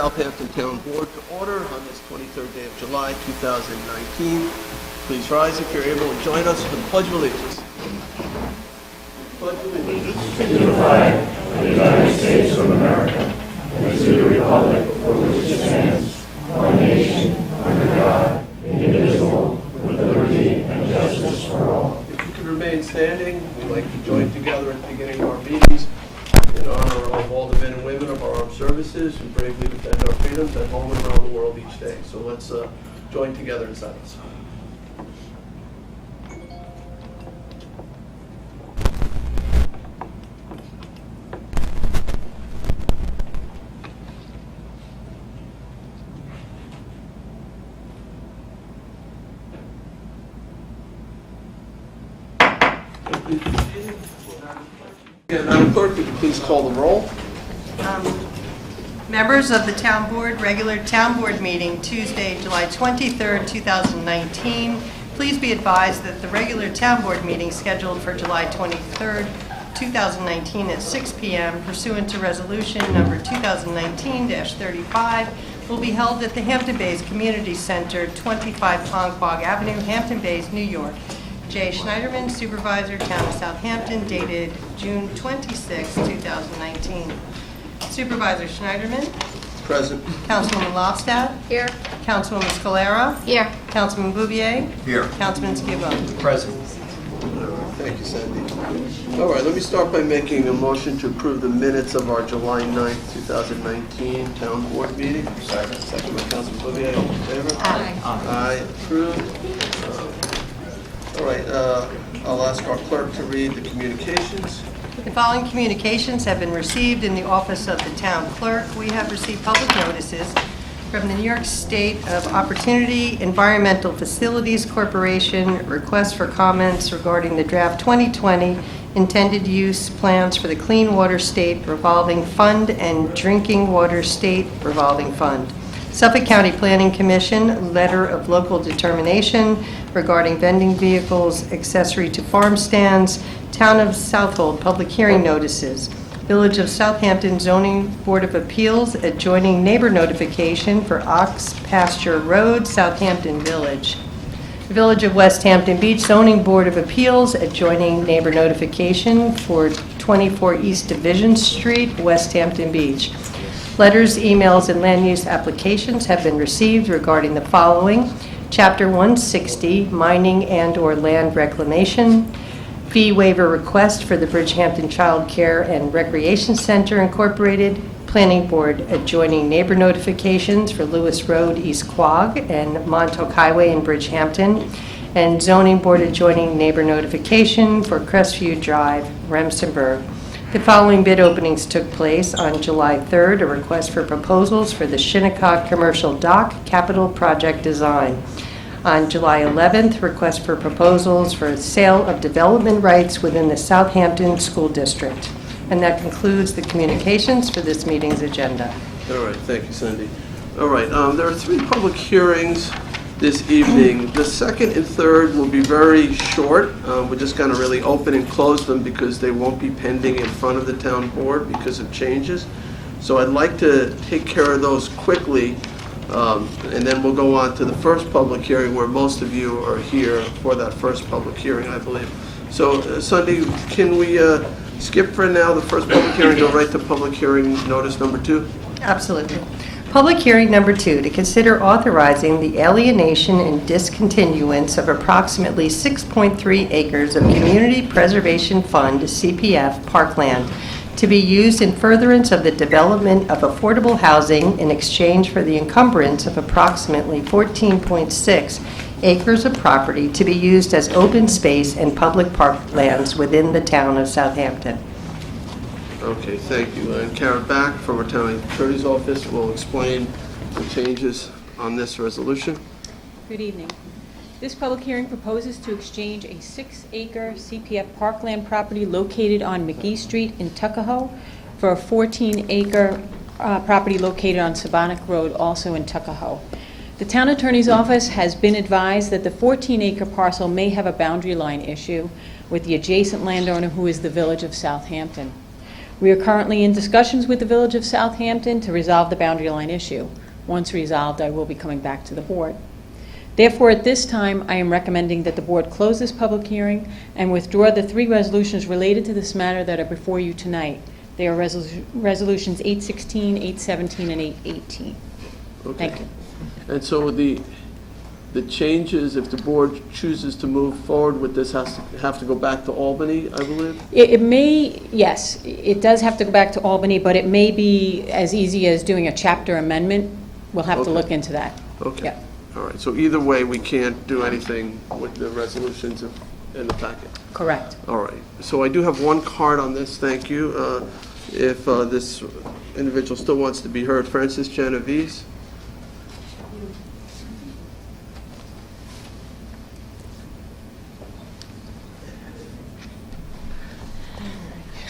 Southampton Town Board to order on this 23rd day of July 2019. Please rise if you're able and join us for the Pledge of Allegiance. Pledge of Allegiance to the flag of the United States of America and to the republic for which it stands, one nation, under God, indivisible, with liberty and justice for all. If you could remain standing, we'd like to join together at the beginning of our meetings in honor of all the men and women of our armed services who bravely defend our freedoms at home and around the world each day. So let's join together in silence. Madam Clerk, would you please call the roll? Members of the Town Board, regular Town Board meeting Tuesday, July 23rd, 2019. Please be advised that the regular Town Board meeting scheduled for July 23rd, 2019 at 6 p.m. pursuant to resolution number 2019-35 will be held at the Hampton Bays Community Center, 25 Ponquag Avenue, Hampton Bays, New York. J. Schneiderman, Supervisor, Town of Southampton, dated June 26, 2019. Supervisor Schneiderman. Present. Councilwoman Lofstad. Here. Councilwoman Scalera. Here. Councilman Bouvier. Here. Councilman Scavone. Present. Thank you, Sandy. All right, let me start by making a motion to approve the minutes of our July 9th, 2019 Town Board meeting. Second. Second by Councilman Bouvier. All in favor? Aye. Aye. Approved. All right, I'll ask our clerk to read the communications. The following communications have been received in the office of the town clerk. We have received public notices from the New York State of Opportunity Environmental Facilities Corporation, requests for comments regarding the draft 2020 intended use plans for the Clean Water State Revolving Fund and Drinking Water State Revolving Fund. Suffolk County Planning Commission, letter of local determination regarding vending vehicles accessory to farm stands. Town of Southold public hearing notices. Village of Southampton Zoning Board of Appeals adjoining neighbor notification for Ox Pasture Road, Southampton Village. Village of West Hampton Beach Zoning Board of Appeals adjoining neighbor notification for 24 East Division Street, West Hampton Beach. Letters, emails, and land use applications have been received regarding the following: Chapter 160, mining and/or land reclamation. Fee waiver request for the Bridgehampton Child Care and Recreation Center Incorporated. Planning Board adjoining neighbor notifications for Lewis Road, East Quogue, and Montauk Highway in Bridgehampton. And Zoning Board adjoining neighbor notification for Crestview Drive, Remsenburg. The following bid openings took place on July 3rd, a request for proposals for the Shinnecock Commercial Dock Capital Project Design. On July 11th, request for proposals for sale of development rights within the Southampton School District. And that concludes the communications for this meeting's agenda. All right, thank you, Sandy. All right, there are 3 public hearings this evening. The second and third will be very short. We're just going to really open and close them because they won't be pending in front of the town board because of changes. So I'd like to take care of those quickly, and then we'll go on to the first public hearing where most of you are here for that first public hearing, I believe. So, Sunday, can we skip for now the first public hearing, go right to public hearing notice number 2? Absolutely. Public hearing number 2, to consider authorizing the alienation and discontinuance of approximately 6.3 acres of Community Preservation Fund (CPF) parkland to be used in furtherance of the development of affordable housing in exchange for the encumbrance of approximately 14.6 acres of property to be used as open space and public parklands within the town of Southampton. Okay, thank you. And Karen Back from our town attorney's office will explain the changes on this resolution. Good evening. This public hearing proposes to exchange a 6-acre CPF parkland property located on McGee Street in Tuckahoe for a 14-acre property located on Sabonic Road, also in Tuckahoe. The town attorney's office has been advised that the 14-acre parcel may have a boundary line issue with the adjacent landowner, who is the Village of Southampton. We are currently in discussions with the Village of Southampton to resolve the boundary line issue. Once resolved, I will be coming back to the board. Therefore, at this time, I am recommending that the board close this public hearing and withdraw the 3 resolutions related to this matter that are before you tonight. They are resolutions 816, 817, and 818. Okay. Thank you. And so the changes, if the board chooses to move forward with this, have to go back to Albany, I believe? It may, yes, it does have to go back to Albany, but it may be as easy as doing a chapter amendment. We'll have to Okay. look into that. Okay. Yeah. All right, so either way, we can't do anything with the resolutions in the packet. Correct. All right, so I do have one card on this, thank you. If this individual still wants to be heard, Francis Genovese.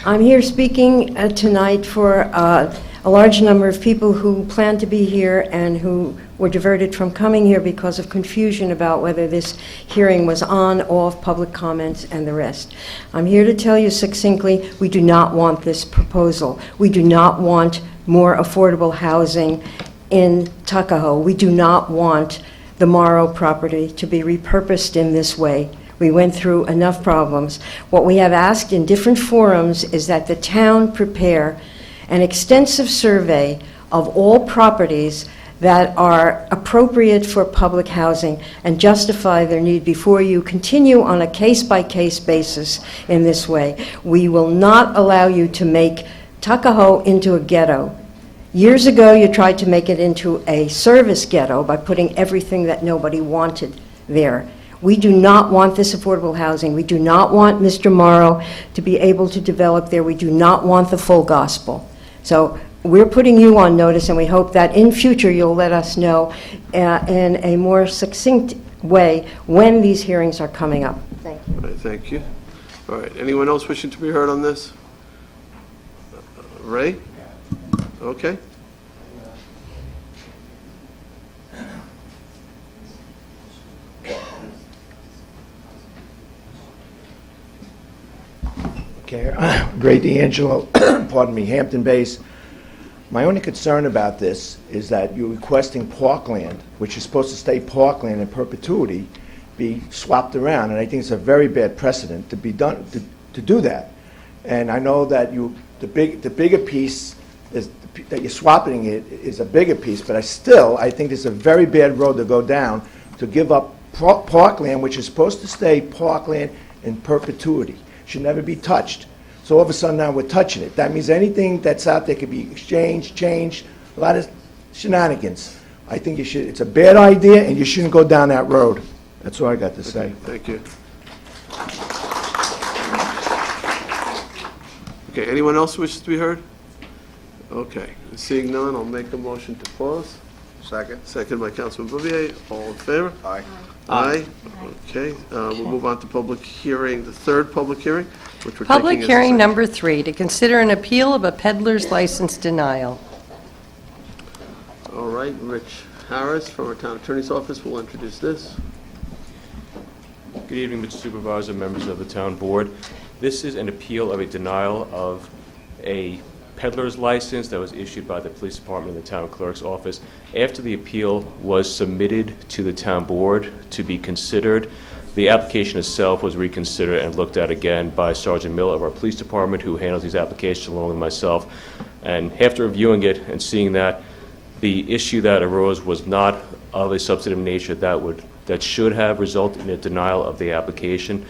I'm here speaking tonight for a large number of people who plan to be here and who were diverted from coming here because of confusion about whether this hearing was on, off, public comments, and the rest. I'm here to tell you succinctly, we do not want this proposal. We do not want more affordable housing in Tuckahoe. We do not want the Morrow property to be repurposed in this way. We went through enough problems. What we have asked in different forums is that the town prepare an extensive survey of all properties that are appropriate for public housing and justify their need before you continue on a case-by-case basis in this way. We will not allow you to make Tuckahoe into a ghetto. Years ago, you tried to make it into a service ghetto by putting everything that nobody wanted there. We do not want this affordable housing. We do not want Mr. Morrow to be able to develop there. We do not want the full gospel. So we're putting you on notice, and we hope that in future you'll let us know in a more succinct way when these hearings are coming up. Thank you. All right, thank you. All right, anyone else wishing to be heard on this? Ray? Okay. Okay, Ray D'Angelo, pardon me, Hampton base. My only concern about this is that you're requesting parkland, which is supposed to stay parkland in perpetuity, be swapped around, and I think it's a very bad precedent to be done, to do that. And I know that the bigger piece is, that you're swapping it is a bigger piece, but I think it's a very bad road to go down to give up parkland, which is supposed to stay parkland in perpetuity. Should never be touched. So all of a sudden now we're touching it. That means anything that's out there could be exchanged, changed, a lot of shenanigans. I think it's a bad idea, and you shouldn't go down that road. That's all I got to say. Thank you. Okay, anyone else wishes to be heard? Okay, seeing none, I'll make a motion to close. Second. Second by Councilman Bouvier, all in favor? Aye. Aye. Okay, we'll move on to public hearing, the third public hearing, which we're taking Public as a hearing second. number 3, to consider an appeal of a peddler's license denial. All right, Rich Harris from our town attorney's office will introduce this. Good evening, Mr. Supervisor, members of the town board. This is an appeal of a denial of a peddler's license that was issued by the police department and the town clerk's office. After the appeal was submitted to the town board to be considered, the application itself was reconsidered and looked at again by Sergeant Miller of our police department, who handles these applications along with myself. And after reviewing it and seeing that the issue that arose was not of a substantive nature that should have resulted in a denial of the application,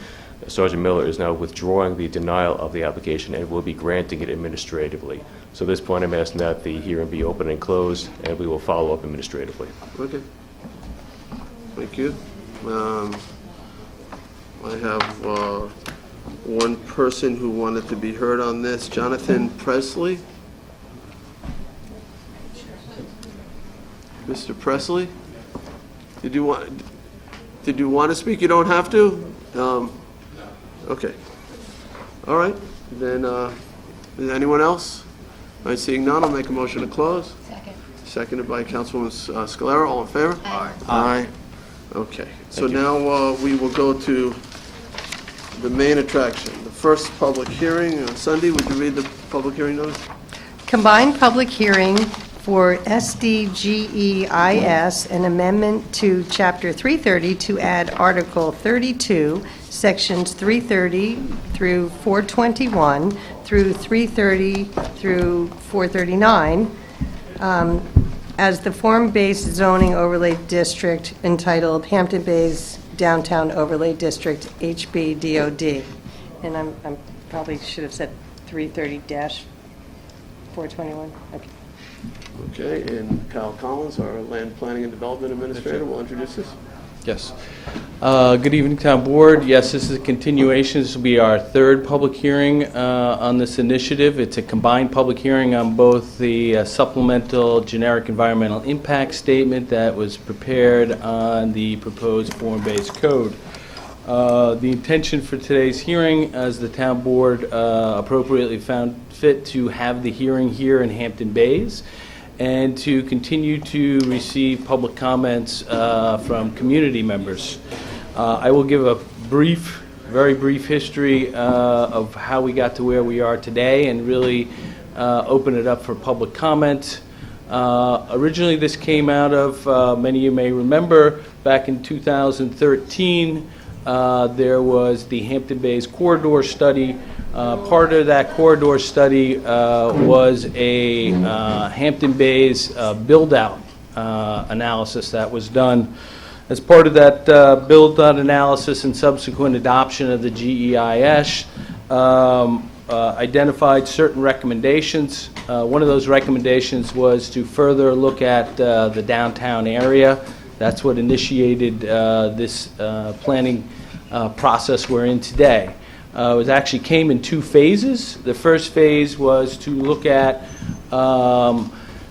Sergeant Miller is now withdrawing the denial of the application and will be granting it administratively. So at this point, I'm asking that the hearing be open and closed, and we will follow up administratively. Okay. Thank you. I have one person who wanted to be heard on this, Jonathan Presley. Mr. Presley, did you want to speak? You don't have to. Okay. All right. Then, is anyone else? All right, seeing none, I'll make a motion to close. Second. Seconded by Councilwoman Scalera. All in favor? Aye. Aye. Okay. So now we will go to the main attraction, the first public hearing. Cindy, would you read the public hearing notice? Combined public hearing for SDGEIS, an amendment to Chapter 330 to add Article 32, Sections 330 through 421 through 330 through 439, as the form-based zoning overlay district entitled Hampton Bays Downtown Overlay District, HBDOD. And I'm probably should have said 330-421. Okay. Okay, and Kyle Collins, our Land Planning and Development Administrator, will introduce this. Yes. Good evening, Town Board. Yes, this is a continuation. This will be our third public hearing on this initiative. It's a combined public hearing on both the supplemental generic environmental impact statement that was prepared on the proposed form-based code. The intention for today's hearing, as the Town Board appropriately found fit to have the hearing here in Hampton Bays, and to continue to receive public comments from community members. I will give a very brief history of how we got to where we are today and really open it up for public comment. Originally, this came out of, many of you may remember, back in 2013, there was the Hampton Bays Corridor Study. Part of that corridor study was a Hampton Bays build-out analysis that was done. As part of that build-out analysis and subsequent adoption of the GEIS, identified certain recommendations. One of those recommendations was to further look at the downtown area. That's what initiated this planning process we're in today. It actually came in two phases. The first phase was to look at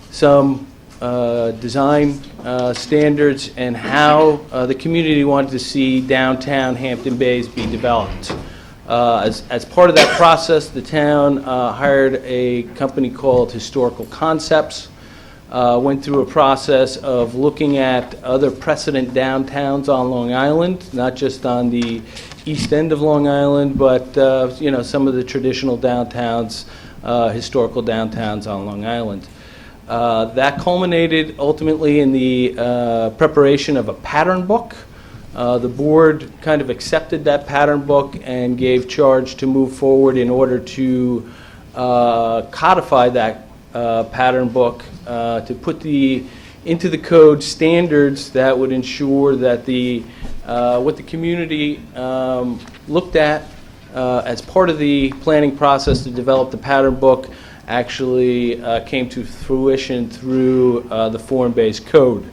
some design standards and how the community wanted to see downtown Hampton Bays be developed. As part of that process, the town hired a company called Historical Concepts, went through a process of looking at other precedent downtowns on Long Island, not just on the east end of Long Island, but some of the traditional downtowns, historical downtowns on Long Island. That culminated ultimately in the preparation of a pattern book. The board kind of accepted that pattern book and gave charge to move forward in order to codify that pattern book, to put into the code standards that would ensure that what the community looked at as part of the planning process to develop the pattern book actually came to fruition through the form-based code.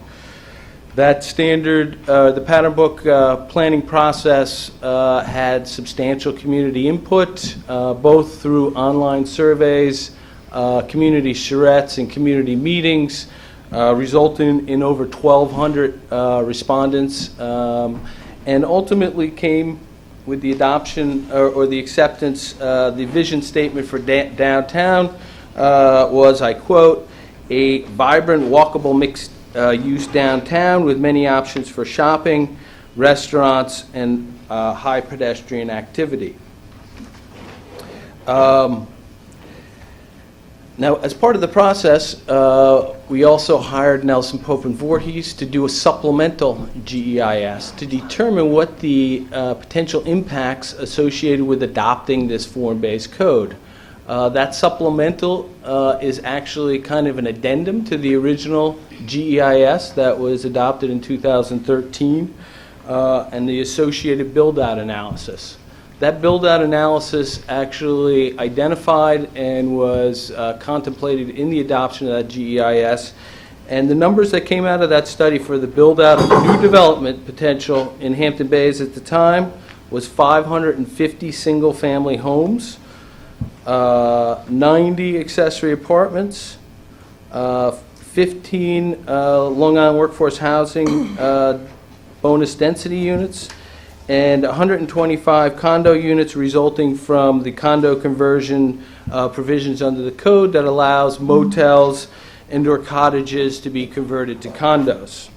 That standard, the pattern book planning process had substantial community input, both through online surveys, community charrettes, and community meetings, resulting in over 1,200 respondents, and ultimately came with the adoption or the acceptance. The vision statement for downtown was, I quote, "a vibrant, walkable, mixed-use downtown with many options for shopping, restaurants, and high pedestrian activity." Now, as part of the process, we also hired Nelson Pope and Voorhees to do a supplemental GEIS to determine what the potential impacts associated with adopting this form-based code. That supplemental is actually kind of an addendum to the original GEIS that was adopted in 2013 and the associated build-out analysis. That build-out analysis actually identified and was contemplated in the adoption of that GEIS, and the numbers that came out of that study for the build-out of new development potential in Hampton Bays at the time was 550 single-family homes, 90 accessory apartments, 15 Long Island workforce housing bonus density units, and 125 condo units resulting from the condo conversion provisions under the code that allows motels, indoor cottages to be converted to condos.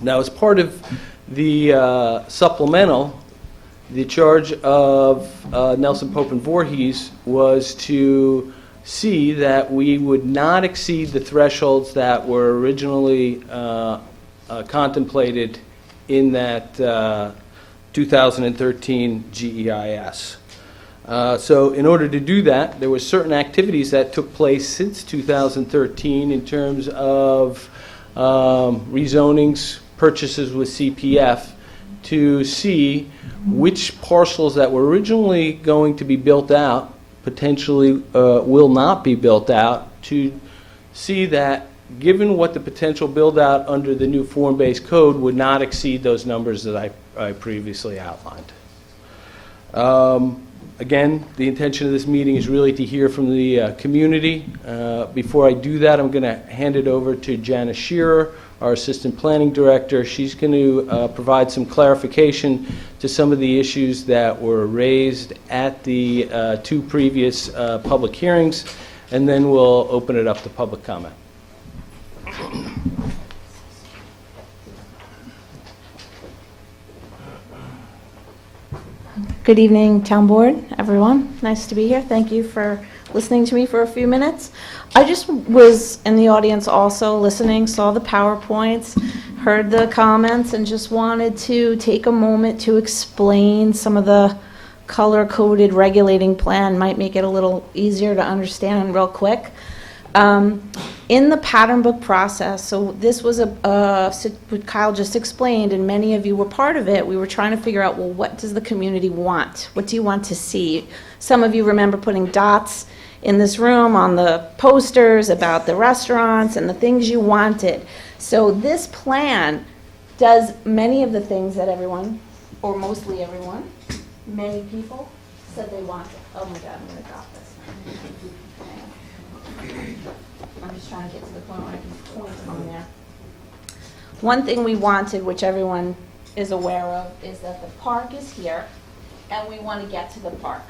Now, as part of the supplemental, the charge of Nelson Pope and Voorhees was to see that we would not exceed the thresholds that were originally contemplated in that 2013 GEIS. So in order to do that, there were certain activities that took place since 2013 in terms of rezonings, purchases with CPF, to see which parcels that were originally going to be built out potentially will not be built out, to see that given what the potential build-out under the new form-based code would not exceed those numbers that I previously outlined. Again, the intention of this meeting is really to hear from the community. Before I do that, I'm going to hand it over to Janice Shearer, our Assistant Planning Director. She's going to provide some clarification to some of the issues that were raised at the two previous public hearings, and then we'll open it up to public comment. Good evening, Town Board, everyone. Nice to be here. Thank you for listening to me for a few minutes. I just was in the audience also listening, saw the PowerPoints, heard the comments, and just wanted to take a moment to explain some of the color-coded regulating plan. Might make it a little easier to understand real quick. In the pattern book process, so this was what Kyle just explained, and many of you were part of it. We were trying to figure out, well, what does the community want? What do you want to see? Some of you remember putting dots in this room on the posters about the restaurants and the things you wanted. So this plan does many of the things that everyone, or mostly everyone, many people said they wanted. Oh my God, I'm going to drop this. I'm just trying to get to the point where I can point on there. One thing we wanted, which everyone is aware of, is that the park is here, and we want to get to the park.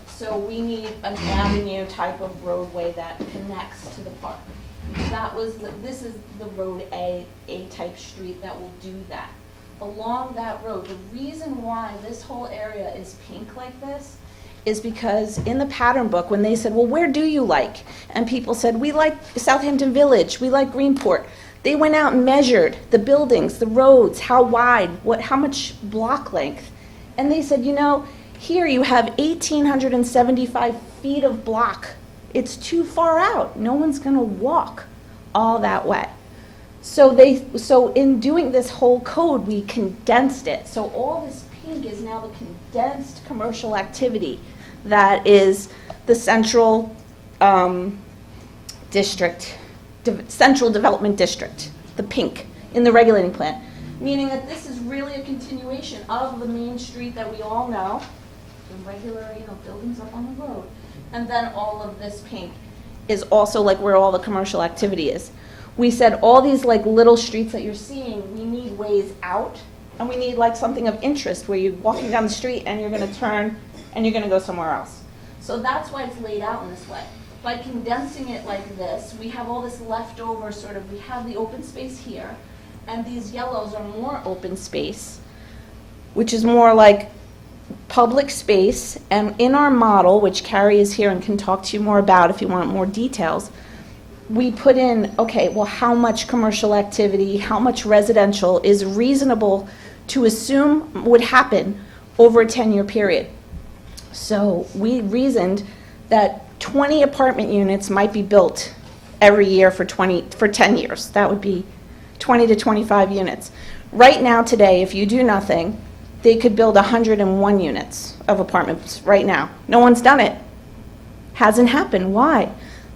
So we need an avenue type of roadway that connects to the park. This is the road A type street that will do that. Along that road, the reason why this whole area is pink like this is because in the pattern book, when they said, well, where do you like? And people said, we like Southampton Village, we like Greenport. They went out and measured the buildings, the roads, how wide, how much block length. And they said, you know, here you have 1,875 feet of block. It's too far out. No one's gonna walk all that way. So in doing this whole code, we condensed it. So all this pink is now the condensed commercial activity that is the central district, central development district, the pink in the regulating plan. Meaning that this is really a continuation of the main street that we all know, the regular, buildings up on the road. And then all of this pink is also like where all the commercial activity is. We said all these like little streets that you're seeing, we need ways out, and we need like something of interest where you're walking down the street and you're gonna turn and you're gonna go somewhere else. So that's why it's laid out in this way. By condensing it like this, we have all this leftover we have the open space here, and these yellows are more open space, which is more like public space. And in our model, which Carrie is here and can talk to you more about if you want more details, we put in, okay, well, how much commercial activity, how much residential is reasonable to assume would happen over a 10-year period. So we reasoned that 20 apartment units might be built every year for 10 years. That would be 20 to 25 units. Right now, today, if you do nothing, they could build 101 units of apartments right now. No one's done it. Hasn't happened. Why?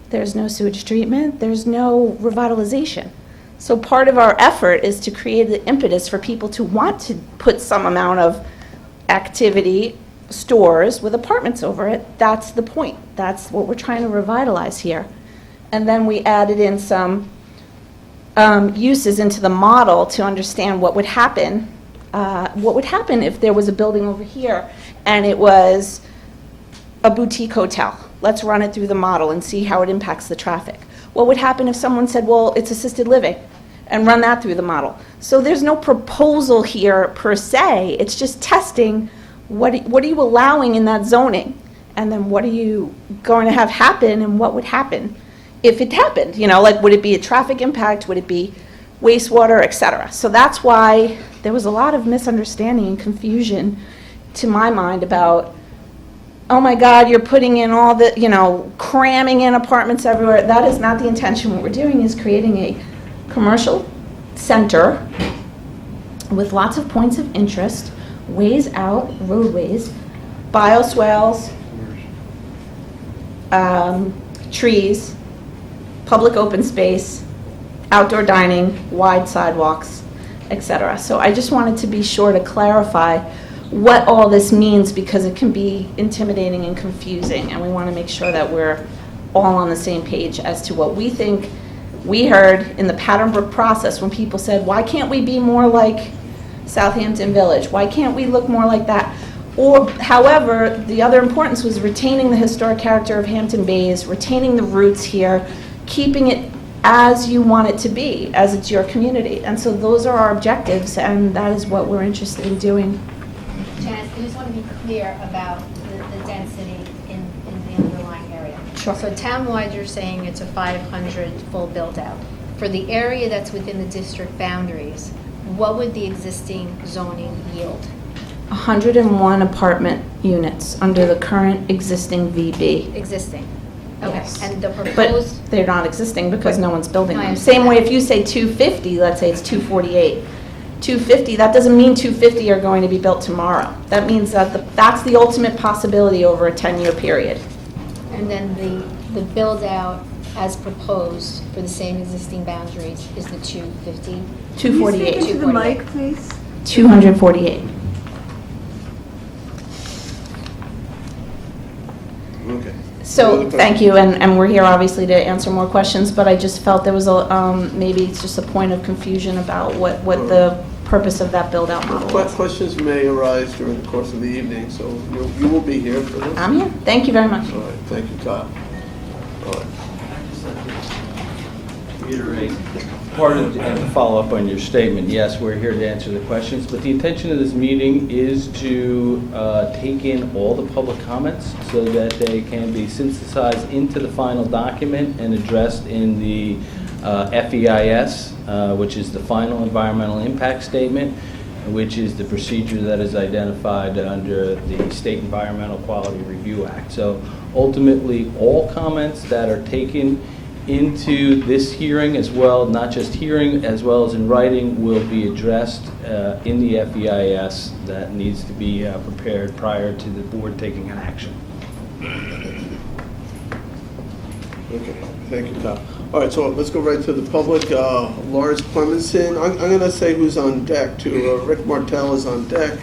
There's no sewage treatment. There's no revitalization. So part of our effort is to create the impetus for people to want to put some amount of activity, stores with apartments over it. That's the point. That's what we're trying to revitalize here. And then we added in some uses into the model to understand what would happen. What would happen if there was a building over here and it was a boutique hotel? Let's run it through the model and see how it impacts the traffic. What would happen if someone said, well, it's assisted living, and run that through the model? So there's no proposal here per se. It's just testing what are you allowing in that zoning? And then what are you going to have happen, and what would happen if it happened? You know, like, would it be a traffic impact? Would it be wastewater, et cetera? So that's why there was a lot of misunderstanding and confusion, to my mind, about, oh my God, you're putting in all the, you know, cramming in apartments everywhere. That is not the intention. What we're doing is creating a commercial center with lots of points of interest, ways out, roadways, bioswales, trees, public open space, outdoor dining, wide sidewalks, etc. So I just wanted to be sure to clarify what all this means, because it can be intimidating and confusing, and we want to make sure that we're all on the same page as to what we think. We heard in the Pattern Brook process when people said, why can't we be more like Southampton Village? Why can't we look more like that? Or, however, the other importance was retaining the historic character of Hampton Bays, retaining the roots here, keeping it as you want it to be, as it's your community. And so those are our objectives, and that is what we're interested in doing. Janice, I just want to be clear about the density in the underlying area. Sure. So townwide, you're saying it's a 500 full build-out. For the area that's within the district boundaries, what would the existing zoning yield? 101 apartment units under the current existing VB. Existing? Okay. Yes. And the But proposed, they're not existing because no one's building No, I them. understand Same way, that. if you say 250, let's say it's 248. 250, that doesn't mean 250 are going to be built tomorrow. That means that that's the ultimate possibility over a 10-year period. and then the build-out as proposed for the same existing boundaries is the 250? 248. Can you speak into the mic, please? 248. Okay. So, thank you, and we're here obviously to answer more questions, but I just felt there was a, maybe it's just a point of confusion about what the purpose of that build-out model was. Questions may arise during the course of the evening, so you will be here for this. I'm here. Thank you very much. All right, thank you, Kyle. All right. Reiterate part of, and to follow up on your statement, yes, we're here to answer the questions, but the intention of this meeting is to take in all the public comments so that they can be synthesized into the final document and addressed in the FEIS, which is the final environmental impact statement, which is the procedure that is identified under the State Environmental Quality Review Act. So ultimately, all comments that are taken into this hearing as well, not just hearing, as well as in writing, will be addressed in the FEIS that needs to be prepared prior to the board taking an action. Okay, thank you, Kyle. All right, so let's go right to the public. Lars Clemenson, I'm going to say who's on deck, too. Rick Martell is on deck.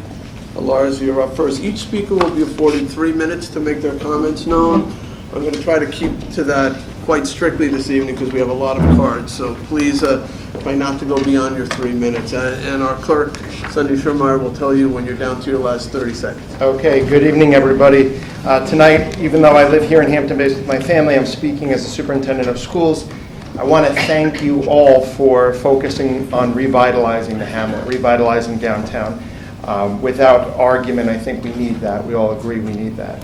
Lars, you're up first. Each speaker will be afforded 3 minutes to make their comments known. I'm going to try to keep to that quite strictly this evening because we have a lot of cards. So please try not to go beyond your 3 minutes. And our clerk, Sunday Schirmeyer, will tell you when you're down to your last 30 seconds. Okay, good evening, everybody. Tonight, even though I live here in Hampton Bays with my family, I'm speaking as the superintendent of schools. I want to thank you all for focusing on revitalizing the hamlet, revitalizing downtown. Without argument, I think we need that. We all agree we need that.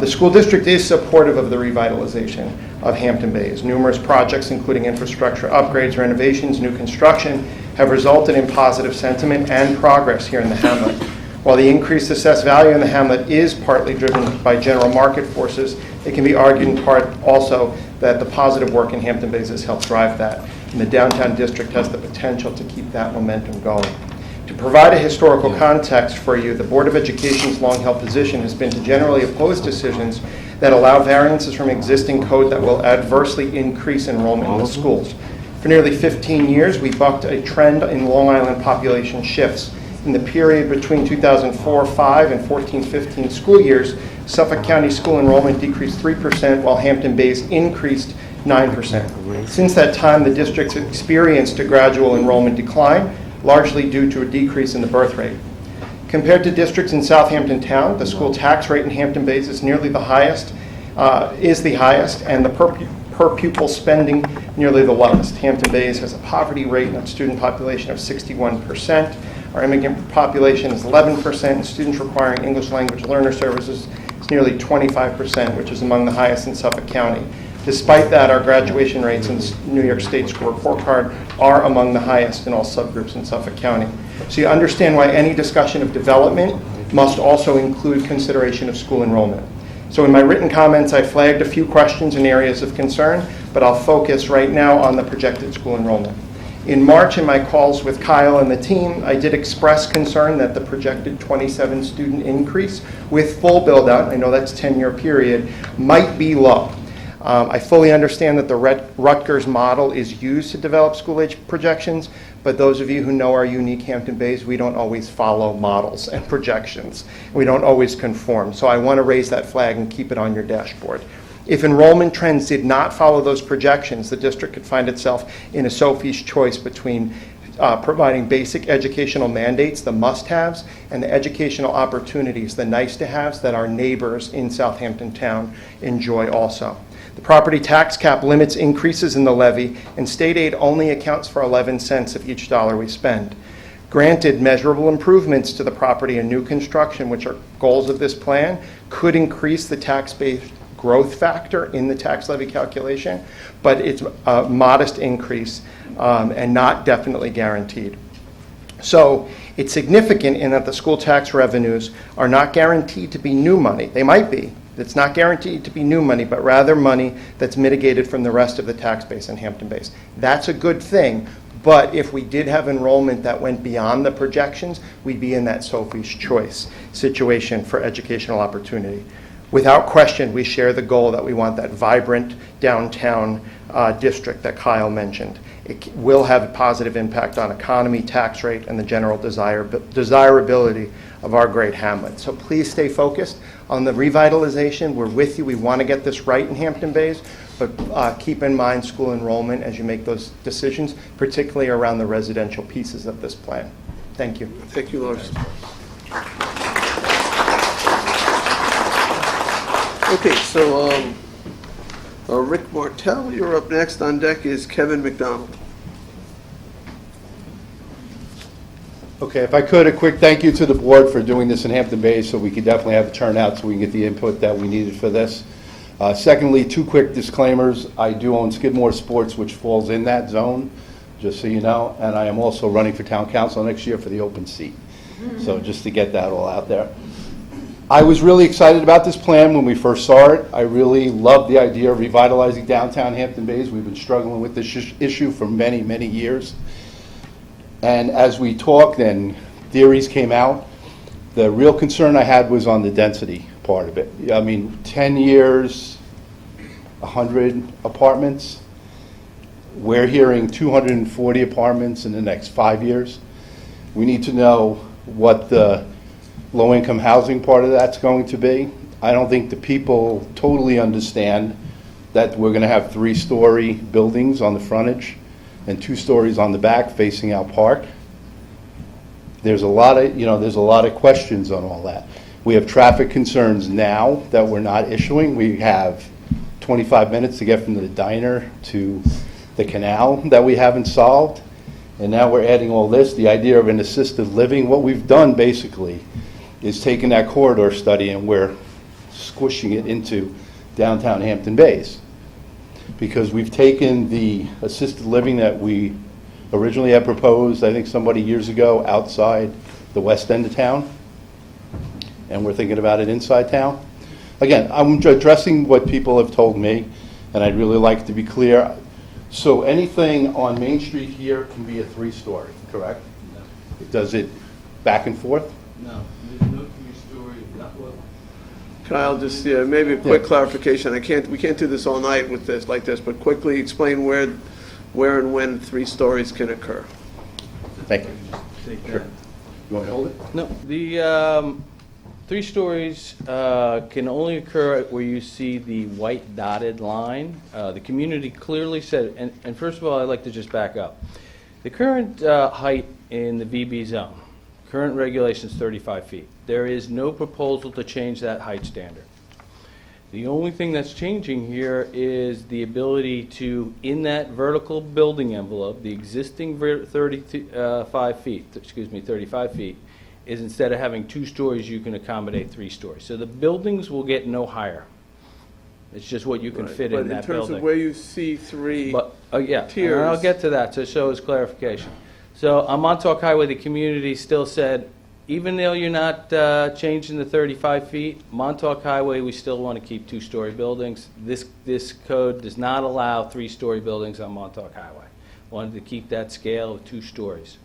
The school district is supportive of the revitalization of Hampton Bays. Numerous projects, including infrastructure upgrades, renovations, new construction, have resulted in positive sentiment and progress here in the hamlet. While the increased assessed value in the hamlet is partly driven by general market forces, it can be argued in part also that the positive work in Hampton Bays has helped drive that, and the downtown district has the potential to keep that momentum going. To provide a historical context for you, the Board of Education's long-held position has been to generally oppose decisions that allow variances from existing code that will adversely increase enrollment in the schools. For nearly 15 years, we bucked a trend in Long Island population shifts. In the period between 2004-05 and 14-15 school years, Suffolk County school enrollment decreased 3%, while Hampton Bays increased 9%. Since that time, the district's experienced a gradual enrollment decline, largely due to a decrease in the birth rate. Compared to districts in Southampton Town, the school tax rate in Hampton Bays is nearly the highest, and the per pupil spending nearly the lowest. Hampton Bays has a poverty rate and student population of 61%. Our immigrant population is 11%, and students requiring English language learner services is nearly 25%, which is among the highest in Suffolk County. Despite that, our graduation rates in the New York State School Report Card are among the highest in all subgroups in Suffolk County. So you understand why any discussion of development must also include consideration of school enrollment. So in my written comments, I flagged a few questions and areas of concern, but I'll focus right now on the projected school enrollment. In March, in my calls with Kyle and the team, I did express concern that the projected 27 student increase with full build-out, I know that's a 10-year period, might be low. I fully understand that the Rutgers model is used to develop school age projections, but those of you who know our unique Hampton Bays, we don't always follow models and projections. We don't always conform. So I want to raise that flag and keep it on your dashboard. If enrollment trends did not follow those projections, the district could find itself in a Sophie's choice between providing basic educational mandates, the must-haves, and the educational opportunities, the nice-to-haves that our neighbors in Southampton town enjoy also. The property tax cap limits increases in the levy, and state aid only accounts for 11 cents of each dollar we spend. Granted, measurable improvements to the property and new construction, which are goals of this plan, could increase the tax-based growth factor in the tax levy calculation, but it's a modest increase and not definitely guaranteed. So it's significant in that the school tax revenues are not guaranteed to be new money. They might be. It's not guaranteed to be new money, but rather money that's mitigated from the rest of the tax base in Hampton Bays. That's a good thing, but if we did have enrollment that went beyond the projections, we'd be in that Sophie's choice situation for educational opportunity. Without question, we share the goal that we want that vibrant downtown district that Kyle mentioned. It will have a positive impact on economy, tax rate, and the general desirability of our great hamlet. So please stay focused on the revitalization. We're with you. We want to get this right in Hampton Bays, but keep in mind school enrollment as you make those decisions, particularly around the residential pieces of this plan. Thank you. Thank you, Lars. Okay, so Rick Martell, you're up next. On deck is Kevin McDonald. Okay, if I could, a quick thank you to the board for doing this in Hampton Bays so we could definitely have a turnout so we can get the input that we needed for this. Secondly, two quick disclaimers. I do own Skidmore Sports, which falls in that zone, just so you know, and I am also running for town council next year for the open seat. So just to get that all out there. I was really excited about this plan when we first saw it. I really loved the idea of revitalizing downtown Hampton Bays. We've been struggling with this issue for many, many years. And as we talked and theories came out, the real concern I had was on the density part of it. I mean, 10 years, 100 apartments. We're hearing 240 apartments in the next 5 years. We need to know what the low-income housing part of that's going to be. I don't think the people totally understand that we're going to have 3-story buildings on the frontage and 2 stories on the back facing out Park. There's a lot of questions on all that. We have traffic concerns now that we're not issuing. We have 25 minutes to get from the diner to the canal that we haven't solved. And now we're adding all this, the idea of an assisted living. What we've done basically is taken that corridor study and we're squishing it into downtown Hampton Bays. Because we've taken the assisted living that we originally had proposed, I think somebody years ago, outside the west end of town, and we're thinking about it inside town. Again, I'm addressing what people have told me, and I'd really like to be clear. So anything on Main Street here can be a 3-story, correct? No. Does it back and forth? No, there's no 3-story, Kyle, just maybe a quick clarification. We can't do this all night with this like this, but quickly explain where and when 3 stories can occur. Thank you. Sure. You want to hold it? No, the 3 stories can only occur where you see the white dotted line. The community clearly said, and first of all, I'd like to just back up. The current height in the VB zone, current regulation is 35 feet. There is no proposal to change that height standard. The only thing that's changing here is the ability to, in that vertical building envelope, the existing 35 feet, is instead of having 2 stories, you can accommodate 3 stories. So the buildings will get no higher. It's just what you can fit in that But in terms building. of where you see 3 But, yeah, tiers. and I'll get to that, to show as clarification. So on Montauk Highway, the community still said, even though you're not changing the 35 feet, Montauk Highway, we still want to keep 2-story buildings. This code does not allow 3-story buildings on Montauk Highway. Wanted to keep that scale of 2 stories.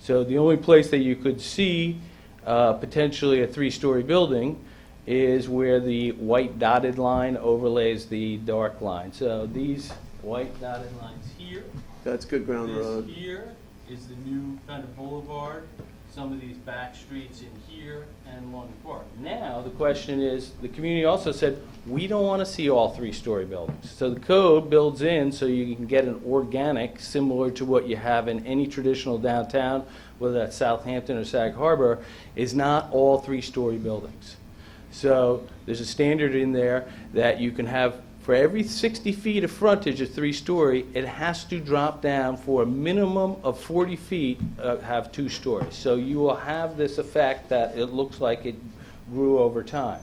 So the only place that you could see potentially a 3-story building is where the white dotted line overlays the dark line. So these white dotted lines here, That's Good Ground this Road. here is the new kind of boulevard, some of these back streets in here and along the park. Now, the question is, the community also said, we don't want to see all 3-story buildings. So the code builds in so you can get an organic, similar to what you have in any traditional downtown, whether that's Southampton or Sag Harbor, is not all 3-story buildings. So there's a standard in there that you can have, for every 60 feet of frontage of 3-story, it has to drop down for a minimum of 40 feet, have 2 stories. So you will have this effect that it looks like it grew over time.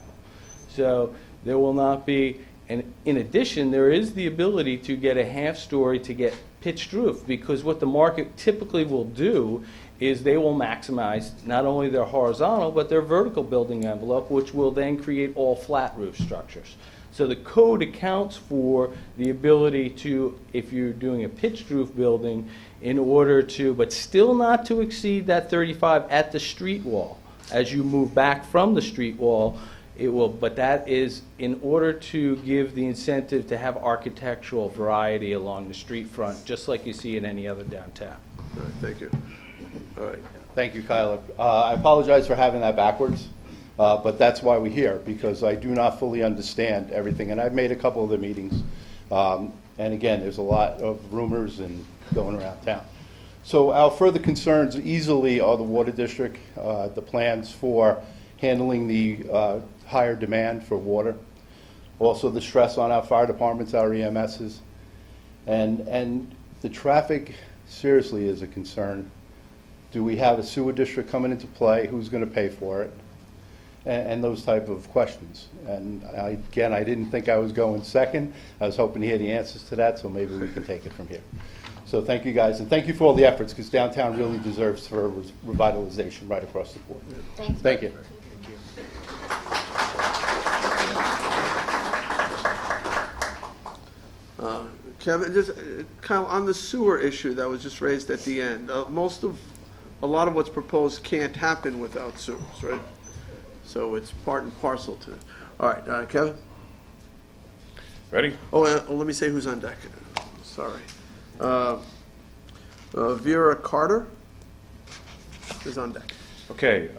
So there will not be, and in addition, there is the ability to get a half-story to get pitched roof, because what the market typically will do is they will maximize not only their horizontal, but their vertical building envelope, which will then create all flat roof structures. So the code accounts for the ability to, if you're doing a pitched roof building, in order to, but still not to exceed that 35 at the street wall. As you move back from the street wall, it will, but that is in order to give the incentive to have architectural variety along the street front, just like you see in any other downtown. All right, thank you. All right. Thank you, Kyla. I apologize for having that backwards, but that's why we're here, because I do not fully understand everything, and I've made a couple of the meetings. And again, there's a lot of rumors and going around town. So our further concerns easily are the water district, the plans for handling the higher demand for water, also the stress on our fire departments, our EMSs, and the traffic seriously is a concern. Do we have a sewer district coming into play? Who's going to pay for it? And those type of questions. And again, I didn't think I was going second. I was hoping to hear the answers to that, so maybe we can take it from here. So thank you, guys, and thank you for all the efforts, because downtown really deserves for revitalization right across the board. Thank you. Kevin, just kind of on the sewer issue that was just raised at the end, a lot of what's proposed can't happen without sewers, right? So it's part and parcel to it. All right, Kevin? Ready? Oh, let me say who's on deck. Sorry. Vera Carter is on deck. Okay,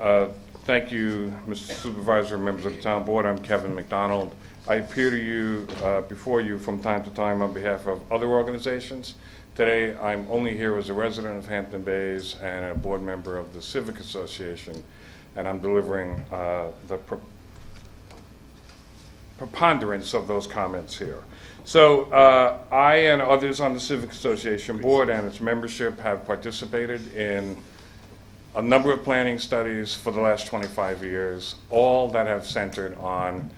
thank you, Mr. Supervisor, members of the town board. I'm Kevin McDonald. I appear to you, before you from time to time on behalf of other organizations. Today, I'm only here as a resident of Hampton Bays and a board member of the Civic Association, and I'm delivering the preponderance of those comments here. So I and others on the Civic Association board and its membership have participated in a number of planning studies for the last 25 years, all that have centered on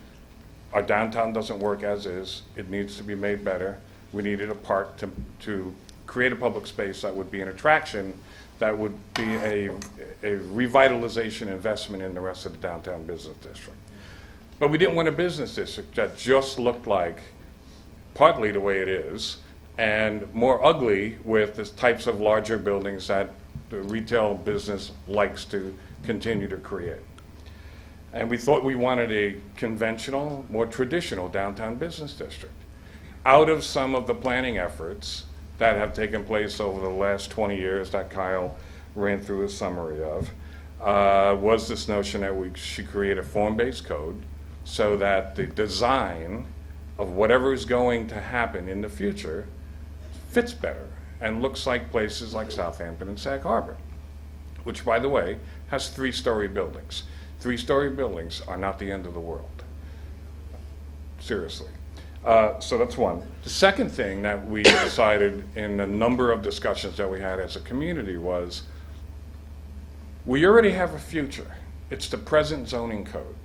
our downtown doesn't work as is. It needs to be made better. We needed a park to create a public space that would be an attraction, that would be a revitalization investment in the rest of the downtown business district. But we didn't want a business district that just looked like partly the way it is, and more ugly with the types of larger buildings that the retail business likes to continue to create. And we thought we wanted a conventional, more traditional downtown business district. Out of some of the planning efforts that have taken place over the last 20 years that Kyle ran through a summary of, was this notion that we should create a form-based code so that the design of whatever is going to happen in the future fits better and looks like places like Southampton and Sag Harbor, which, by the way, has 3-story buildings. 3-story buildings are not the end of the world. seriously. So that's one. The second thing that we decided in a number of discussions that we had as a community was, we already have a future. It's the present zoning code.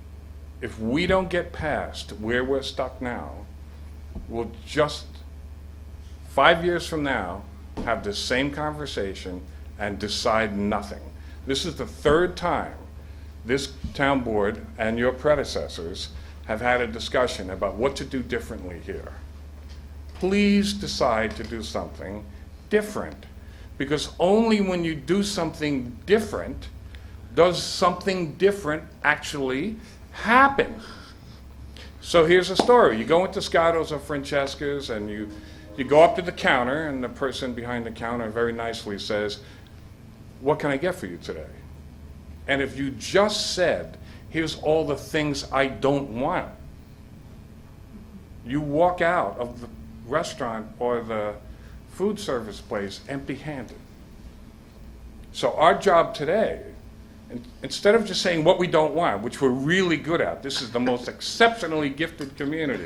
If we don't get past where we're stuck now, we'll just, 5 years from now, have the same conversation and decide nothing. This is the third time this town board and your predecessors have had a discussion about what to do differently here. Please decide to do something different, because only when you do something different does something different actually happen. So here's a story. You go into Scotto's or Francesca's and you go up to the counter, and the person behind the counter very nicely says, "What can I get for you today?" And if you just said, "Here's all the things I don't want," you walk out of the restaurant or the food service place empty-handed. So our job today, instead of just saying what we don't want, which we're really good at, this is the most exceptionally gifted community,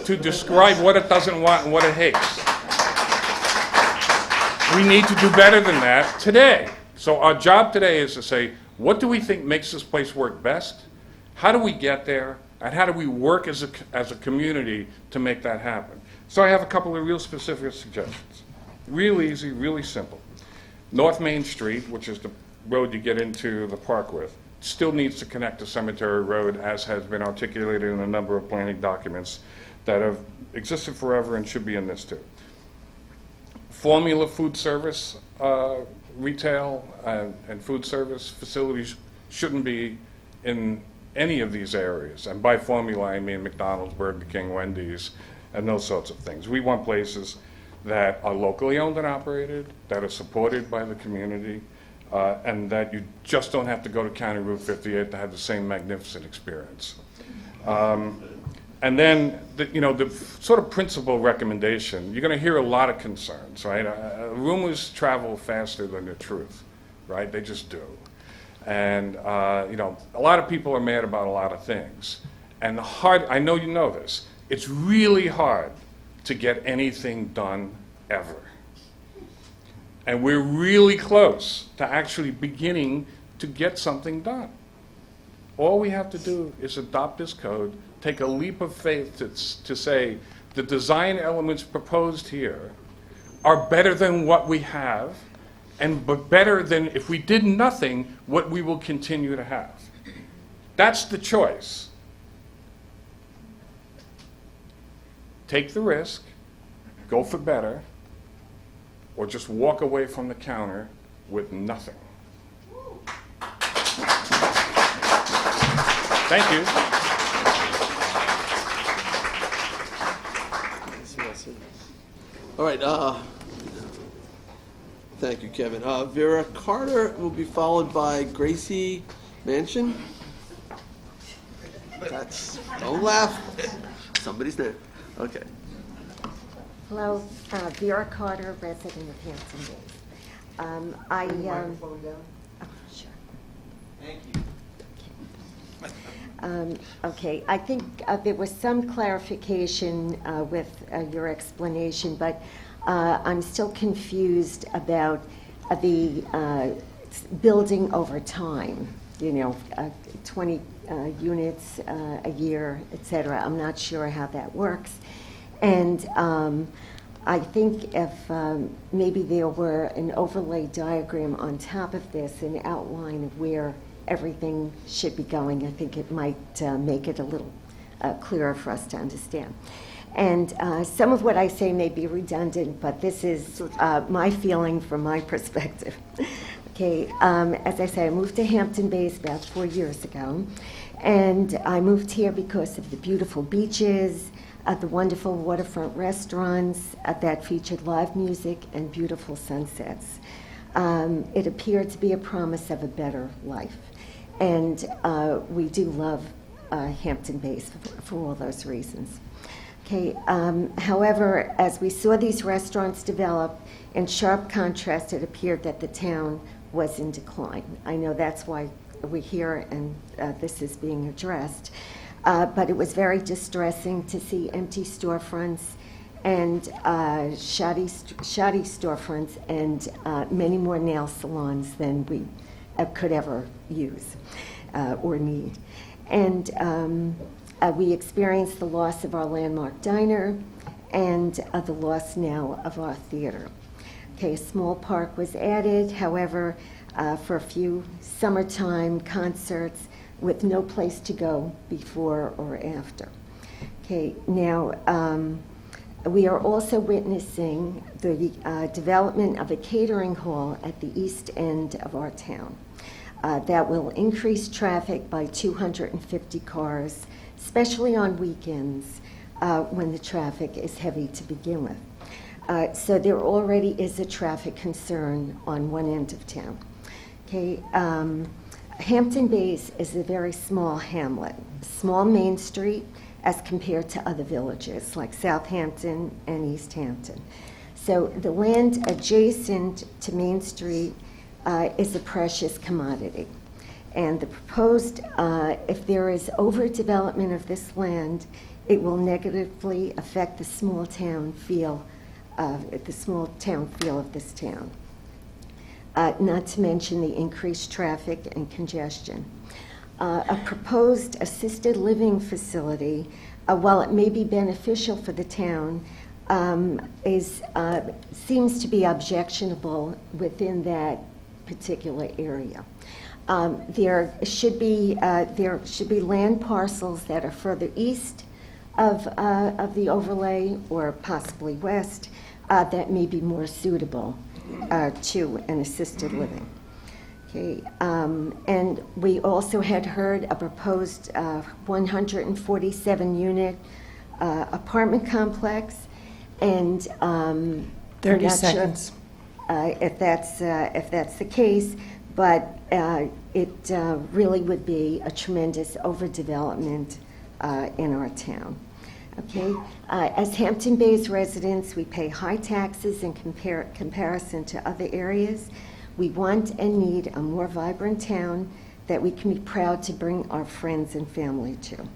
to describe what it doesn't want and what it hates. We need to do better than that today. So our job today is to say, what do we think makes this place work best? How do we get there? And how do we work as a community to make that happen? So I have a couple of real specific suggestions. Real easy, really simple. North Main Street, which is the road you get into the park with, still needs to connect to Cemetery Road, as has been articulated in a number of planning documents that have existed forever and should be in this too. Formula food service, retail and food service facilities shouldn't be in any of these areas. And by formula, I mean McDonald's, Burger King, Wendy's, and those sorts of things. We want places that are locally owned and operated, that are supported by the community, and that you just don't have to go to County Route 58 to have the same magnificent experience. And then, the sort of principal recommendation, you're going to hear a lot of concerns, right? Rumors travel faster than the truth, right? They just do. And, a lot of people are mad about a lot of things. And I know you know this, it's really hard to get anything done ever. And we're really close to actually beginning to get something done. All we have to do is adopt this code, take a leap of faith to say the design elements proposed here are better than what we have, but better than, if we did nothing, what we will continue to have. That's the choice. Take the risk, go for better, or just walk away from the counter with nothing. Thank you. All right, thank you, Kevin. Vera Carter will be followed by Gracie Manchin. Don't laugh. Somebody's there. Okay. Hello, Vera Carter, resident of Hampton Bays. Oh, sure. Thank you. Okay, I think there was some clarification with your explanation, but I'm still confused about the building over time, 20 units a year, et cetera. I'm not sure how that works. And I think if maybe there were an overlay diagram on top of this, an outline of where everything should be going, I think it might make it a little clearer for us to understand. And some of what I say may be redundant, but this is my feeling from my perspective. Okay, as I say, I moved to Hampton Bays about 4 years ago, and I moved here because of the beautiful beaches, the wonderful waterfront restaurants that featured live music and beautiful sunsets. It appeared to be a promise of a better life. And we do love Hampton Bays for all those reasons. Okay. However, as we saw these restaurants develop, in sharp contrast, it appeared that the town was in decline. I know that's why we're here and this is being addressed. but it was very distressing to see empty storefronts and shoddy storefronts and many more nail salons than we could ever use or need. And we experienced the loss of our landmark diner and the loss now of our theater. Okay, a small park was added, however, for a few summertime concerts with no place to go before or after. Okay, now we are also witnessing the development of a catering hall at the east end of our town. That will increase traffic by 250 cars, especially on weekends when the traffic is heavy to begin with. So there already is a traffic concern on one end of town. Okay, Hampton Bays is a very small hamlet, small Main Street as compared to other villages like Southampton and East Hampton. So the land adjacent to Main Street is a precious commodity. And the proposed, if there is overdevelopment of this land, it will negatively affect the small town feel of this town. Not to mention the increased traffic and congestion. A proposed assisted living facility, while it may be beneficial for the town, seems to be objectionable within that particular area. There should be land parcels that are further east of the overlay or possibly west that may be more suitable to an assisted living. Okay, and we also had heard a proposed 147-unit apartment complex, and 30 seconds. If that's the case, but it really would be a tremendous overdevelopment in our town. Okay, as Hampton Bays residents, we pay high taxes in comparison to other areas. We want and need a more vibrant town that we can be proud to bring our friends and family to.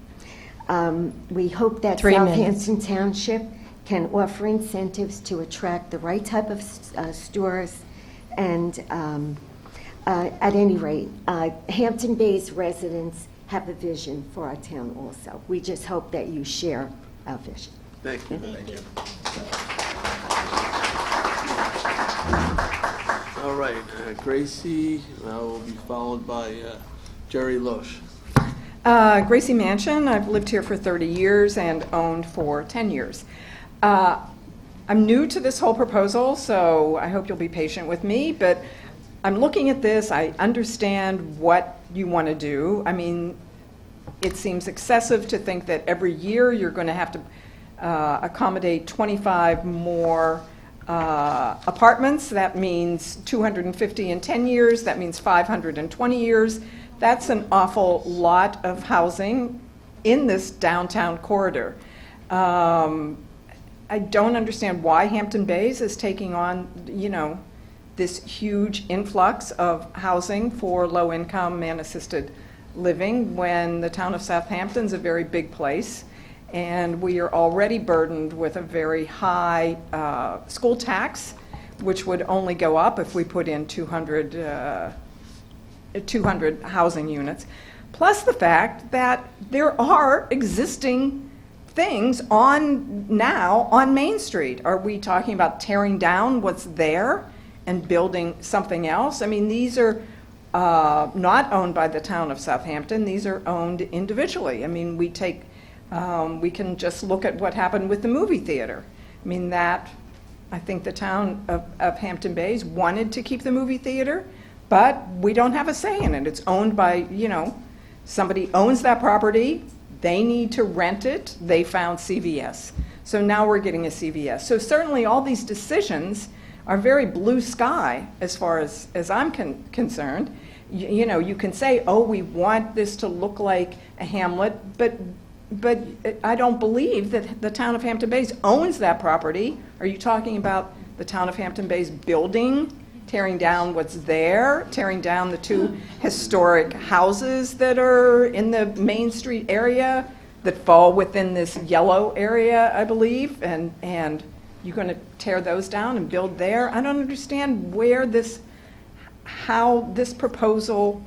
We hope that 3 minutes. Southampton Township can offer incentives to attract the right type of stores, and at any rate, Hampton Bays residents have a vision for our town also. We just hope that you share our vision. Thank you. All right, Gracie will be followed by Jerry Loesch. Gracie Mansion. I've lived here for 30 years and owned for 10 years. I'm new to this whole proposal, so I hope you'll be patient with me, but I'm looking at this. I understand what you want to do. I mean, it seems excessive to think that every year you're going to have to accommodate 25 more apartments. That means 250 in 10 years. That means 520 years. That's an awful lot of housing in this downtown corridor. I don't understand why Hampton Bays is taking on, this huge influx of housing for low-income and assisted living when the town of Southampton's a very big place, and we are already burdened with a very high school tax, which would only go up if we put in 200 housing units, plus the fact that there are existing things on Main Street. Are we talking about tearing down what's there and building something else? I mean, these are not owned by the town of Southampton. These are owned individually. I mean, we can just look at what happened with the movie theater. I mean, I think the town of Hampton Bays wanted to keep the movie theater, but we don't have a say in it. It's owned by, somebody owns that property. They need to rent it. They found CVS. So now we're getting a CVS. So certainly all these decisions are very blue sky as far as I'm concerned. You can say, oh, we want this to look like a hamlet, but I don't believe that the town of Hampton Bays owns that property. Are you talking about the town of Hampton Bays building, tearing down what's there, tearing down the 2 historic houses that are in the Main Street area? that fall within this yellow area, I believe, and you're going to tear those down and build there? I don't understand how this proposal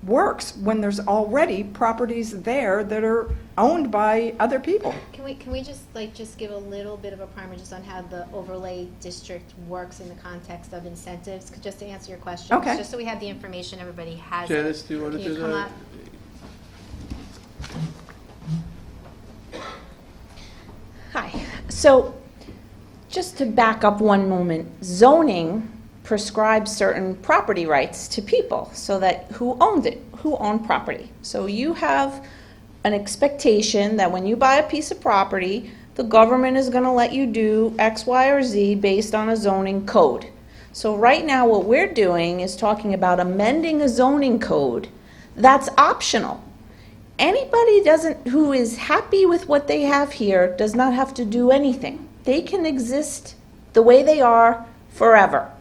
works when there's already properties there that are owned by other people. Can we just give a little bit of a primer just on how the overlay district works in the context of incentives, just to answer your question? Okay. Just so we have the information, everybody has it. Janice, do you want to Can do come that? up? Hi. So, just to back up one moment, zoning prescribes certain property rights to people so that who own property. So you have an expectation that when you buy a piece of property, the government is going to let you do X, Y, or Z based on a zoning code. So right now what we're doing is talking about amending a zoning code that's optional. Anybody who is happy with what they have here does not have to do anything. They can exist the way they are forever.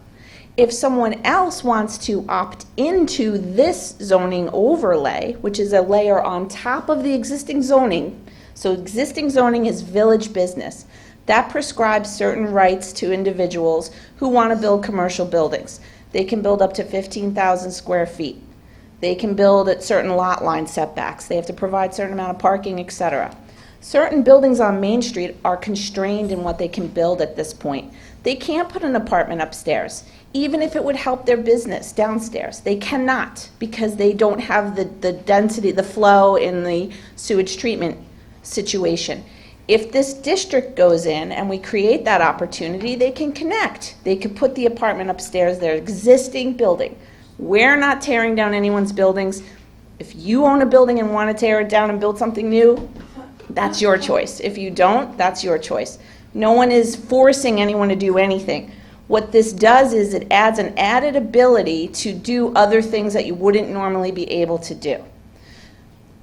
If someone else wants to opt into this zoning overlay, which is a layer on top of the existing zoning, so existing zoning is village business, that prescribes certain rights to individuals who want to build commercial buildings. They can build up to 15,000 square feet. They can build at certain lot line setbacks. They have to provide a certain amount of parking, etc. Certain buildings on Main Street are constrained in what they can build at this point. They can't put an apartment upstairs, even if it would help their business downstairs. They cannot, because they don't have the density, the flow in the sewage treatment situation. If this district goes in and we create that opportunity, they can connect. They could put the apartment upstairs, their existing building. We're not tearing down anyone's buildings. If you own a building and want to tear it down and build something new, that's your choice. If you don't, that's your choice. No one is forcing anyone to do anything. What this does is it adds an added ability to do other things that you wouldn't normally be able to do.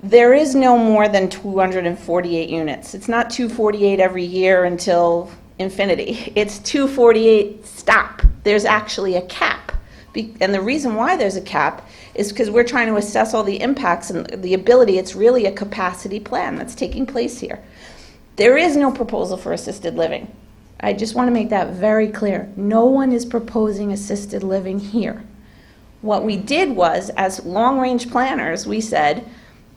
There is no more than 248 units. It's not 248 every year until infinity. It's 248 stop. There's actually a cap. And the reason why there's a cap is because we're trying to assess all the impacts and the ability. It's really a capacity plan that's taking place here. There is no proposal for assisted living. I just want to make that very clear. No one is proposing assisted living here. What we did was, as long-range planners, we said,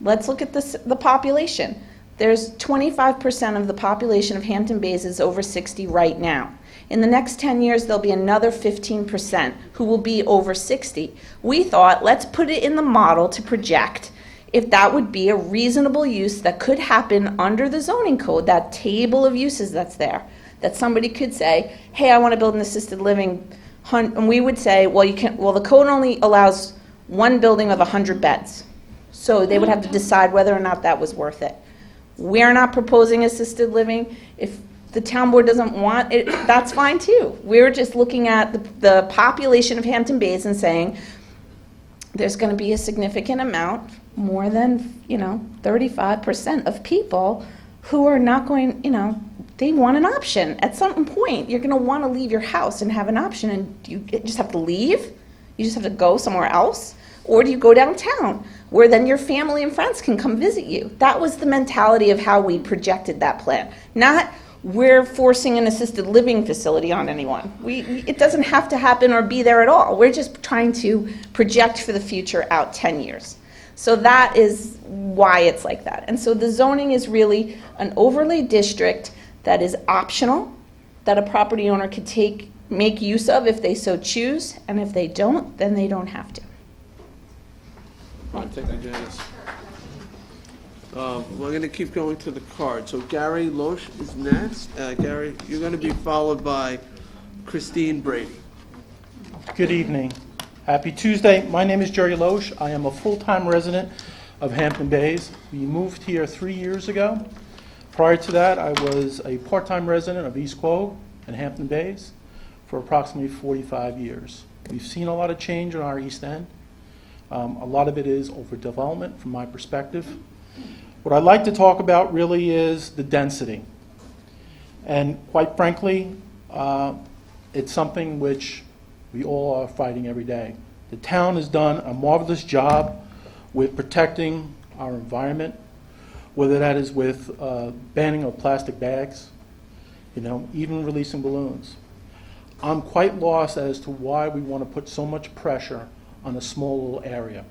let's look at the population. There's 25% of the population of Hampton Bays is over 60 right now. In the next 10 years, there'll be another 15% who will be over 60. We thought, let's put it in the model to project if that would be a reasonable use that could happen under the zoning code, that table of uses that's there, that somebody could say, hey, I want to build an assisted living, and we would say, well, the code only allows one building of 100 beds. So they would have to decide whether or not that was worth it. We're not proposing assisted living. If the town board doesn't want it, that's fine too. We're just looking at the population of Hampton Bays and saying there's going to be a significant amount, more than 35% of people who are not going, they want an option. At some point, you're going to want to leave your house and have an option, and you just have to leave? You just have to go somewhere else? Or do you go downtown, where then your family and friends can come visit you? That was the mentality of how we projected that plan. Not we're forcing an assisted living facility on anyone. It doesn't have to happen or be there at all. We're just trying to project for the future out 10 years. So that is why it's like that. And so the zoning is really an overlay district that is optional, that a property owner could make use of if they so choose, and if they don't, then they don't have to. All right, thank you, Janice. We're going to keep going to the card. So Gary Loesch is next. Gary, you're going to be followed by Christine Brady. Good evening. Happy Tuesday. My name is Jerry Loesch. I am a full-time resident of Hampton Bays. We moved here 3 years ago. Prior to that, I was a part-time resident of East Quogue and Hampton Bays for approximately 45 years. We've seen a lot of change on our East End. A lot of it is overdevelopment from my perspective. What I'd like to talk about really is the density. And quite frankly, it's something which we all are fighting every day. The town has done a marvelous job with protecting our environment, whether that is with banning of plastic bags, even releasing balloons. I'm quite lost as to why we want to put so much pressure on a small little area.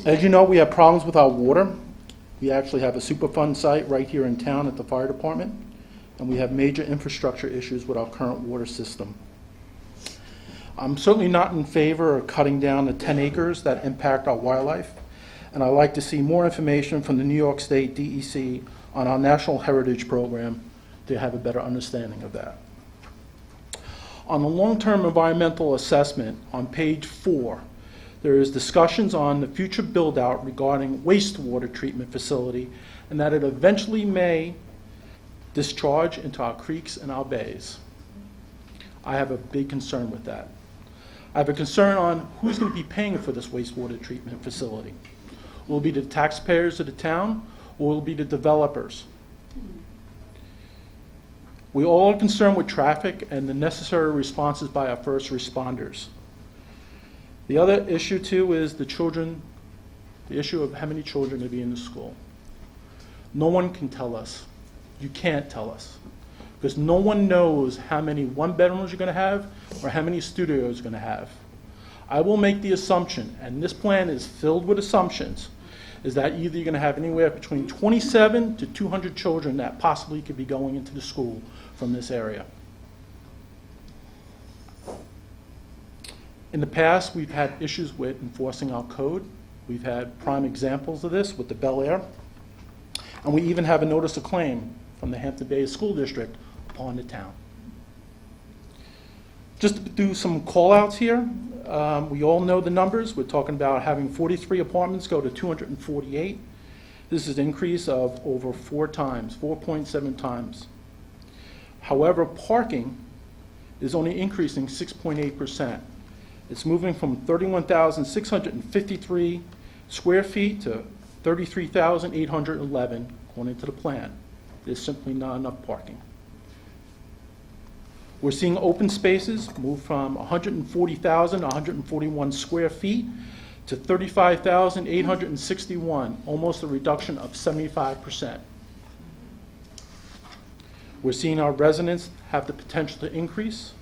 As you know, we have problems with our water. We actually have a Superfund site right here in town at the fire department, and we have major infrastructure issues with our current water system. I'm certainly not in favor of cutting down the 10 acres that impact our wildlife, and I'd like to see more information from the New York State DEC on our National Heritage Program to have a better understanding of that. On the long-term environmental assessment on page 4, there is discussions on the future build-out regarding wastewater treatment facility and that it eventually may discharge into our creeks and our bays. I have a big concern with that. I have a concern on who's going to be paying for this wastewater treatment facility. Will it be the taxpayers of the town, or will it be the developers? We all are concerned with traffic and the necessary responses by our first responders. The other issue, too, is the issue of how many children are going to be in the school. No one can tell us. You can't tell us. Because no one knows how many one-bedrooms you're going to have or how many studios you're going to have. I will make the assumption, and this plan is filled with assumptions, is that either you're going to have anywhere between 27 to 200 children that possibly could be going into the school from this area. In the past, we've had issues with enforcing our code. We've had prime examples of this with the Bel Air. And we even have a notice of claim from the Hampton Bays School District upon the town. Just to do some call-outs here, we all know the numbers. We're talking about having 43 apartments go to 248. This is an increase of over 4 times, 4.7 times. However, parking is only increasing 6.8%. It's moving from 31,653 square feet to 33,811, according to the plan. There's simply not enough parking. We're seeing open spaces move from 140,000 to 141 square feet to 35,861, almost a reduction of 75%. We're seeing our residents have the potential to increase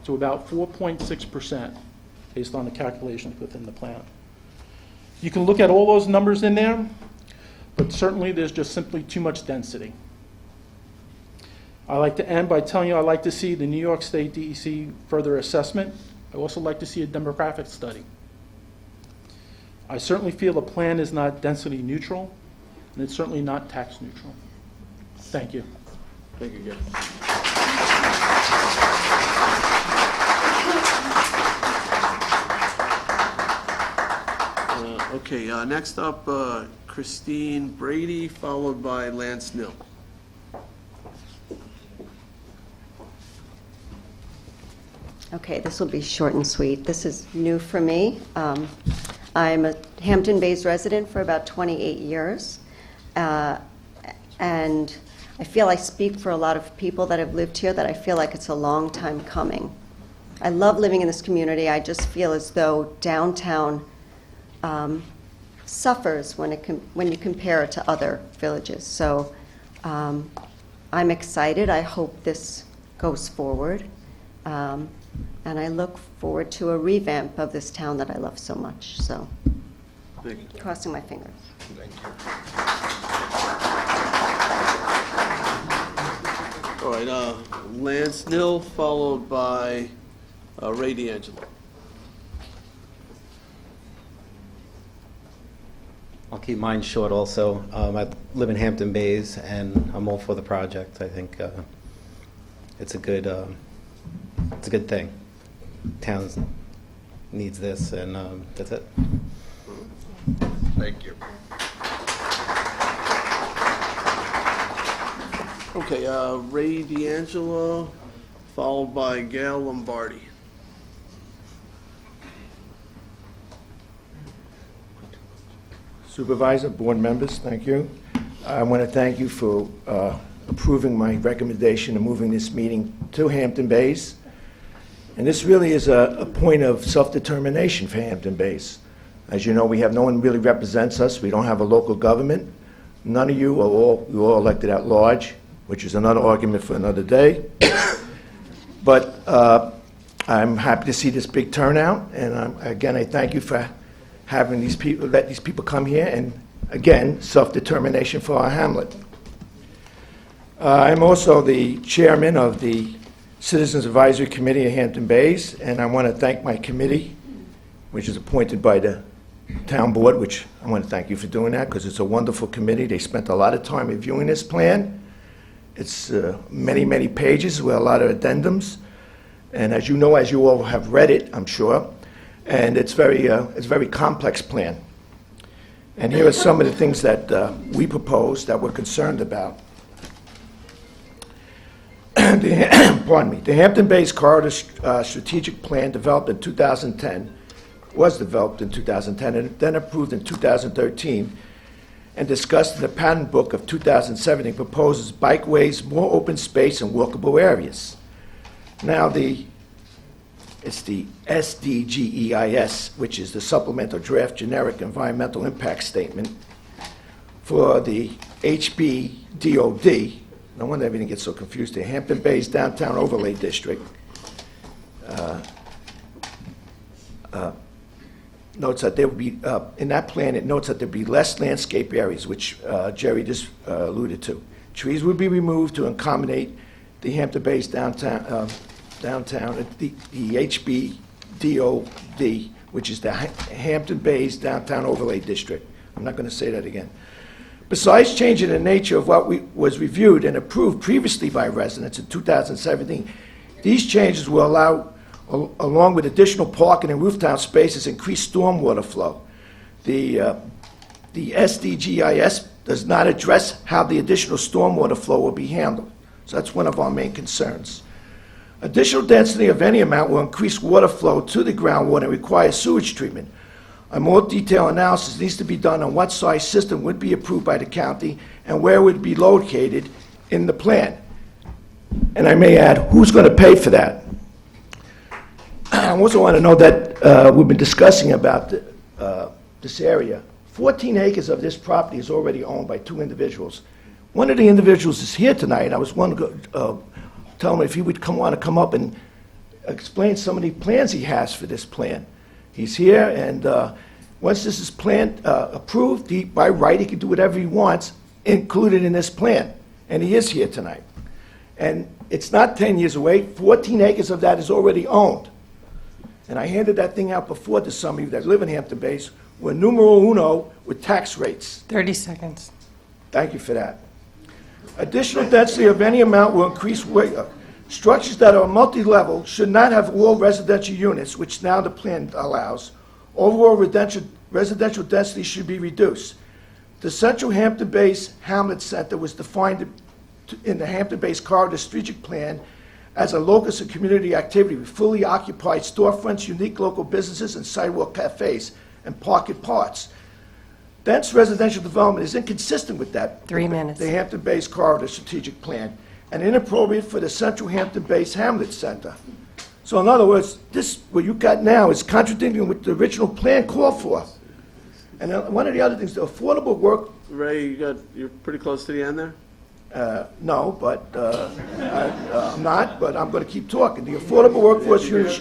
to about 4.6% based on the calculations within the plan. You can look at all those numbers in there, but certainly there's just simply too much density. I'd like to end by telling you I'd like to see the New York State DEC further assessment. I'd also like to see a demographic study. I certainly feel the plan is not density neutral, and it's certainly not tax neutral. Thank you. Thank you, Gary. Okay, next up, Christine Brady, followed by Lance Nill. Okay, this will be short and sweet. This is new for me. I'm a Hampton Bays resident for about 28 years, and I feel I speak for a lot of people that have lived here that I feel like it's a long time coming. I love living in this community. I just feel as though downtown suffers when you compare it to other villages. So I'm excited. I hope this goes forward. And I look forward to a revamp of this town that I love so much. So, crossing my fingers. Thank you. All right, Lance Nill, followed by Ray D'Angelo. I'll keep mine short also. I live in Hampton Bays, and I'm all for the project. I think it's a good thing. Town needs this, and that's it. Thank you. Okay, Ray D'Angelo, followed by Gail Lombardi. Supervisor, board members, thank you. I want to thank you for approving my recommendation of moving this meeting to Hampton Bays. And this really is a point of self-determination for Hampton Bays. As you know, we have no one really represents us. We don't have a local government. None of you you're all elected at large, which is another argument for another day. But I'm happy to see this big turnout, and again, I thank you for having these people, let these people come here, and again, self-determination for our hamlet. I'm also the chairman of the Citizens Advisory Committee of Hampton Bays, and I want to thank my committee, which is appointed by the town board, which I want to thank you for doing that, because it's a wonderful committee. They spent a lot of time reviewing this plan. It's many, many pages with a lot of addendums, and as you all have read it, I'm sure, and it's very complex plan. And here are some of the things that we proposed that we're concerned about. Pardon me. The Hampton Bays Corridor Strategic Plan developed in 2010, was developed in 2010, and then approved in 2013, and discussed in the pattern book of 2017, proposes bikeways, more open space, and walkable areas. Now, it's the SDGEIS, which is the Supplemental Draft Generic Environmental Impact Statement for the HBDOD. No wonder everything gets so confused. The Hampton Bays Downtown Overlay District notes that there will be, in that plan, it notes that there will be less landscape areas, which Jerry just alluded to. Trees would be removed to accommodate the Hampton Bays downtown, the HBDOD, which is the Hampton Bays Downtown Overlay District. I'm not going to say that again. Besides changing the nature of what was reviewed and approved previously by residents in 2017, these changes will allow, along with additional parking and rooftop spaces, increased stormwater flow. The SDGIS does not address how the additional stormwater flow will be handled. So that's one of our main concerns. Additional density of any amount will increase water flow to the groundwater and require sewage treatment. A more detailed analysis needs to be done on what size system would be approved by the county and where it would be located in the plan. And I may add, who's going to pay for that? I also want to know that we've been discussing about this area. 14 acres of this property is already owned by 2 individuals. One of the individuals is here tonight. I was one to tell him if he would want to come up and explain some of the plans he has for this plan. He's here, and once this is approved, by right, he can do whatever he wants, included in this plan. And he is here tonight. And it's not 10 years away. 14 acres of that is already owned. And I handed that thing out before to some of you that live in Hampton Bays. We're numero uno with tax rates. 30 seconds. Thank you for that. Additional density of any amount will increase weight. Structures that are multi-level should not have all residential units, which now the plan allows. Overall residential density should be reduced. The Central Hampton Bays Hamlet Center was defined in the Hampton Bays Corridor Strategic Plan as a locus of community activity with fully occupied storefronts, unique local businesses, and sidewalk cafes, and parking parts. Dense residential development is inconsistent with that. 3 minutes. The Hampton Bays Corridor Strategic Plan, and inappropriate for the Central Hampton Bays Hamlet Center. So in other words, what you got now is contradicting what the original plan called for. And one of the other things, the affordable work. Ray, you're pretty close to the end there? No, but I'm not, but I'm going to keep talking. The affordable workforce unit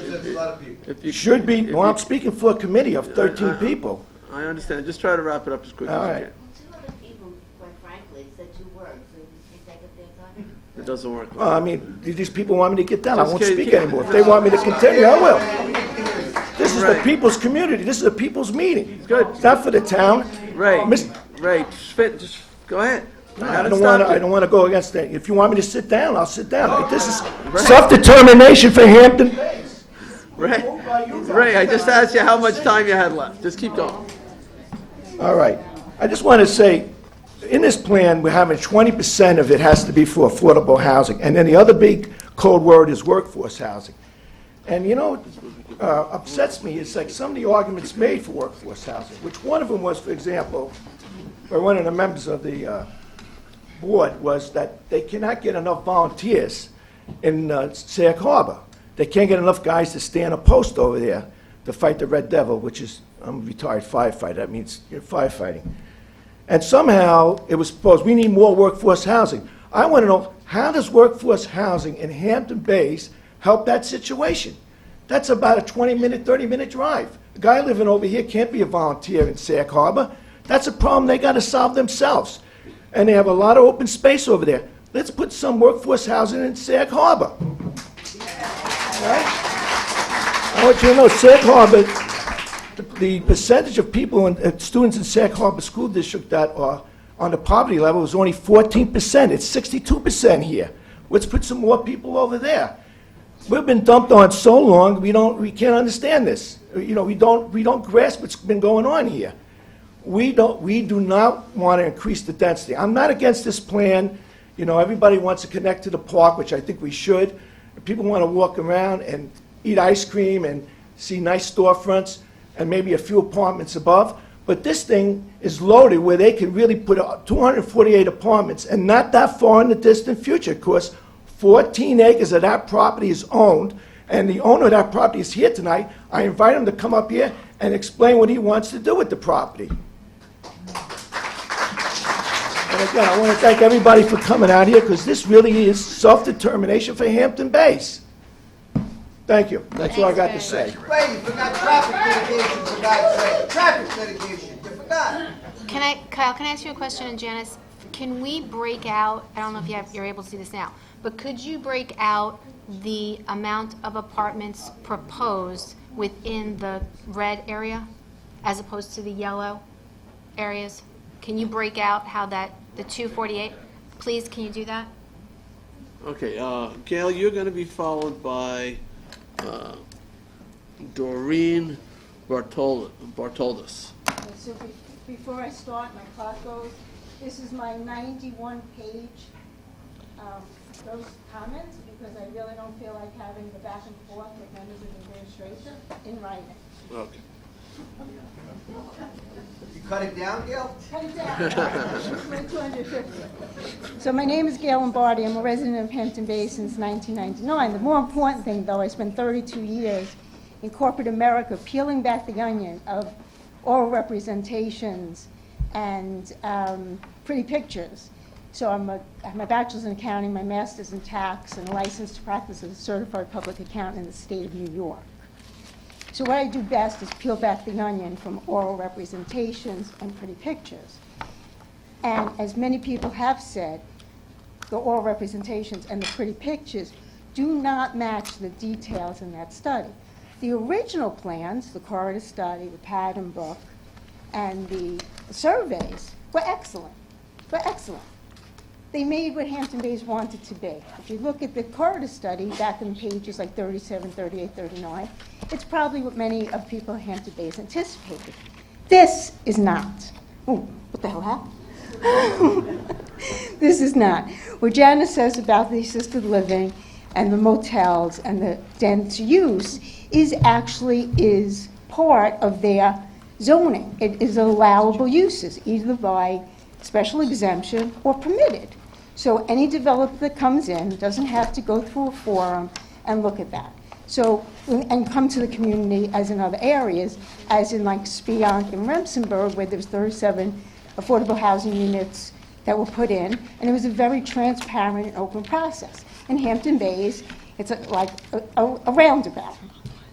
should be, well, I'm speaking for a committee of 13 people. I understand. Just try to wrap it up as quickly as you can. Two other people, quite frankly, said 2 words, so you think they get their time? It doesn't work. Well, I mean, these people want me to get down. I won't Okay, speak okay. anymore. If they want me to continue, I will. This is the people's community. This is the people's meeting. Good. It's not for the town. Ray, Miss- Ray, just go ahead. I don't want to go against that. If you want me to sit down, I'll sit down. This is self-determination for Hampton Bays. Ray, I just asked you how much time you had left. Just keep going. All right. I just want to say, in this plan, we're having 20% of it has to be for affordable housing. And then the other big code word is workforce housing. And you know, upsets me is like some of the arguments made for workforce housing, which one of them was, for example, by one of the members of the board, was that they cannot get enough volunteers in Sag Harbor. They can't get enough guys to stand a post over there to fight the Red Devil, which is, I'm a retired firefighter, that means you're firefighting. And somehow, it was proposed, we need more workforce housing. I want to know, how does workforce housing in Hampton Bays help that situation? That's about a 20-minute, 30-minute drive. The guy living over here can't be a volunteer in Sag Harbor. That's a problem they got to solve themselves. And they have a lot of open space over there. Let's put some workforce housing in Sag Harbor. Right? I want you to know, Sag Harbor, the percentage of people, students in Sag Harbor School District that are on the poverty level is only 14%. It's 62% here. Let's put some more people over there. We've been dumped on so long, we can't understand this. You know, we don't grasp what's been going on here. We do not want to increase the density. I'm not against this plan. You know, everybody wants to connect to the park, which I think we should. People want to walk around and eat ice cream and see nice storefronts and maybe a few apartments above. But this thing is loaded where they can really put 248 apartments, and not that far in the distant future, of course. 14 acres of that property is owned, and the owner of that property is here tonight. I invite him to come up here and explain what he wants to do with the property. And again, I want to thank everybody for coming out here, because this really is self-determination for Hampton Bays. Thank you. That's all I got to say. Wait, you forgot traffic mitigation, for God's sake. Traffic mitigation, you forgot. Kyle, can I ask you a question? And Janice, can we break out, I don't know if you're able to see this now, but could you break out the amount of apartments proposed within the red area as opposed to the yellow areas? Can you break out how the 248, please, can you do that? Okay, Gail, you're going to be followed by Doreen Bartoldas. Okay, so before I start, my clock goes. This is my 91-page those comments, because I really don't feel like having the back and forth with members of the administration in writing. Okay. You cut it down, Gail? Cut it down. We're 250. So my name is Gail Lombardi. I'm a resident of Hampton Bays since 1999. The more important thing, though, I spent 32 years in corporate America peeling back the onion of oral representations and pretty pictures. So I have my bachelor's in accounting, my master's in tax, and a license to practice as a certified public accountant in the state of New York. So what I do best is peel back the onion from oral representations and pretty pictures. And as many people have said, the oral representations and the pretty pictures do not match the details in that study. The original plans, the corridor study, the pattern book, and the surveys were excellent. They made what Hampton Bays wanted to be. If you look at the corridor study back in pages like 37, 38, 39, it's probably what many of people in Hampton Bays anticipated. This is not. Oh, what the hell happened? This is not. What Janice says about the assisted living and the motels and the dense use is part of their zoning. It is allowable uses, either by special exemption or permitted. So any developer that comes in doesn't have to go through a forum and look at that. So, and come to the community as in other areas, as in like Spionk and Remsenburg, where there's 37 affordable housing units that were put in, and it was a very transparent and open process. In Hampton Bays, it's like a roundabout.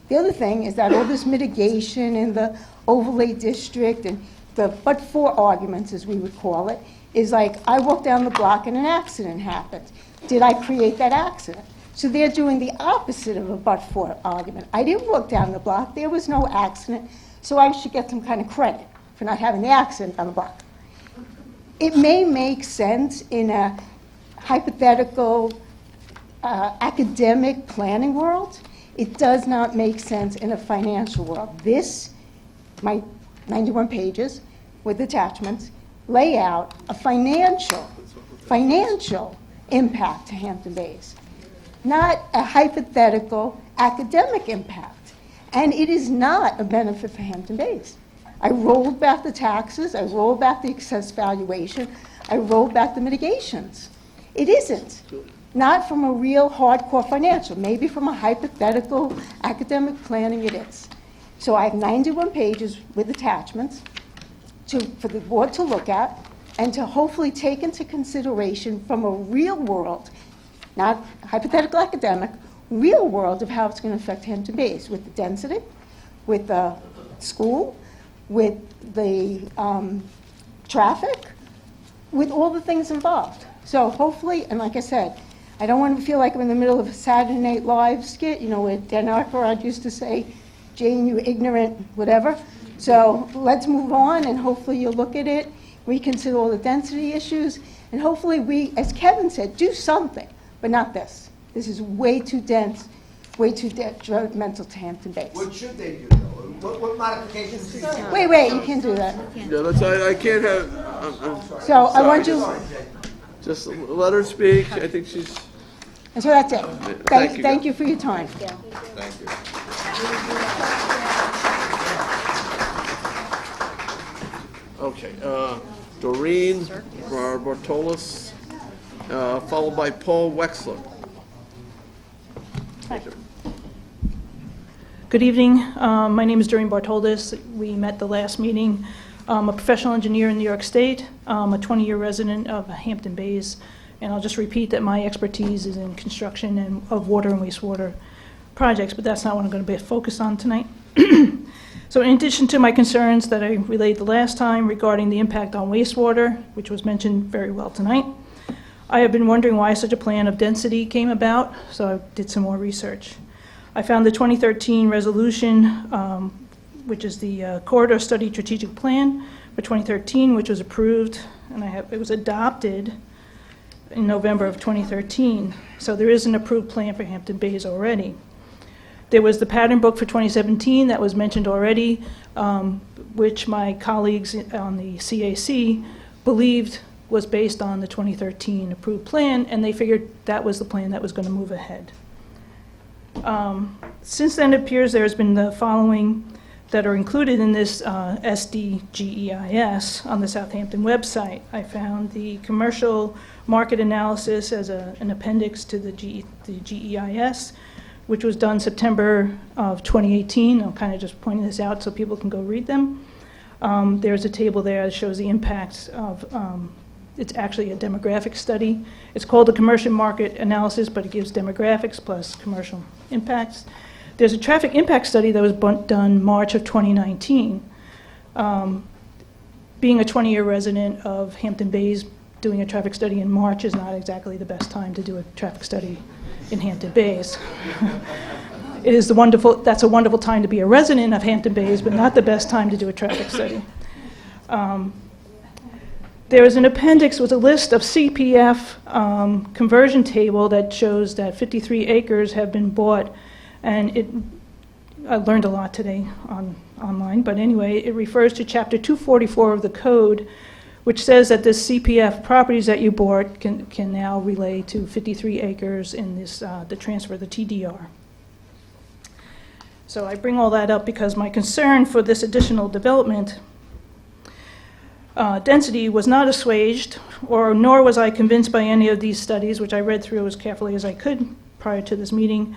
The other thing is that all this mitigation in the overlay district and the but-for arguments, as we would call it, is like, I walk down the block and an accident happens. Did I create that accident? So they're doing the opposite of a but-for argument. I didn't walk down the block, there was no accident, so I should get some kind of credit for not having the accident on the block. It may make sense in a hypothetical academic planning world. It does not make sense in a financial world. This, my 91 pages with attachments, lay out a financial impact to Hampton Bays, not a hypothetical academic impact. And it is not a benefit for Hampton Bays. I rolled back the taxes, I rolled back the excess valuation, I rolled back the mitigations. It isn't. not from a real hardcore financial, maybe from a hypothetical academic planning it is. So I have 91 pages with attachments for the board to look at and to hopefully take into consideration from a real world, not hypothetical academic, real world of how it's going to affect Hampton Bays with the density, with the school, with the traffic, with all the things involved. So hopefully, and like I said, I don't want to feel like I'm in the middle of a Saturday Night Live skit, where Dan Aykroyd used to say, Jane, you ignorant, whatever. So let's move on, and hopefully you'll look at it, reconsider all the density issues, and hopefully we, as Kevin said, do something, but not this. This is way too dense, way too detrimental to Hampton Bays. What should they do, though? What modifications should they do? Wait, you can't do that. Yeah, I can't have, So I want you, just let her speak. I think she's, and so that's it. Thank you. Thank you for your time. thank you. Okay, Doreen Bartolos, followed by Paul Wexler. Good evening. My name is Doreen Bartoldes. We met the last meeting. I'm a professional engineer in New York State. I'm a 20-year resident of Hampton Bays. And I'll just repeat that my expertise is in construction and of water and wastewater projects, but that's not what I'm going to be focused on tonight. So in addition to my concerns that I relayed the last time regarding the impact on wastewater, which was mentioned very well tonight, I have been wondering why such a plan of density came about, so I did some more research. I found the 2013 resolution, which is the Corridor Study Strategic Plan for 2013, which was approved, and it was adopted in November of 2013. So there is an approved plan for Hampton Bays already. There was the pattern book for 2017 that was mentioned already, which my colleagues on the CAC believed was based on the 2013 approved plan, and they figured that was the plan that was going to move ahead. Since then, it appears there has been the following that are included in this SDGEIS on the Southampton website. I found the commercial market analysis as an appendix to the GEIS, which was done September of 2018. I'm kind of just pointing this out so people can go read them. There's a table there that shows the impacts of, it's actually a demographic study. It's called the commercial market analysis, but it gives demographics plus commercial impacts. There's a traffic impact study that was done March of 2019. Being a 20-year resident of Hampton Bays, doing a traffic study in March is not exactly the best time to do a traffic study in Hampton Bays. That's a wonderful time to be a resident of Hampton Bays, but not the best time to do a traffic study. There is an appendix with a list of CPF conversion table that shows that 53 acres have been bought, and I learned a lot today online, but anyway, it refers to Chapter 244 of the Code, which says that the CPF properties that you bought can now relay to 53 acres in this the transfer, the TDR. So I bring all that up because my concern for this additional development density was not assuaged, nor was I convinced by any of these studies, which I read through as carefully as I could prior to this meeting.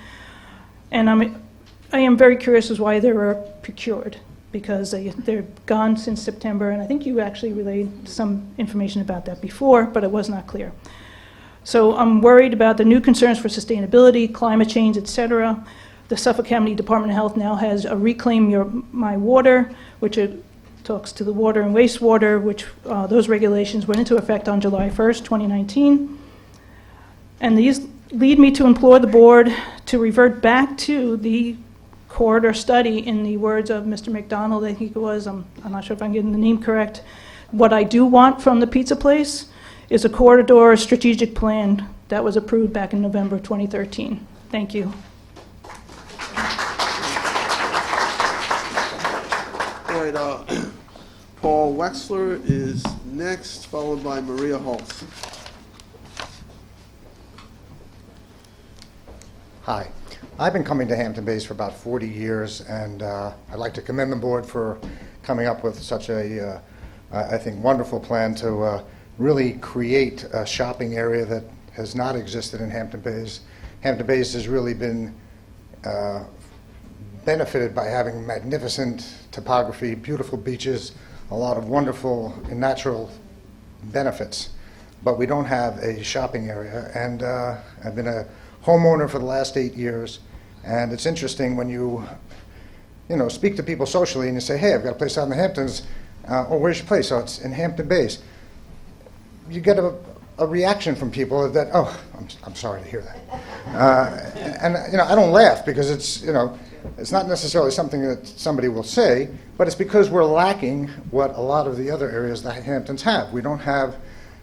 And I am very curious as why they were procured, because they're gone since September, and I think you actually relayed some information about that before, but it was not clear. So I'm worried about the new concerns for sustainability, climate change, etc. The Suffolk County Department of Health now has a Reclaim My Water, which it talks to the water and wastewater, which those regulations went into effect on July 1st, 2019. And these lead me to implore the board to revert back to the corridor study, in the words of Mr. McDonald, I think it was, I'm not sure if I'm getting the name correct. What I do want from the pizza place is a corridor strategic plan that was approved back in November 2013. Thank you. All right, Paul Wexler is next, followed by Maria Holtz. Hi. I've been coming to Hampton Bays for about 40 years, and I'd like to commend the board for coming up with such I think, wonderful plan to really create a shopping area that has not existed in Hampton Bays. Hampton Bays has really been benefited by having magnificent topography, beautiful beaches, a lot of wonderful natural benefits, but we don't have a shopping area. And I've been a homeowner for the last 8 years, and it's interesting when you speak to people socially and you say, hey, I've got a place out in the Hamptons. Oh, where's your place? Oh, it's in Hampton Bays. You get a reaction from people that, oh, I'm sorry to hear that. And I don't laugh because it's not necessarily something that somebody will say, but it's because we're lacking what a lot of the other areas that Hamptons have. We don't have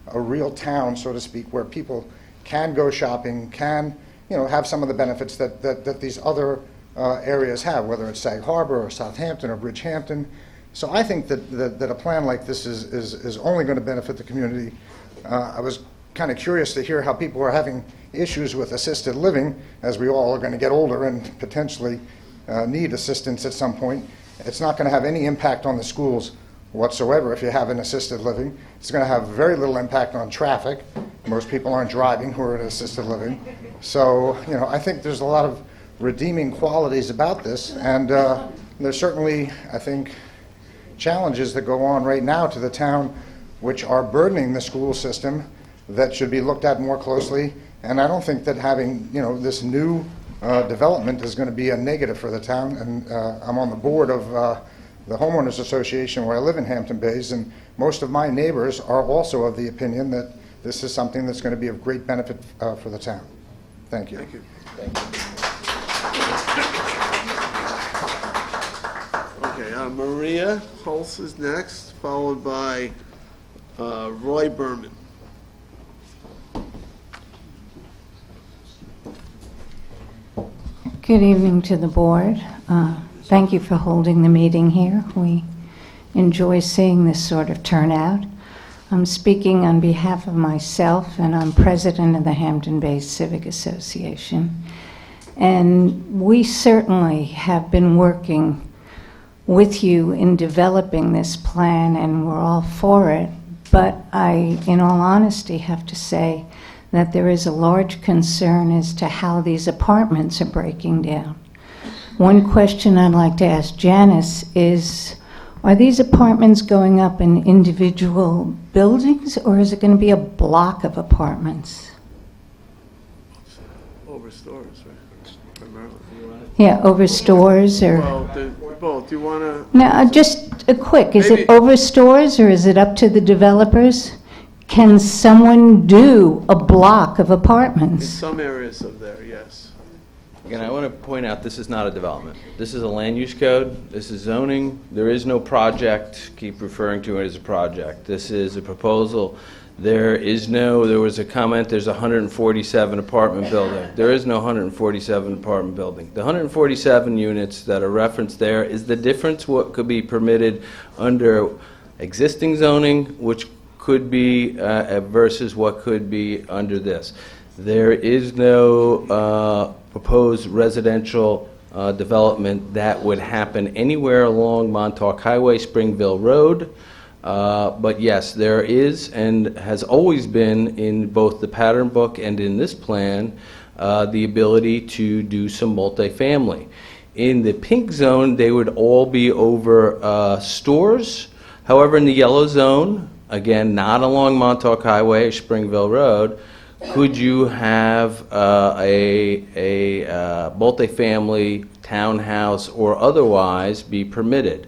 a real town, so to speak, where people can go shopping, can have some of the benefits that these other areas have, whether it's Sag Harbor or Southampton or Bridgehampton. So I think that a plan like this is only going to benefit the community. I was kind of curious to hear how people are having issues with assisted living, as we all are going to get older and potentially need assistance at some point. It's not going to have any impact on the schools whatsoever if you have an assisted living. It's going to have very little impact on traffic. Most people aren't driving who are in assisted living. So, I think there's a lot of redeeming qualities about this, and there's certainly, I think, challenges that go on right now to the town which are burdening the school system that should be looked at more closely. And I don't think that having this new development is going to be a negative for the town. And I'm on the board of the Homeowners Association where I live in Hampton Bays, and most of my neighbors are also of the opinion that this is something that's going to be of great benefit for the town. Thank you. Thank you. Okay, Maria Hulse is next, followed by Roy Berman. Good evening to the board. Thank you for holding the meeting here. We enjoy seeing this sort of turnout. I'm speaking on behalf of myself, and I'm president of the Hampton Bays Civic Association. And we certainly have been working with you in developing this plan, and we're all for it. But I, in all honesty, have to say that there is a large concern as to how these apartments are breaking down. One question I'd like to ask Janice is, are these apartments going up in individual buildings, or is it going to be a block of apartments? Over stores, right? Primarily. Yeah, over stores or... Well, both. Do you want to... Now, just a quick, is Maybe- it over stores or is it up to the developers? Can someone do a block of In apartments? some areas of there, yes. Again, I want to point out, this is not a development. This is a land use code. This is zoning. There is no project. Keep referring to it as a project. This is a proposal. There was a comment, there's a 147 apartment building. There is no 147 apartment building. The 147 units that are referenced there is the difference what could be permitted under existing zoning, which could be versus what could be under this. There is no proposed residential development that would happen anywhere along Montauk Highway, Springville Road. But yes, there is and has always been in both the pattern book and in this plan the ability to do some multifamily. In the pink zone, they would all be over stores. However, in the yellow zone, again, not along Montauk Highway or Springville Road, could you have a multifamily townhouse or otherwise be permitted?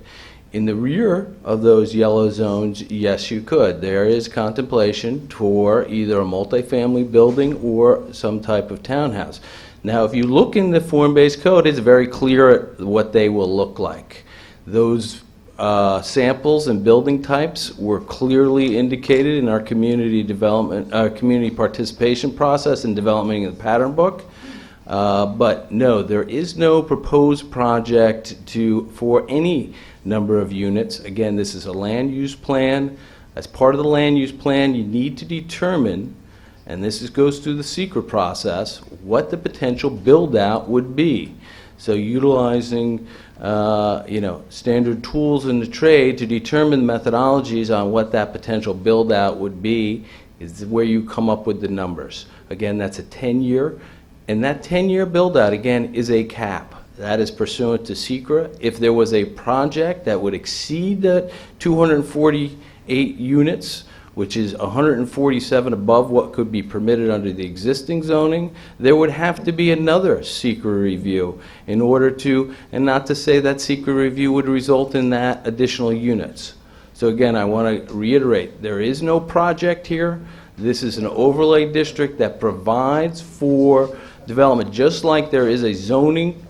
In the rear of those yellow zones, yes, you could. There is contemplation for either a multifamily building or some type of townhouse. Now, if you look in the form-based code, it's very clear what they will look like. Those samples and building types were clearly indicated in our community development, community participation process in developing the pattern book. But no, there is no proposed project for any number of units. Again, this is a land use plan. As part of the land use plan, you need to determine, and this goes through the secret process, what the potential build-out would be. So utilizing standard tools in the trade to determine methodologies on what that potential build-out would be is where you come up with the numbers. Again, that's a 10-year, and that 10-year build-out, again, is a cap. That is pursuant to SECRA. If there was a project that would exceed the 248 units, which is 147 above what could be permitted under the existing zoning, there would have to be another SECRA review in order to, and not to say that SECRA review would result in that additional units. So again, I want to reiterate, there is no project here. This is an overlay district that provides for development, just like there is a zoning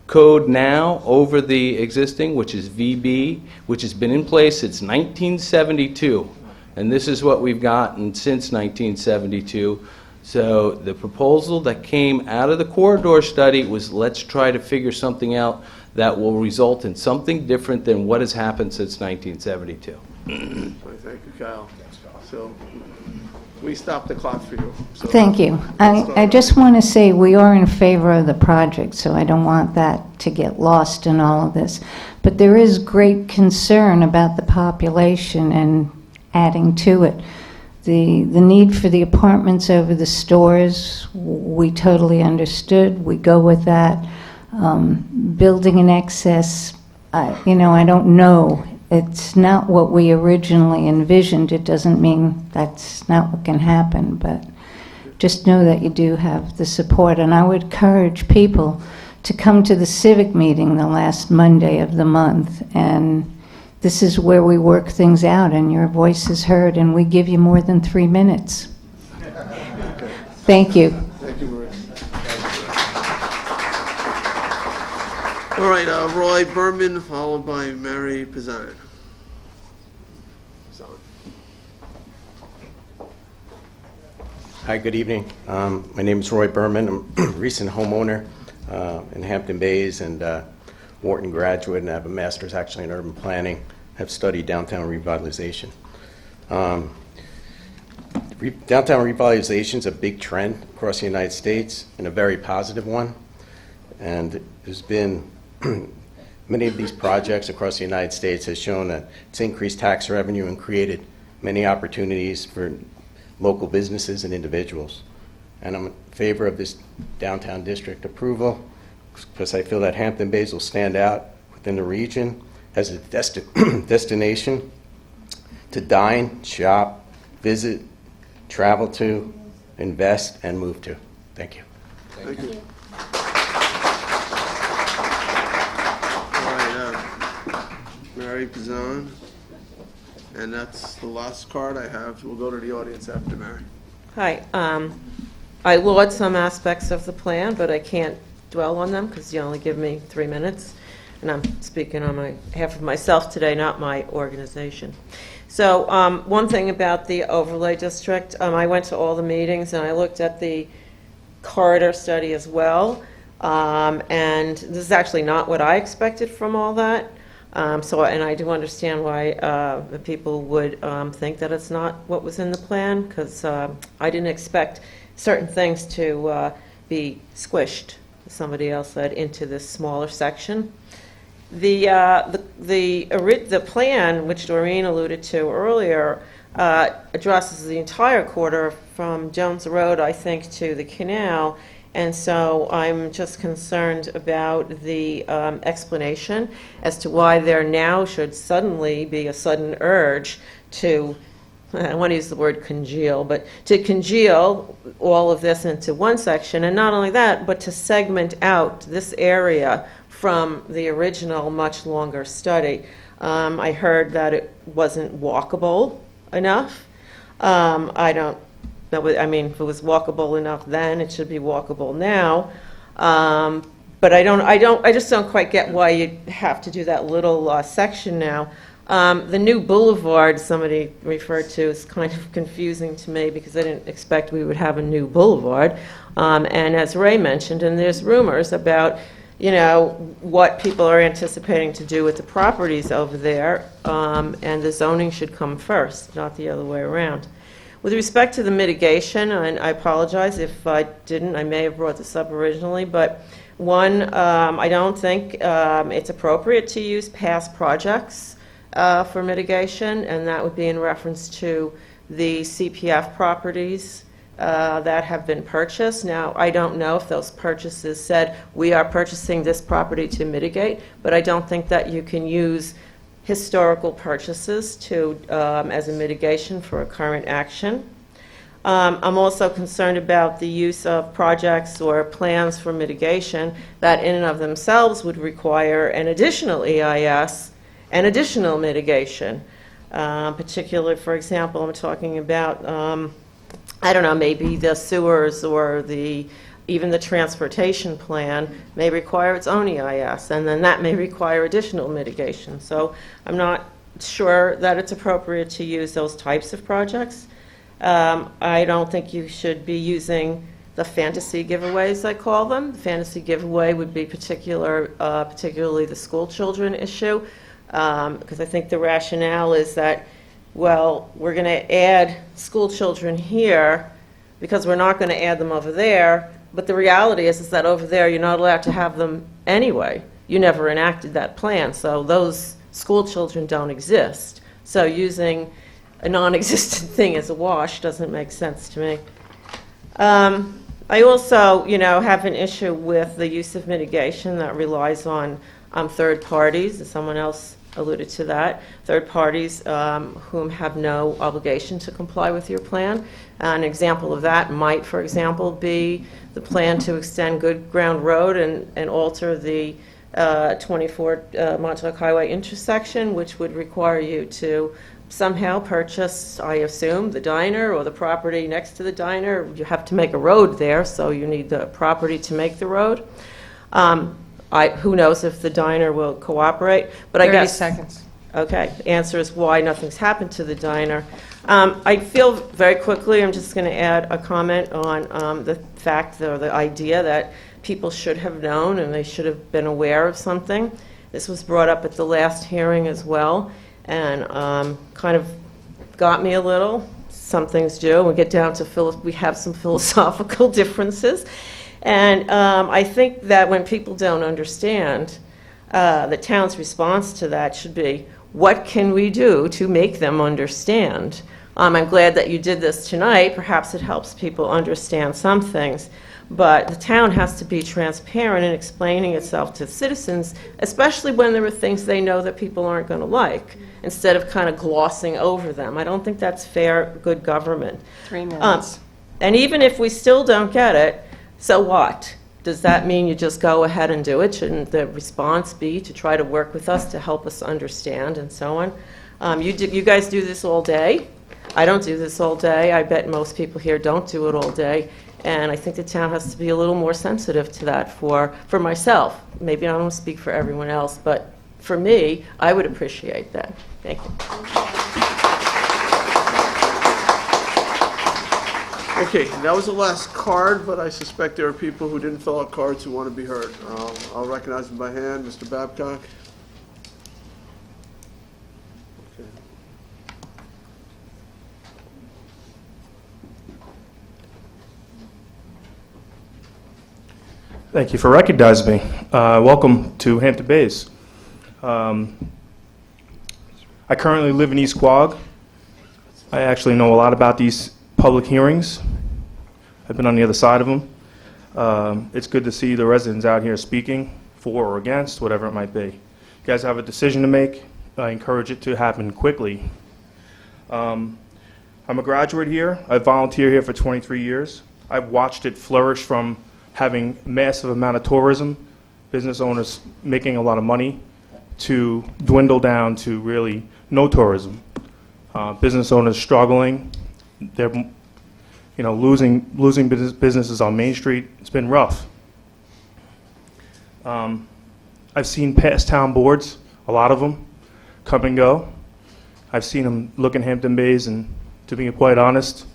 code now over the existing, which is VB, which has been in place since 1972. And this is what we've gotten since 1972. So the proposal that came out of the corridor study was, let's try to figure something out that will result in something different than what has happened since 1972. Thank you, Kyle. So we stopped the clock for you. So Thank you. I just want to say we are in favor of the project, so I don't want that to get lost in all of this. But there is great concern about the population and adding to it. The need for the apartments over the stores, we totally understood. We go with that. Building in excess, I don't know. It's not what we originally envisioned. It doesn't mean that's not what can happen, but just know that you do have the support. And I would encourage people to come to the civic meeting the last Monday of the month. And this is where we work things out, and your voice is heard, and we give you more than 3 minutes. Thank you. Thank you, Maria. All right, Roy Berman, followed by Mary Pizzan. Hi, good evening. My name is Roy Berman. I'm a recent homeowner in Hampton Bays and Wharton graduate, and I have a master's actually in urban planning. I have studied downtown revitalization. Downtown revitalization is a big trend across the United States and a very positive one. And there's been many of these projects across the United States has shown that it's increased tax revenue and created many opportunities for local businesses and individuals. And I'm in favor of this downtown district approval because I feel that Hampton Bays will stand out within the region as a destination to dine, shop, visit, travel to, invest, and move to. Thank you. Thank you. All right, Mary Pizzan. And that's the last card I have. We'll go to the audience after Mary. Hi. I laud some aspects of the plan, but I can't dwell on them because you only give me 3 minutes. And I'm speaking on behalf of myself today, not my organization. So one thing about the overlay district, I went to all the meetings and I looked at the corridor study as well. And this is actually not what I expected from all that. And I do understand why the people would think that it's not what was in the plan, because I didn't expect certain things to be squished, as somebody else said, into this smaller section. The plan, which Doreen alluded to earlier, addresses the entire corridor from Jones Road, I think, to the canal. And so I'm just concerned about the explanation as to why there now should suddenly be a sudden urge to, I want to use the word congeal, but to congeal all of this into one section. And not only that, but to segment out this area from the original much longer study. I heard that it wasn't walkable enough. If it was walkable enough then, it should be walkable now. But I just don't quite get why you have to do that little section now. The new boulevard somebody referred to is kind of confusing to me because I didn't expect we would have a new boulevard. And as Ray mentioned, and there's rumors about, what people are anticipating to do with the properties over there, and the zoning should come first, not the other way around. With respect to the mitigation, and I apologize if I didn't, I may have brought this up originally, but one, I don't think it's appropriate to use past projects for mitigation, and that would be in reference to the CPF properties that have been purchased. Now, I don't know if those purchases said, we are purchasing this property to mitigate, but I don't think that you can use historical purchases to, as a mitigation for a current action. I'm also concerned about the use of projects or plans for mitigation that in and of themselves would require an additional EIS and additional mitigation. Particularly, for example, I'm talking about, I don't know, maybe the sewers or even the transportation plan may require its own EIS, and then that may require additional mitigation. So I'm not sure that it's appropriate to use those types of projects. I don't think you should be using the fantasy giveaways, I call them. The fantasy giveaway would be particularly the school children issue, because I think the rationale is that, well, we're going to add school children here because we're not going to add them over there, but the reality is that over there you're not allowed to have them anyway. You never enacted that plan, so those school children don't exist. So using a non-existent thing as a wash doesn't make sense to me. I also, have an issue with the use of mitigation that relies on third parties, as someone else alluded to that, third parties whom have no obligation to comply with your plan. An example of that might, for example, be the plan to extend Good Ground Road and alter the 24 Montauk Highway intersection, which would require you to somehow purchase, I assume, the diner or the property next to the diner. You have to make a road there, so you need the property to make the road. Who knows if the diner will cooperate, but I 30 guess... seconds. Okay, the answer is why nothing's happened to the diner. I feel very quickly, I'm just going to add a comment on the fact or the idea that people should have known and they should have been aware of something. This was brought up at the last hearing as well, and kind of got me a little. Some things do. We get down to we have some philosophical differences. And I think that when people don't understand, the town's response to that should be, what can we do to make them understand? I'm glad that you did this tonight. Perhaps it helps people understand some things. But the town has to be transparent in explaining itself to citizens, especially when there are things they know that people aren't going to like, instead of kind of glossing over them. I don't think that's fair, good government. 3 minutes. And even if we still don't get it, so what? Does that mean you just go ahead and do it? Shouldn't the response be to try to work with us to help us understand and so on? You guys do this all day. I don't do this all day. I bet most people here don't do it all day. And I think the town has to be a little more sensitive to that for myself. Maybe I don't speak for everyone else, but for me, I would appreciate that. Thank you. Okay, that was the last card, but I suspect there are people who didn't fill out cards who want to be heard. I'll recognize them by hand. Mr. Babcock? Okay. Thank you for recognizing me. Welcome to Hampton Bays. I currently live in East Quogue. I actually know a lot about these public hearings. I've been on the other side of them. It's good to see the residents out here speaking for or against, whatever it might be. You guys have a decision to make. I encourage it to happen quickly. I'm a graduate here. I volunteer here for 23 years. I've watched it flourish from having massive amount of tourism, business owners making a lot of money, to dwindle down to really no tourism. Business owners struggling. They're losing businesses on Main Street. It's been rough. I've seen past town boards, a lot of them, come and go. I've seen them look in Hampton Bays and, to be quite honest,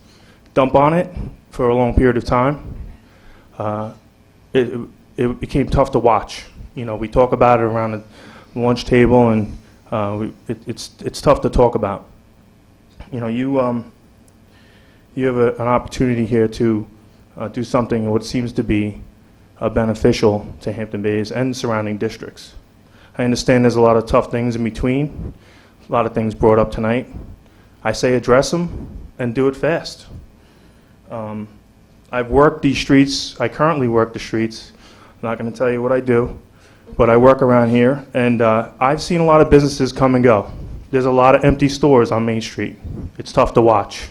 dump on it for a long period of time. It became tough to watch. We talk about it around the lunch table, and it's tough to talk about. You have an opportunity here to do something what seems to be beneficial to Hampton Bays and surrounding districts. I understand there's a lot of tough things in between, a lot of things brought up tonight. I say address them and do it fast. I've worked these streets. I currently work the streets. I'm not going to tell you what I do, but I work around here, and I've seen a lot of businesses come and go. There's a lot of empty stores on Main Street. It's tough to watch.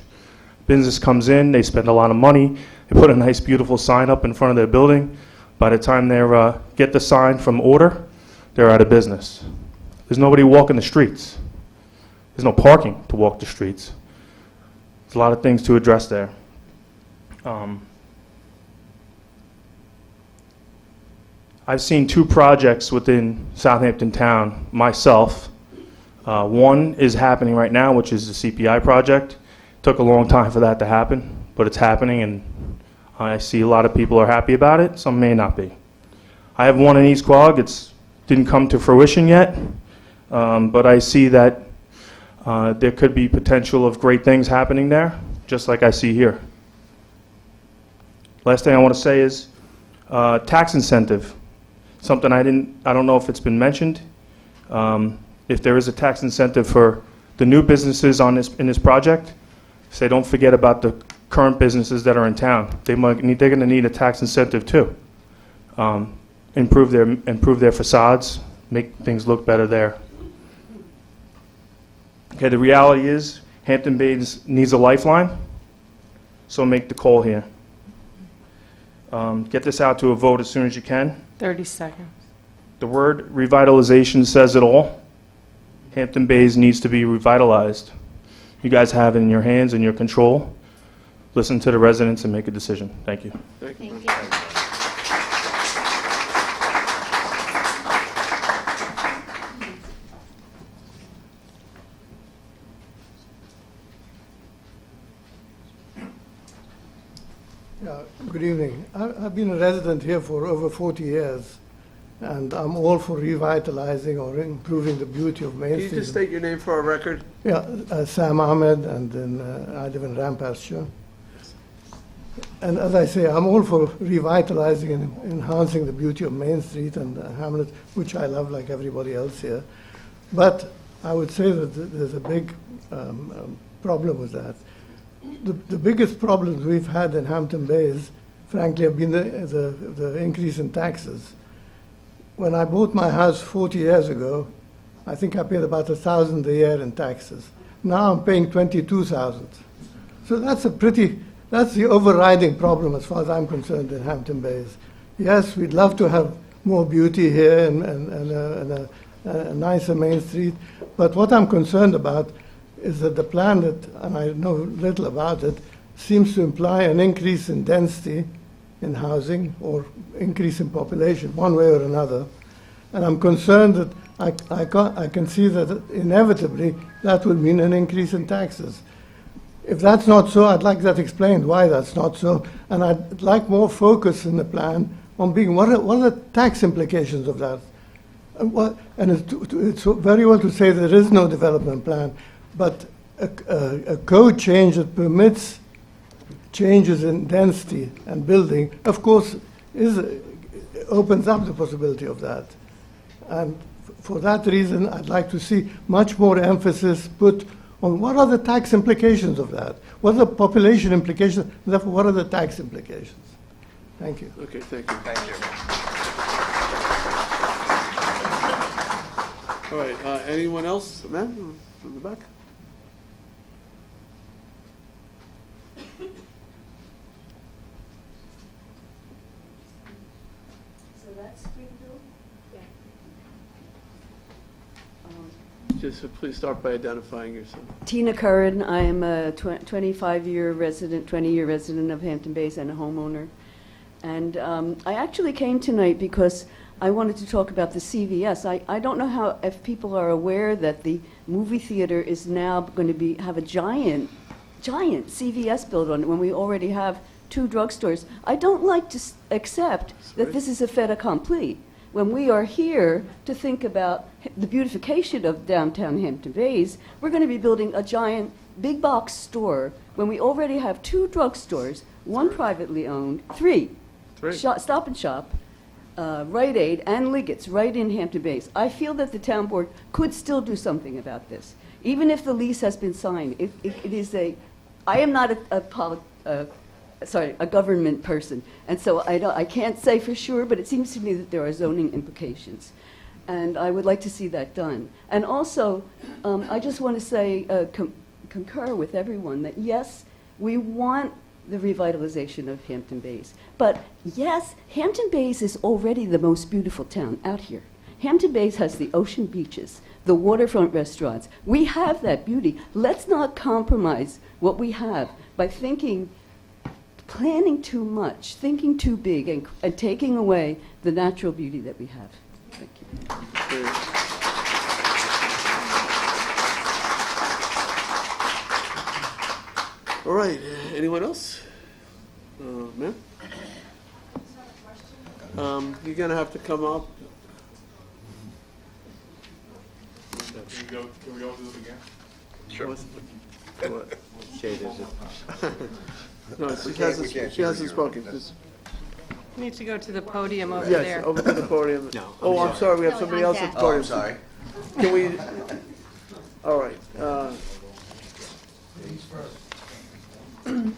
Business comes in, they spend a lot of money, they put a nice, beautiful sign up in front of their building. By the time they get the sign from order, they're out of business. There's nobody walking the streets. There's no parking to walk the streets. There's a lot of things to address there. I've seen 2 projects within Southampton town myself. One is happening right now, which is the CPI project. Took a long time for that to happen, but it's happening, and I see a lot of people are happy about it. Some may not be. I have one in East Quogue. It didn't come to fruition yet, but I see that there could be potential of great things happening there, just like I see here. Last thing I want to say is tax incentive. Something I don't know if it's been mentioned. If there is a tax incentive for the new businesses in this project, say don't forget about the current businesses that are in town. They're going to need a tax incentive too. Improve their facades, make things look better there. Okay, the reality is Hampton Bays needs a lifeline, so make the call here. Get this out to a vote as soon as you can. 30 seconds. The word revitalization says it all. Hampton Bays needs to be revitalized. You guys have it in your hands and your control. Listen to the residents and make a decision. Thank you. Thank you. Good evening. I've been a resident here for over 40 years, and I'm all for revitalizing or improving the beauty of Main Can you Street. just state your name for our record? Yeah, Sam Ahmed, and then I live in Rampasture. And as I say, I'm all for revitalizing and enhancing the beauty of Main Street and Hamlet, which I love like everybody else here. But I would say that there's a big problem with that. The biggest problems we've had in Hampton Bays, frankly, have been the increase in taxes. When I bought my house 40 years ago, I think I paid about $1,000 a year in taxes. Now I'm paying $22,000. So that's the overriding problem as far as I'm concerned in Hampton Bays. Yes, we'd love to have more beauty here and a nicer Main Street, but what I'm concerned about is that the plan and I know little about it, seems to imply an increase in density in housing or increase in population, one way or another. And I'm concerned that I can see that inevitably that will mean an increase in taxes. If that's not so, I'd like that explained why that's not so. And I'd like more focus in the plan on being what are the tax implications of that? And it's very well to say there is no development plan, but a code change that permits changes in density and building, of course, opens up the possibility of that. And for that reason, I'd like to see much more emphasis put on what are the tax implications of that? What are the population implications? And therefore, what are the tax implications? Thank you. Okay, thank you. Thank you. All right, anyone else? Ma'am, from the back? Just please start by identifying yourself. Tina Curran. I am a 25-year resident, 20-year resident of Hampton Bays and a homeowner. And I actually came tonight because I wanted to talk about the CVS. I don't know if people are aware that the movie theater is now going to have a giant CVS built on it when we already have 2 drugstores. I don't like to accept that this is a fait accompli. When we are here to think about the beautification of downtown Hampton Bays, we're going to be building a giant big box store when we already have 2 drugstores, 1 privately owned, 3. Stop and Shop, Rite Aid, and Liggett's right in Hampton Bays. I feel that the town board could still do something about this. Even if the lease has been signed, it is a I am not a government person, and so I can't say for sure, but it seems to me that there are zoning implications. And I would like to see that done. And also, I just want to say, concur with everyone that yes, we want the revitalization of Hampton Bays. But yes, Hampton Bays is already the most beautiful town out here. Hampton Bays has the ocean beaches, the waterfront restaurants. We have that beauty. Let's not compromise what we have by planning too much, thinking too big, and taking away the natural beauty that we have. Thank you. All right, anyone else? Ma'am? You're going to have to come up. Can we all do it again? Sure. What? No, she hasn't spoken. You need to go to the podium over Yes, there. over to the podium. No, Oh, I'm sorry, we have somebody else at the podium. sorry. Can we, all right.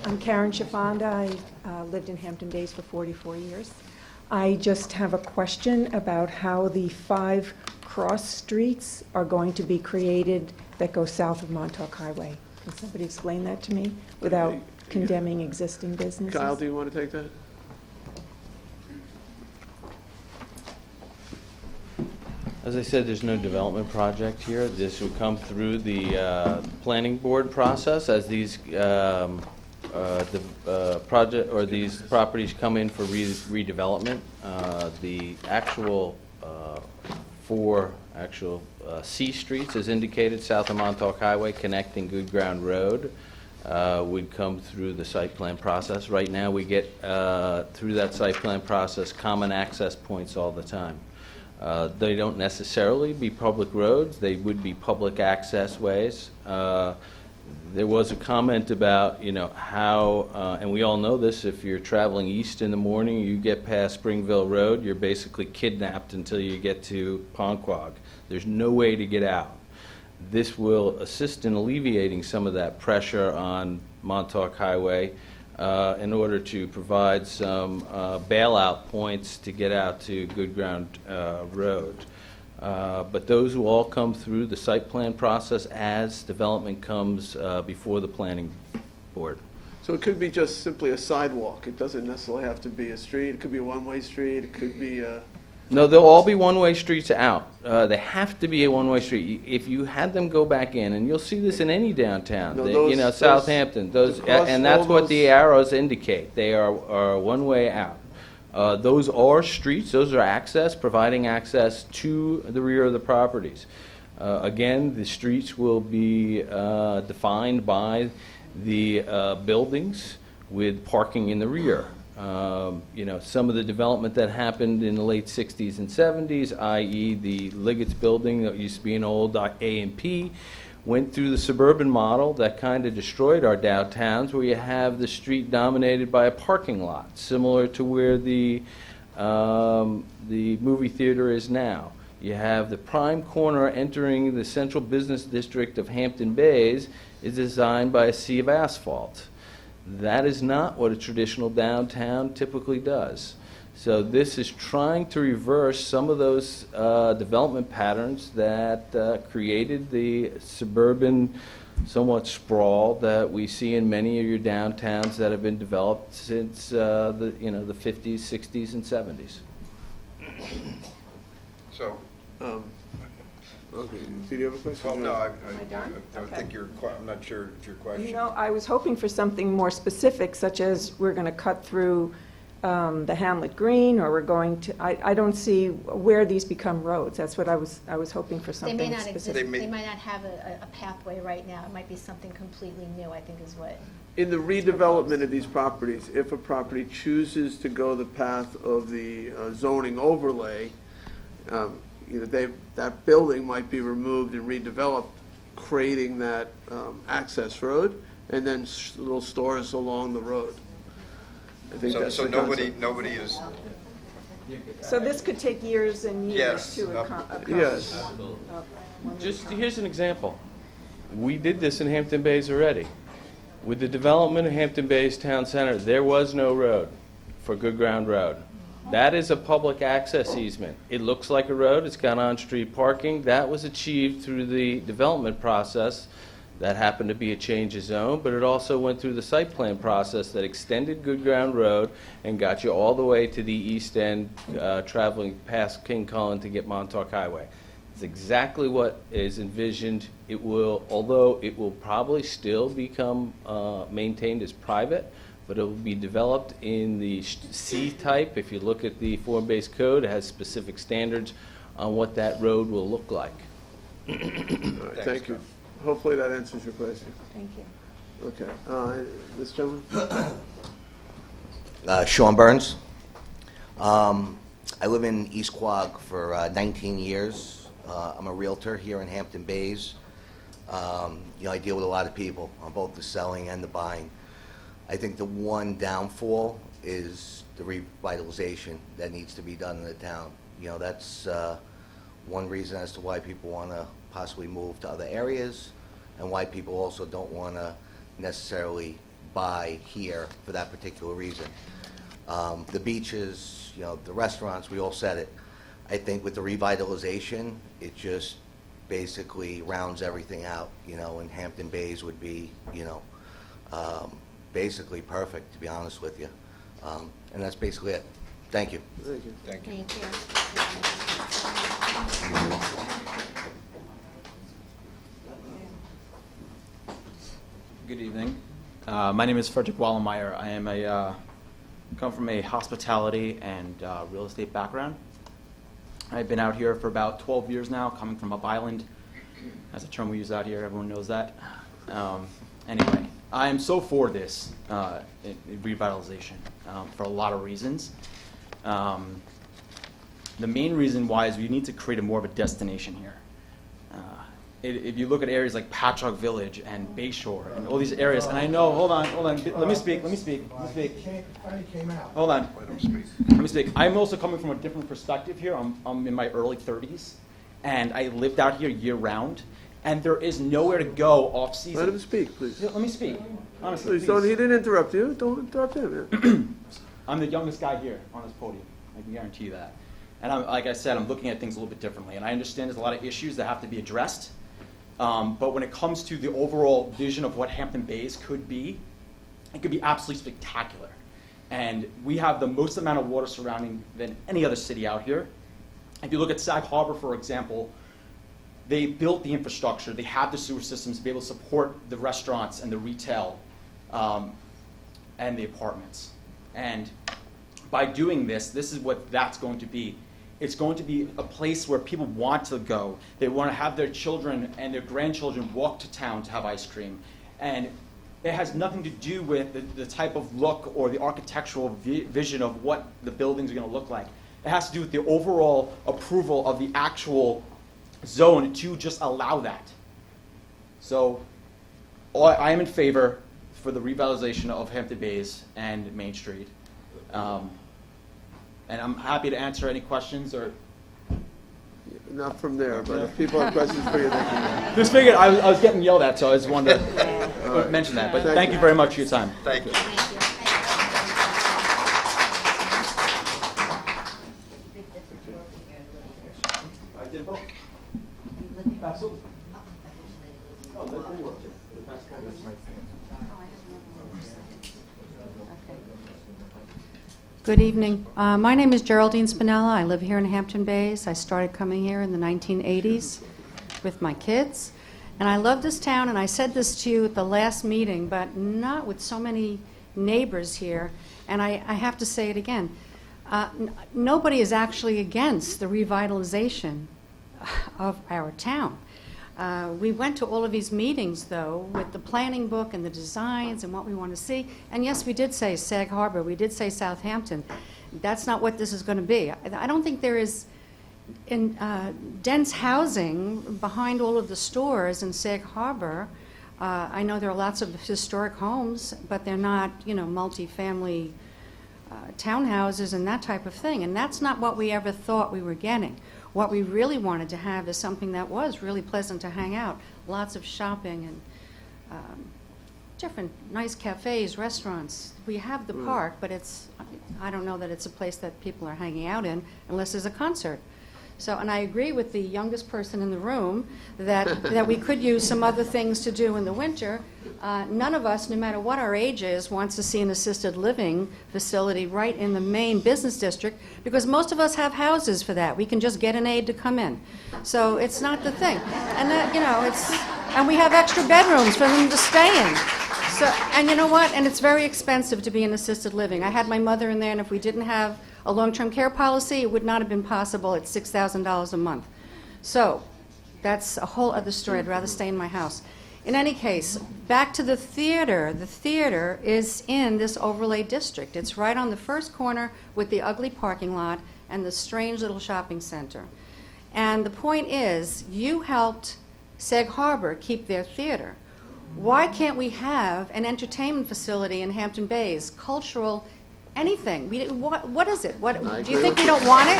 I'm Karen Chafonda. I lived in Hampton Bays for 44 years. I just have a question about how the 5 cross streets are going to be created that go south of Montauk Highway. Can somebody explain that to me without condemning existing businesses? Kyle, do you want to take that? As I said, there's no development project here. This would come through the planning board process as these project or these properties come in for redevelopment. The actual 4 C streets, as indicated, south of Montauk Highway, connecting Good Ground Road, would come through the site plan process. Right now, we get through that site plan process common access points all the time. They don't necessarily be public roads. They would be public access ways. There was a comment about, how, and we all know this, if you're traveling east in the morning, you get past Springville Road, you're basically kidnapped until you get to Ponquag. There's no way to get out. This will assist in alleviating some of that pressure on Montauk Highway in order to provide some bailout points to get out to Good Ground Road. But those will all come through the site plan process as development comes before the planning board. So it could be just simply a sidewalk. It doesn't necessarily have to be a street. It could be a one-way street. It could be a... No, they'll all be one-way streets out. They have to be a one-way street. If you had them go back in, and you'll see this in any downtown, No, Southampton, and that's what the arrows indicate. They are one-way out. Those are streets. Those are access, providing access to the rear of the properties. Again, the streets will be defined by the buildings with parking in the rear. Some of the development that happened in the late 60s and 70s, i.e. the Liggett's building that used to be an old A&P, went through the suburban model that kind of destroyed our downtowns, where you have the street dominated by a parking lot, similar to where the movie theater is now. You have the prime corner entering the central business district of Hampton Bays is designed by a sea of asphalt. That is not what a traditional downtown typically does. So this is trying to reverse some of those development patterns that created the suburban, somewhat sprawl that we see in many of your downtowns that have been developed since the 50s, 60s, and 70s. So, okay. Do you have a question? well, no, I done? don't Okay. think I'm not sure it's your question. I was hoping for something more specific, such as we're going to cut through the Hamlet Green, or we're going to, I don't see where these become roads. That's what I was hoping for They something may not specific. exist, they might not have a pathway right now. It might be something completely new, I think is what. In the redevelopment of these properties, if a property chooses to go the path of the zoning overlay, that building might be removed and redeveloped, creating that access road, and then little stores along the road. I think that's So the concept. nobody is, So this could take years and years Yes. to accomplish. Yes. Just here's an example. We did this in Hampton Bays already. With the development of Hampton Bays Town Center, there was no road for Good Ground Road. That is a public access easement. It looks like a road, it's got on-street parking. That was achieved through the development process. That happened to be a change of zone, but it also went through the site plan process that extended Good Ground Road and got you all the way to the east end, traveling past King Cullen to get Montauk Highway. It's exactly what is envisioned. It will, although it will probably still become maintained as private, but it will be developed in the C-type. If you look at the form-based code, it has specific standards on what that road will look like. All right, thank you. Hopefully that answers your question. Thank you. Okay. This gentleman? Sean Burns. I live in East Quogue for 19 years. I'm a realtor here in Hampton Bays. I deal with a lot of people on both the selling and the buying. I think the one downfall is the revitalization that needs to be done in the town. That's one reason as to why people want to possibly move to other areas, and why people also don't want to necessarily buy here for that particular reason. The beaches, the restaurants, we all said it. I think with the revitalization, it just basically rounds everything out, and Hampton Bays would be, basically perfect, to be honest with you. And that's basically it. Thank you. Thank you. Thank you. Good evening. My name is Frederick Wallenmeyer. I am come from a hospitality and real estate background. I've been out here for about 12 years now, coming from Up Island. That's a term we use out here. Everyone knows that. Anyway, I am so for this revitalization for a lot of reasons. The main reason why is we need to create more of a destination here. If you look at areas like Patchogue Village and Bayshore and all these areas, and I know, hold on, let me speak. Hold on, let me speak. I'm also coming from a different perspective here. I'm in my early 30s, and I lived out here year round, and there is nowhere to go off season. Let him speak, please. Let me speak, honestly. Please don't. He didn't interrupt you. Don't interrupt him. I'm the youngest guy here on this podium. I can guarantee you that. And like I said, I'm looking at things a little bit differently, and I understand there's a lot of issues that have to be addressed. But when it comes to the overall vision of what Hampton Bays could be, it could be absolutely spectacular. And we have the most amount of water surrounding than any other city out here. If you look at Sag Harbor, for example, they built the infrastructure, they have the sewer systems to be able to support the restaurants and the retail and the apartments. And by doing this, this is what that's going to be. It's going to be a place where people want to go. They want to have their children and their grandchildren walk to town to have ice cream. And it has nothing to do with the type of look or the architectural vision of what the buildings are going to look like. It has to do with the overall approval of the actual zone to just allow that. So I am in favor for the revitalization of Hampton Bays and Main Street. And I'm happy to answer any questions or... Not from there, but if people have questions for you, they can. Just figured I was getting yelled at, so I just wanted to mention that. But thank you very much for your time. Thank you. Good evening. My name is Geraldine Spinella. I live here in Hampton Bays. I started coming here in the 1980s with my kids. And I love this town, and I said this to you at the last meeting, but not with so many neighbors here. And I have to say it again. Nobody is actually against the revitalization of our town. We went to all of these meetings, though, with the planning book and the designs and what we want to see. And yes, we did say Sag Harbor. We did say Southampton. That's not what this is going to be. I don't think there is dense housing behind all of the stores in Sag Harbor. I know there are lots of historic homes, but they're not, multi-family townhouses and that type of thing. And that's not what we ever thought we were getting. What we really wanted to have is something that was really pleasant to hang out, lots of shopping and different nice cafes, restaurants. We have the park, but I don't know that it's a place that people are hanging out in unless there's a concert. So, and I agree with the youngest person in the room that we could use some other things to do in the winter. None of us, no matter what our age is, wants to see an assisted living facility right in the main business district, because most of us have houses for that. We can just get an aide to come in. So it's not the thing. And that, and we have extra bedrooms for them to stay in. So, and you know what? And it's very expensive to be in assisted living. I had my mother in there, and if we didn't have a long-term care policy, it would not have been possible at $6,000 a month. So that's a whole other story. I'd rather stay in my house. In any case, back to the theater. The theater is in this overlay district. It's right on the first corner with the ugly parking lot and the strange little shopping center. And the point is, you helped Sag Harbor keep their theater. Why can't we have an entertainment facility in Hampton Bays, cultural, anything? What is it? What, do you think we don't want it?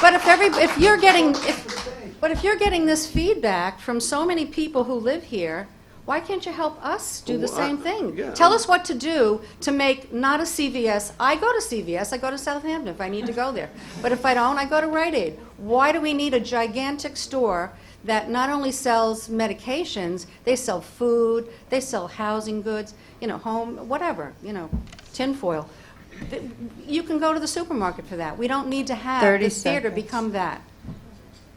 But if you're getting this feedback from so many people who live here, why can't you help us do the same thing? Tell us what to do to make not a CVS. I go to CVS. I go to Southampton if I need to go there. But if I don't, I go to Rite Aid. Why do we need a gigantic store that not only sells medications, they sell food, they sell housing goods, home, whatever, tinfoil. You can go to the supermarket for that. We don't need to have 30 the theater seconds. become that.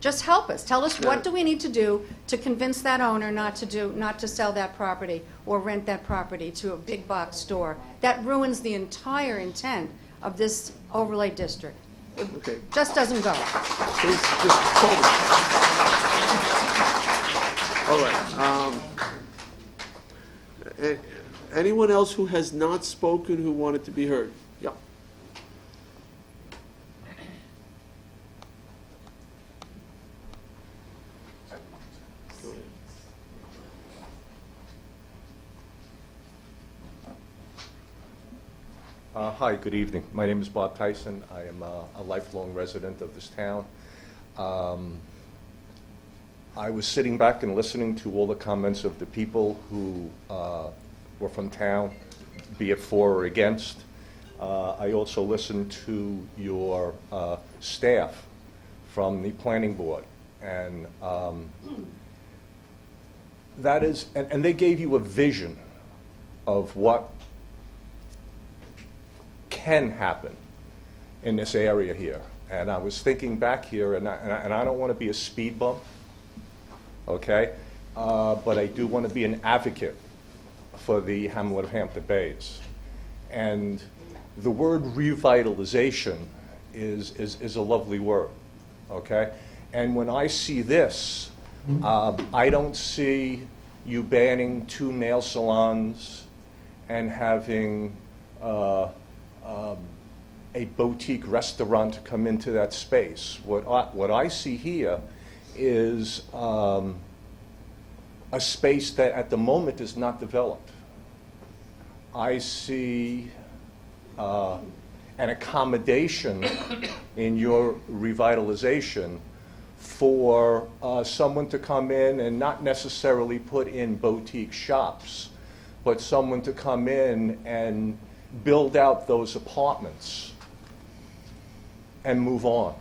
Just help us. Tell us what do we need to do to convince that owner not to sell that property or rent that property to a big box store. That ruins the entire intent of this overlay district. It just doesn't go. Please, just hold it. All right. Anyone else who has not spoken who wanted to be heard? Yeah. Hi, good evening. My name is Bob Tyson. I am a lifelong resident of this town. I was sitting back and listening to all the comments of the people who were from town, be it for or against. I also listened to your staff from the planning board, and that is, and they gave you a vision of what can happen in this area here. And I was thinking back here, and I don't want to be a speed bump, okay? But I do want to be an advocate for the Hamlet of Hampton Bays. And the word revitalization is a lovely word, okay? And when I see this, I don't see you banning 2 nail salons and having a boutique restaurant to come into that space. What I see here is a space that at the moment is not developed. I see an accommodation in your revitalization for someone to come in and not necessarily put in boutique shops, but someone to come in and build out those apartments and move on.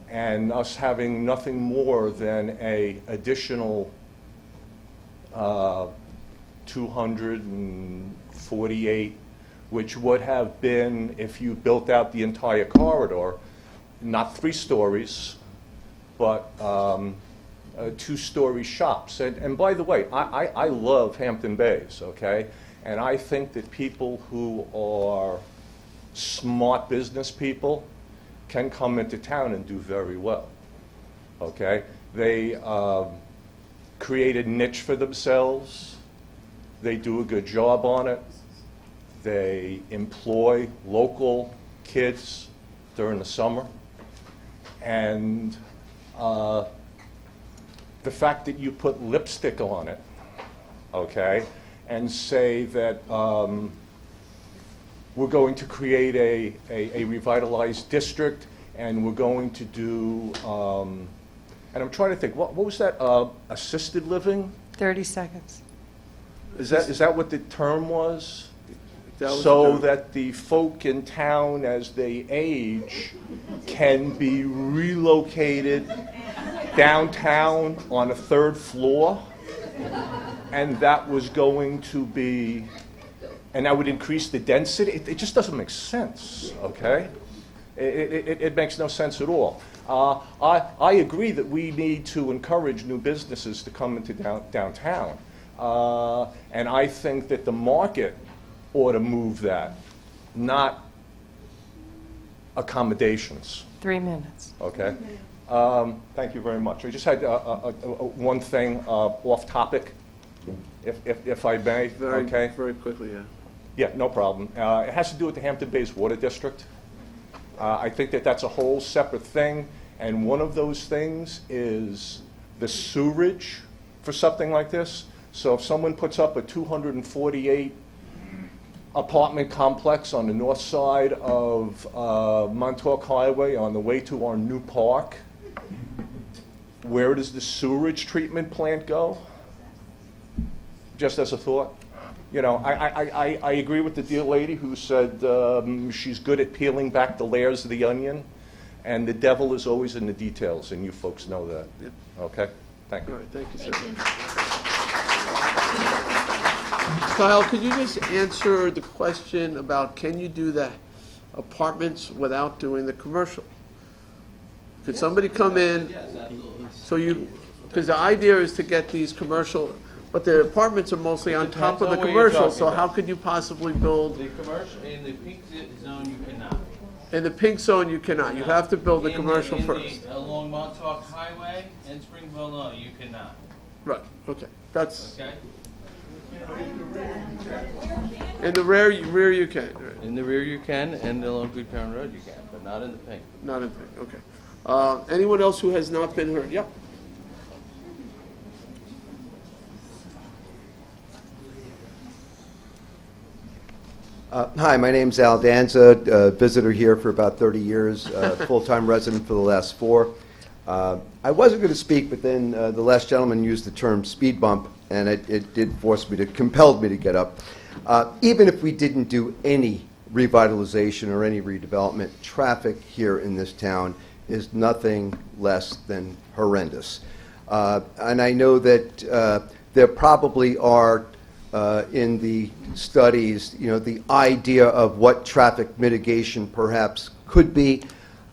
And us having nothing more than a additional 248, which would have been, if you built out the entire corridor, not 3 stories, but 2-story shops. And by the way, I love Hampton Bays, okay? And I think that people who are smart business people can come into town and do very well, okay? They create a niche for themselves. They do a good job on it. They employ local kids during the summer. And the fact that you put lipstick on it, okay, and say that we're going to create a revitalized district, and we're going to do, and I'm trying to think, what was that, assisted living? 30 seconds. Is that what the term was? That was So the term. that the folk in town, as they age, can be relocated downtown on a third floor? And that was going to be, and that would increase the density? It just doesn't make sense, okay? It makes no sense at all. I agree that we need to encourage new businesses to come into downtown. And I think that the market ought to move that, not accommodations, 3 minutes. okay? Thank you very much. I just had one thing off topic, if I may, okay? Very quickly, yeah. Yeah, no problem. It has to do with the Hampton Bays Water District. I think that that's a whole separate thing, and one of those things is the sewerage for something like this. So if someone puts up a 248 apartment complex on the north side of Montauk Highway on the way to our new park, where does the sewerage treatment plant go? Just as a thought. You know, I agree with the dear lady who said she's good at peeling back the layers of the onion, and the devil is always in the details, and you folks know that. Yep. Okay? Thank you. All right, thank you, sir. Kyle, could you just answer the question about can you do the apartments without doing the commercial? Could somebody come in? Yes, absolutely. So you, because the idea is to get these commercial, but the apartments are mostly on top of the Depends on what you're commercial, talking so how about. could you possibly build? The commercial, in the pink zone, you cannot. In the pink zone, you cannot. You have to build the commercial first. Along Montauk Highway and Springville, no, you cannot. Right, okay. That's, Okay? in the rear you can, right. In the rear you can, and along Good Town Road you can, but not in the pink. Not in pink, okay. Anyone else who has not been heard? Yep. Hi, my name's Al Danza, visitor here for about 30 years, full-time resident for the last 4. I wasn't going to speak, but then the last gentleman used the term speed bump, and it did compelled me to get up. Even if we didn't do any revitalization or any redevelopment, traffic here in this town is nothing less than horrendous. And I know that there probably are in the studies, you know, the idea of what traffic mitigation perhaps could be.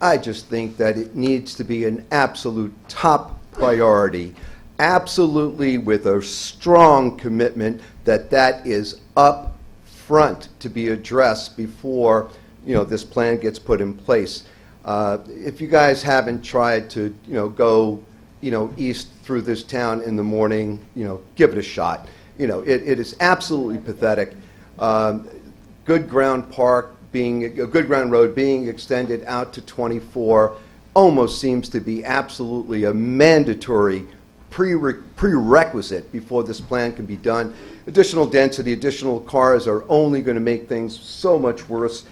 I just think that it needs to be an absolute top priority, absolutely with a strong commitment that that is up front to be addressed before, you know, this plan gets put in place. If you guys haven't tried to, you know, go, you know, east through this town in the morning, you know, give it a shot. You know, it is absolutely pathetic. Good Ground Park Good Ground Road being extended out to 24 almost seems to be absolutely a mandatory prerequisite before this plan can be done. Additional density, additional cars are only going to make things so much worse.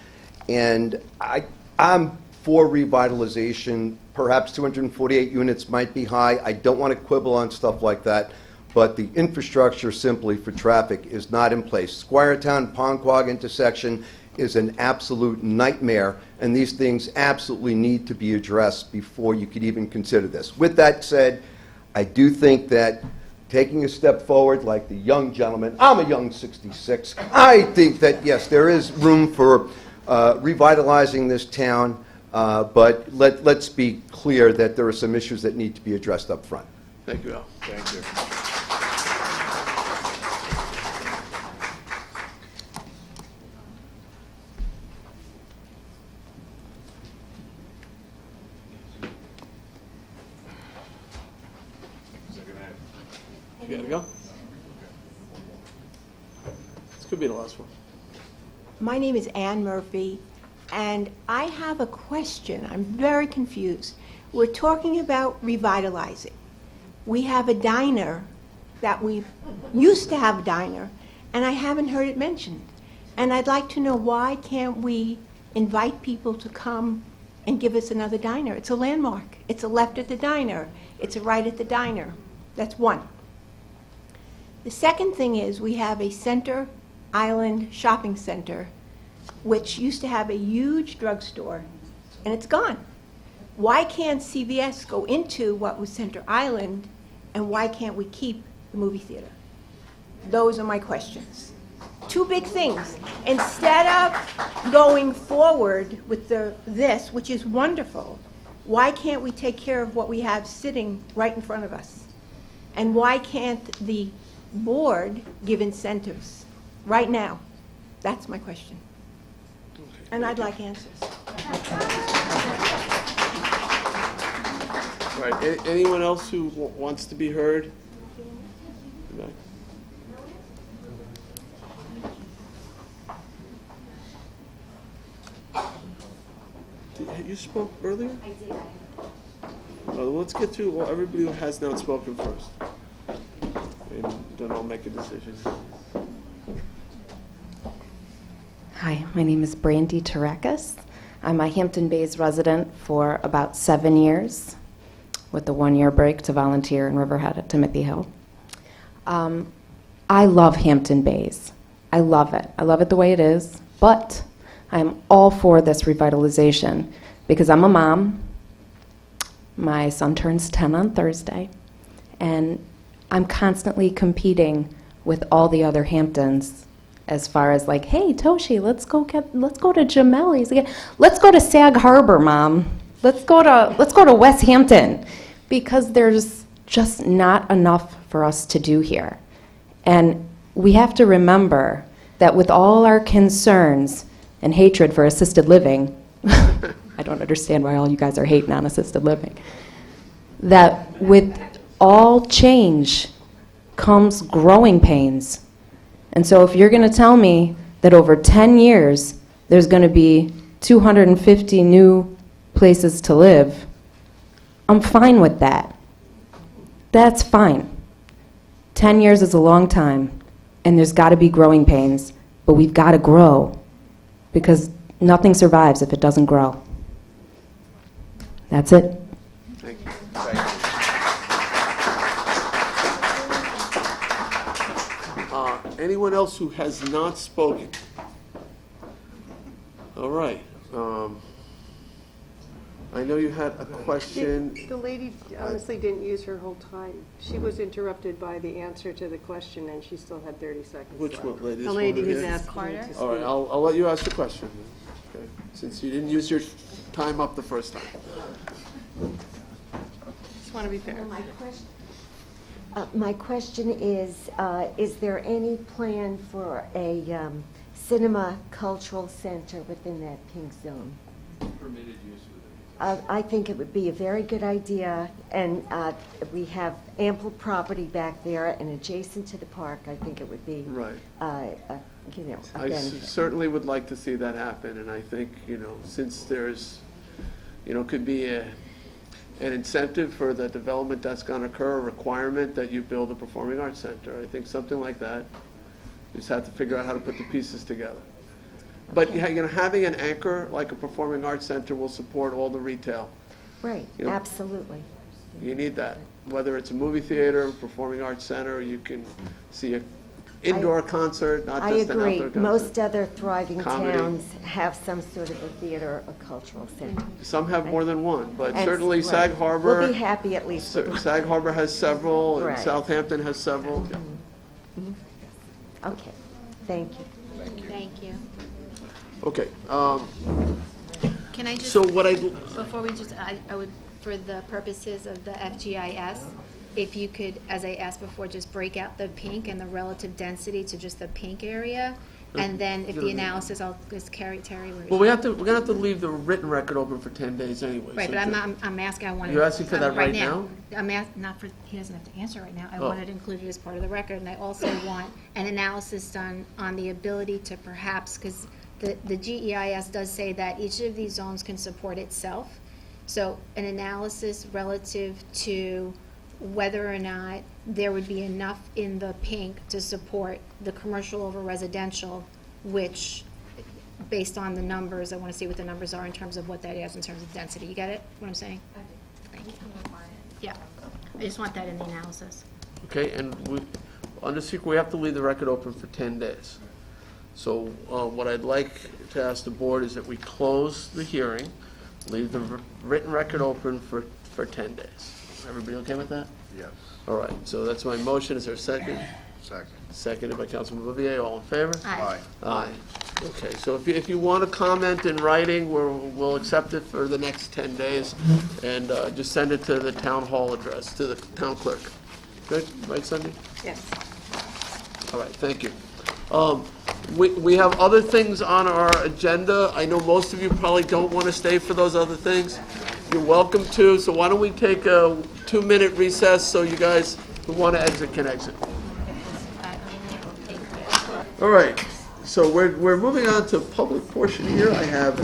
And I'm for revitalization. Perhaps 248 units might be high. I don't want to quibble on stuff like that. But the infrastructure simply for traffic is not in place. Squiretown-Ponquag intersection is an absolute nightmare, and these things absolutely need to be addressed before you could even consider this. With that said, I do think that taking a step forward, like the young gentleman, I'm a young 66, I think that, yes, there is room for revitalizing this town, but let's be clear that there are some issues that need to be addressed up front. Thank you, Al. Thank you. You gotta go? This could be the last one. My name is Ann Murphy, and I have a question. I'm very confused. We're talking about revitalizing. We have a diner that we used to have a diner, and I haven't heard it mentioned. And I'd like to know, why can't we invite people to come and give us another diner? It's a landmark. It's a left at the diner. It's a right at the diner. That's one. The second thing is we have a Center Island shopping center, which used to have a huge drugstore, and it's gone. Why can't CVS go into what was Center Island, and why can't we keep the movie theater? Those are my questions. Two big things. Instead of going forward with this, which is wonderful, why can't we take care of what we have sitting right in front of us? And why can't the board give incentives right now? That's my question. And I'd like answers. All right, anyone else who wants to be heard? No. You spoke earlier? I did. Well, let's get through everybody who has not spoken first. And then I'll make a decision. Hi, my name is Brandy Tarakis. I'm a Hampton Bays resident for about 7 years, with a 1-year break to volunteer in Riverhead at Timothy Hill. I love Hampton Bays. I love it. I love it the way it is, but I'm all for this revitalization because I'm a mom. My son turns 10 on Thursday, and I'm constantly competing with all the other Hamptons as far as like, hey, Toshi, let's go to Gemelli's again. Let's go to Sag Harbor, Mom. Let's go to West Hampton, because there's just not enough for us to do here. And we have to remember that with all our concerns and hatred for assisted living, I don't understand why all you guys are hating on assisted living, that with all change comes growing pains. And so if you're going to tell me that over 10 years there's going to be 250 new places to live, I'm fine with that. That's fine. 10 years is a long time, and there's got to be growing pains, but we've got to grow, because nothing survives if it doesn't grow. That's it. Thank you. Anyone else who has not spoken? All right. I know you had a question. The lady honestly didn't use her whole time. She was interrupted by the answer to the question, and she still had 30 seconds Which left. one, lady? The lady who's asked Carter. All right, I'll let you ask the question, okay, since you didn't use your time up the first time. Just want to be fair. My question is there any plan for a cinema cultural center within that pink zone? Permitted use I think it would be a very good idea, and we have ample property back there, and adjacent to the park, I think it would be right. A I benefit. certainly would like to see that happen, and I think, since there's, could be an incentive for the development that's going to occur, a requirement that you build a performing arts center. I think something like that. You just have to figure out how to put the pieces together. But having an anchor like a performing arts center will support all the retail. Right, absolutely. You need that. Whether it's a movie theater, performing arts center, you can see an indoor concert, not just an outdoor concert. I agree. Most other thriving Comedy. towns have some sort of a theater or cultural center. Some have more than one, but And- certainly right. Sag Harbor. We'll be happy at least. Sag Harbor has several, and Right. Southampton has several. Yeah. Okay, thank you. Thank you. Okay. Can I just, So what before we just, I would, for the purposes of the FGIS, if you could, as I asked before, just break out the pink and the relative density to just the pink area, and then if the analysis, I'll just carry Terry. Well, we're gonna have to leave the written record open for 10 days anyway. Right, so but ju- I'm asking, I wanted. You're asking for that right now? Not for, he doesn't have to answer right now. I Oh. wanted to include it as part of the record, and I also want an analysis done on the ability to perhaps, because the GEIS does say that each of these zones can support itself. So an analysis relative to whether or not there would be enough in the pink to support the commercial over residential, which, based on the numbers, I want to see what the numbers are in terms of what that is in terms of density. You get it, what I'm saying? Thank you. Yeah, I just want that in the analysis. Okay, and under secret, we have to leave the record open for 10 days. So what I'd like to ask the board is that we close the hearing, leave the written record open for 10 days. Everybody okay with that? Yes. All right, so that's my motion. Is there a second? Second. Seconded by Councilman Bouvier. All in favor? Aye. Aye. Okay, so if you want to comment in writing, we'll accept it for the next 10 days, and just send it to the town hall address, to the town clerk. Good, right, Cindy? Yes. All right, thank you. We have other things on our agenda. I know most of you probably don't want to stay for those other things. You're welcome to, so why don't we take a 2-minute recess so you guys who want to exit can exit. All right, so we're moving on to public portion here. I have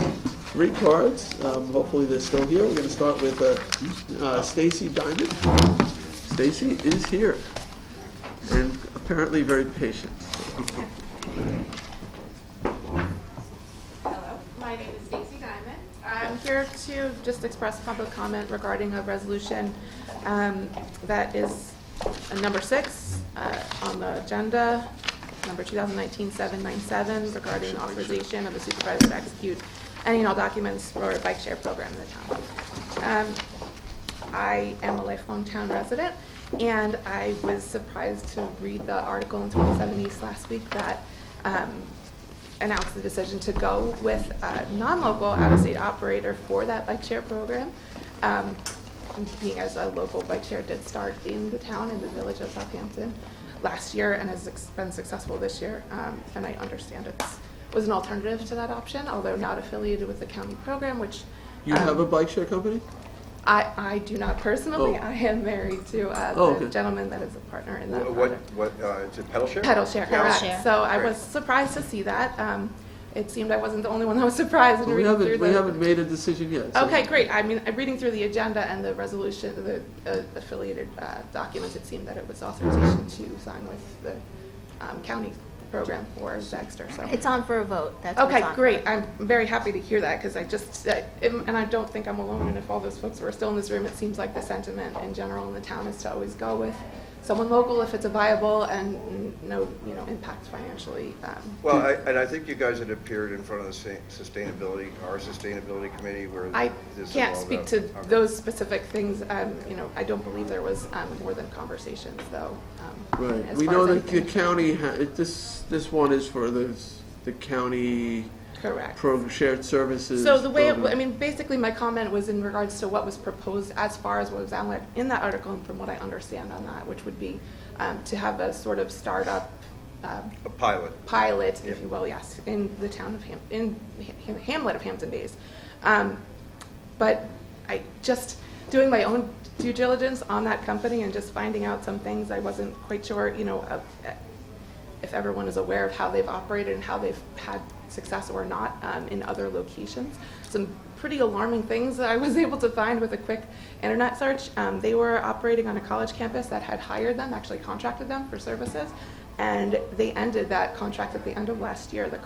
3 cards. Hopefully they're still here. We're going to start with Stacy Diamond. Stacy is here and apparently very patient. Hello, my name is Stacy Diamond. I'm here to just express public comment regarding a resolution that is number 6 on the agenda, number 2019-797, regarding authorization of the supervisor to execute any and all documents for a bike share program in the town. I am a lifelong town resident, and I was surprised to read the article in 27 East last week that announced the decision to go with a non-local out-of-state operator for that bike share program. Being as a local bike share did start in the town, in the village of Southampton last year, and has been successful this year, and I understand it was an alternative to that option, although not affiliated with the county program, which... You have a bike share company? I do not personally. Oh. I am married to the okay. gentleman that is a partner in that. What, is it pedal share? Pedal share, Yeah. correct. Share. So I Great. was surprised to see that. It seemed I wasn't the only one that was surprised in We reading through the... haven't made a decision yet. so- Okay, great. I mean, reading through the agenda and the resolution, the affiliated documents, it seemed that it was authorization to sign with the county program for Dexter, so. It's on for a vote. That's what it's Okay, on great. for. I'm very happy to hear that, because I just, and I don't think I'm alone, and if all those folks were still in this room, it seems like the sentiment in general in the town is to always go with someone local if it's a viable and no, impact financially. Well, I think you guys had appeared in front of the our sustainability committee where I this is can't all speak about. to Okay. those specific things. I don't believe there was more than conversations, though. Right. as We far know as that the anything. county, this one is for the county Correct. shared services. So the way, program. basically my comment was in regards to what was proposed as far as what was outlined in that article and from what I understand on that, which would be to have a sort of startup A pilot. pilot, if you will, yes, in the town of Hamlet of Hampton Bays. But I just doing my own due diligence on that company and just finding out some things I wasn't quite sure, if everyone is aware of how they've operated and how they've had success or not in other locations. Some pretty alarming things that I was able to find with a quick internet search. They were operating on a college campus that had hired them, actually contracted them for services, and they ended that contract at the end of last year. The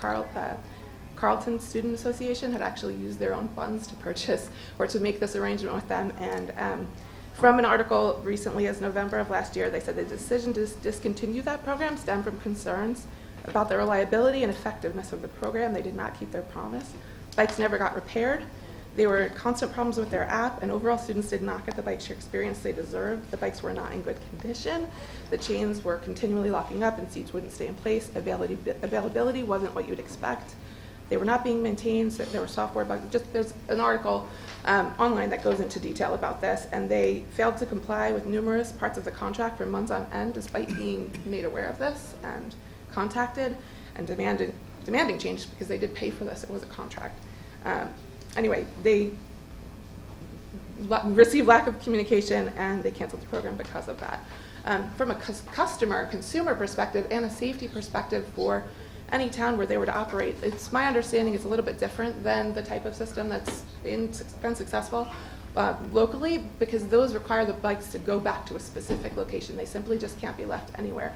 Carleton Student Association had actually used their own funds to purchase or to make this arrangement with them, and from an article recently as November of last year, they said the decision to discontinue that program stemmed from concerns about the reliability and effectiveness of the program. They did not keep their promise. Bikes never got repaired. There were constant problems with their app, and overall students did not get the bike share experience they deserved. The bikes were not in good condition. The chains were continually locking up and seats wouldn't stay in place. Availability wasn't what you'd expect. They were not being maintained. So there were software bugs. There's an article online that goes into detail about this, and they failed to comply with numerous parts of the contract for months on end, despite being made aware of this and contacted and demanding change because they did pay for this. It was a contract. Anyway, they received lack of communication, and they canceled the program because of that. From a consumer perspective and a safety perspective for any town where they were to operate, it's my understanding it's a little bit different than the type of system that's been successful locally, because those require the bikes to go back to a specific location. They simply just can't be left anywhere.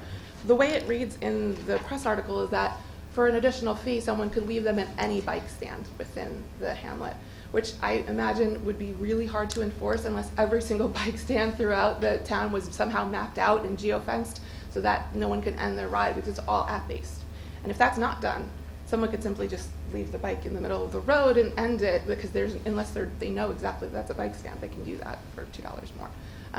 The way it reads in the press article is that for an additional fee, someone could leave them at any bike stand within the hamlet, which I imagine would be really hard to enforce unless every single bike stand throughout the town was somehow mapped out and geofenced so that no one can end their ride because it's all app-based. And if that's not done, someone could simply just leave the bike in the middle of the road and end it, because unless they know exactly that's a bike stand, they can do that for $2 more,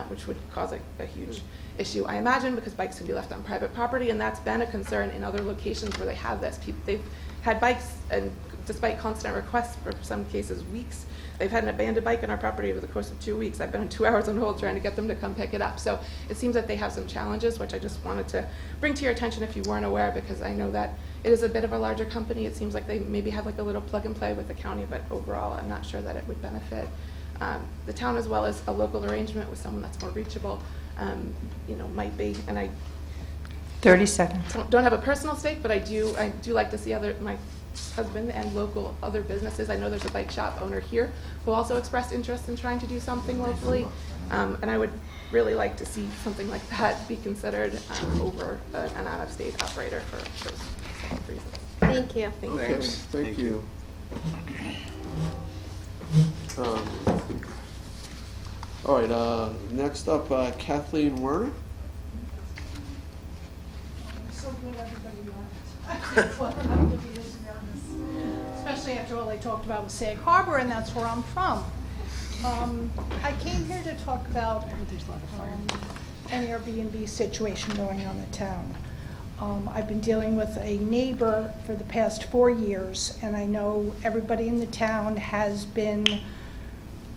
which would cause a huge issue, I imagine, because bikes can be left on private property, and that's been a concern in other locations where they have this. They've had bikes, and despite constant requests, for some cases weeks, they've had an abandoned bike on our property over the course of 2 weeks. I've been 2 hours on hold trying to get them to come pick it up. So it seems that they have some challenges, which I just wanted to bring to your attention if you weren't aware, because I know that it is a bit of a larger company. It seems like they maybe have like a little plug and play with the county, but overall, I'm not sure that it would benefit the town, as well as a local arrangement with someone that's more reachable, might be. And I 30 seconds. don't have a personal stake, but I do like to see my husband and local other businesses. I know there's a bike shop owner here who also expressed interest in trying to do something locally, and I would really like to see something like that be considered over an out-of-state operator for those reasons. Thank you. Thanks. Thank you. All right, next up, Kathleen Werner. So good everybody left. Especially after all they talked about with Sag Harbor, and that's where I'm from. I came here to talk about an Airbnb situation going on in town. I've been dealing with a neighbor for the past 4 years, and I know everybody in the town has been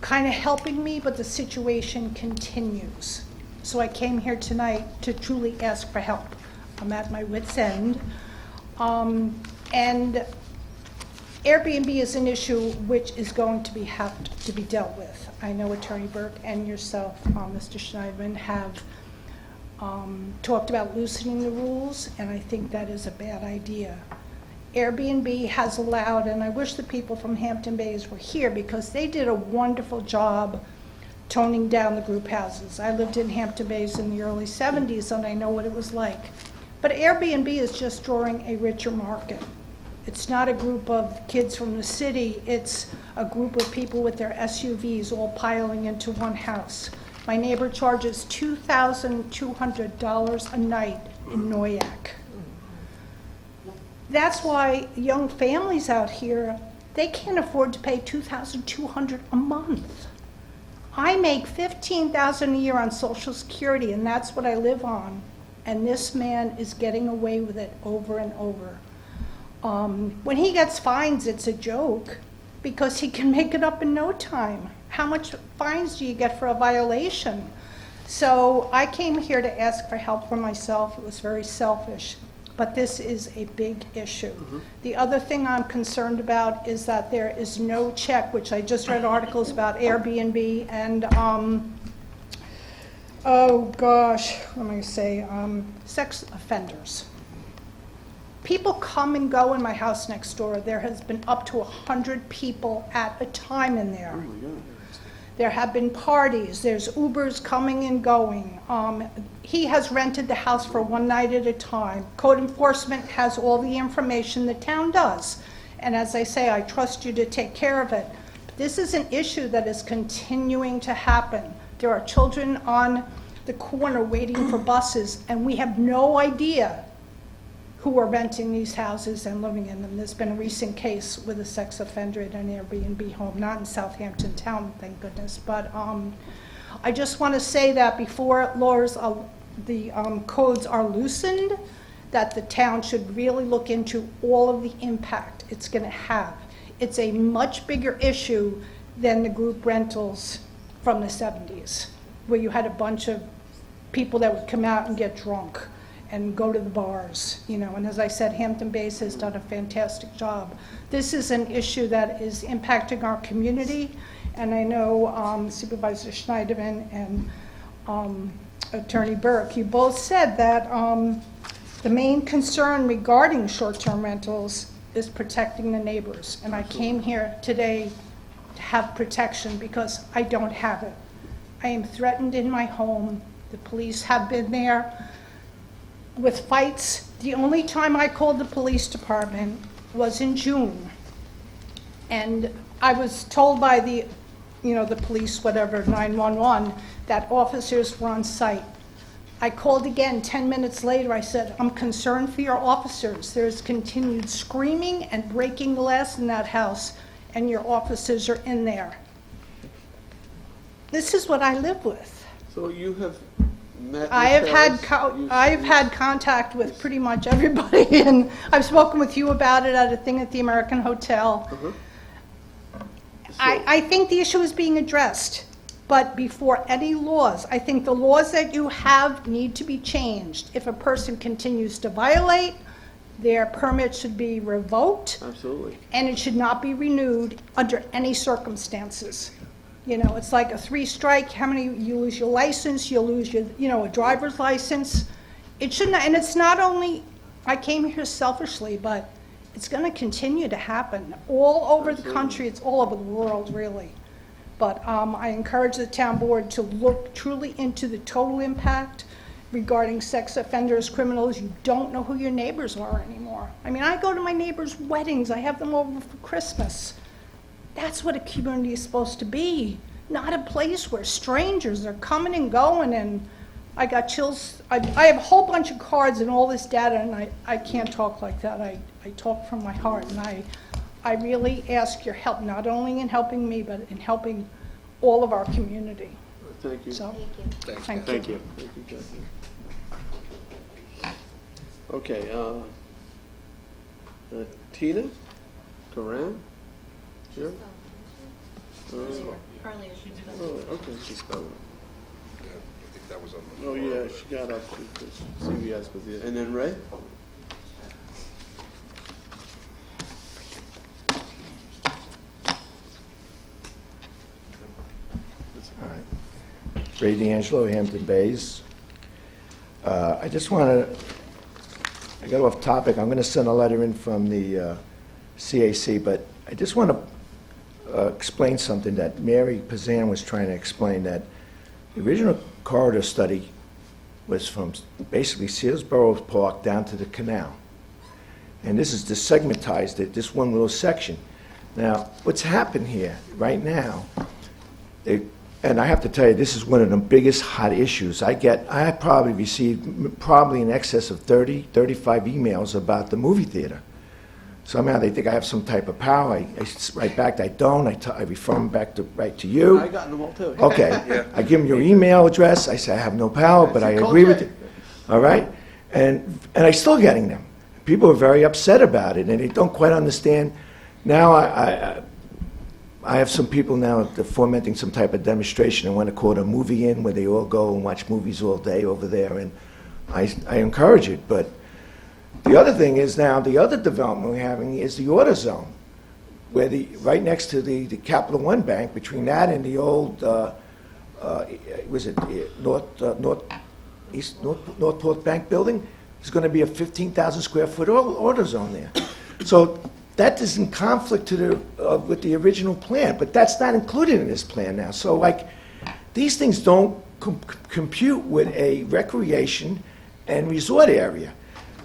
kind of helping me, but the situation continues. So I came here tonight to truly ask for help. I'm at my wit's end. And Airbnb is an issue which is going to have to be dealt with. I know Attorney Burke and yourself, Mr. Schneidman, have talked about loosening the rules, and I think that is a bad idea. Airbnb has allowed, and I wish the people from Hampton Bays were here because they did a wonderful job toning down the group houses. I lived in Hampton Bays in the early 70s, and I know what it was like. But Airbnb is just drawing a richer market. It's not a group of kids from the city, it's a group of people with their SUVs all piling into one house. My neighbor charges $2,200 a night in Noyak. That's why young families out here, they can't afford to pay $2,200 a month. I make $15,000 a year on Social Security, and that's what I live on. And this man is getting away with it over and over. When he gets fines, it's a joke because he can make it up in no time. How much fines do you get for a violation? So I came here to ask for help for myself. It was very selfish, but this is a big issue. The other thing I'm concerned about is that there is no check, which I just read articles about Airbnb and oh gosh, what am I going to say? Sex offenders. People come and go in my house next door. There has been up to 100 people at a time in there. Oh my God. There have been parties. There's Ubers coming and going. He has rented the house for one night at a time. Code enforcement has all the information the town does. And as I say, I trust you to take care of it. But this is an issue that is continuing to happen. There are children on the corner waiting for buses, and we have no idea who are renting these houses and living in them. There's been a recent case with a sex offender at an Airbnb home, not in Southampton town, thank goodness. But I just want to say that before the codes are loosened, that the town should really look into all of the impact it's going to have. It's a much bigger issue than the group rentals from the 70s, where you had a bunch of people that would come out and get drunk and go to the bars, and as I said, Hampton Bays has done a fantastic job. This is an issue that is impacting our community, and I know Supervisor Schneiderman and Attorney Burke, you both said that the main concern regarding short-term rentals is protecting the neighbors, and I came here today to have protection because I don't have it. I am threatened in my home. The police have been there with fights. The only time I called the police department was in June. And I was told by the police, whatever, 911, that officers were on site. I called again 10 minutes later. I said, I'm concerned for your officers. There's continued screaming and breaking glass in that house, and your officers are in there. This is what I live with. So you have met I have I've had contact with pretty much everybody, and I've spoken with you about it at a thing at the American Hotel. I think the issue is being addressed, but before any laws, I think the laws that you have need to be changed. If a person continues to violate, their permit should be revoked. Absolutely. And it should not be renewed under any circumstances. You know, it's like a 3-strike, you lose your license, you lose your, a driver's license. It shouldn't, and it's not only, I came here selfishly, but it's gonna continue to happen all over the country, it's all over the world, really. But I encourage the town board to look truly into the total impact regarding sex offenders, criminals. You don't know who your neighbors are anymore. I mean, I go to my neighbors' weddings, I have them over for Christmas. That's what a community is supposed to be, not a place where strangers are coming and going, and I got chills. I have a whole bunch of cards and all this data, and I can't talk like that. I talk from my heart, and I really ask your help, not only in helping me, but in helping all of our community. Thank you. So, Thank you. Thank you, Jackie. Okay, Tina? Karan? Here? Earlier she did. Oh, okay. She's coming. Yeah, I think that was on the Oh, floor. yeah, she got up to CVS with you. And then Ray? All right. Ray D'Angelo, Hampton Bays. I just want to, I got off topic. I'm going to send a letter in from the CAC, but I just want to explain something that Mary Pazan was trying to explain, that the original corridor study was from basically Searsboro Park down to the canal. And this is just segmentized it, this one little section. Now, what's happened here right now, and I have to tell you, this is one of the biggest hot issues. I probably received probably in excess of 30, 35 emails about the movie theater. Somehow they think I have some type of power. I write back, I don't. I refer them back to you. I got them all too. Okay. Yeah. I give them your email address. I say I have no power, but I agree with you. All right? And I'm still getting them. People are very upset about it, and they don't quite understand. Now I have some people now that are fomenting some type of demonstration and want to call it a movie in, where they all go and watch movies all day over there, and I encourage it. But the other thing is now, the other development we're having is the AutoZone, where right next to the Capital One Bank, between that and the old, was it Northport Bank building, there's going to be a 15,000 square foot AutoZone there. So that is in conflict with the original plan, but that's not included in this plan now. So like, these things don't compute with a recreation and resort area.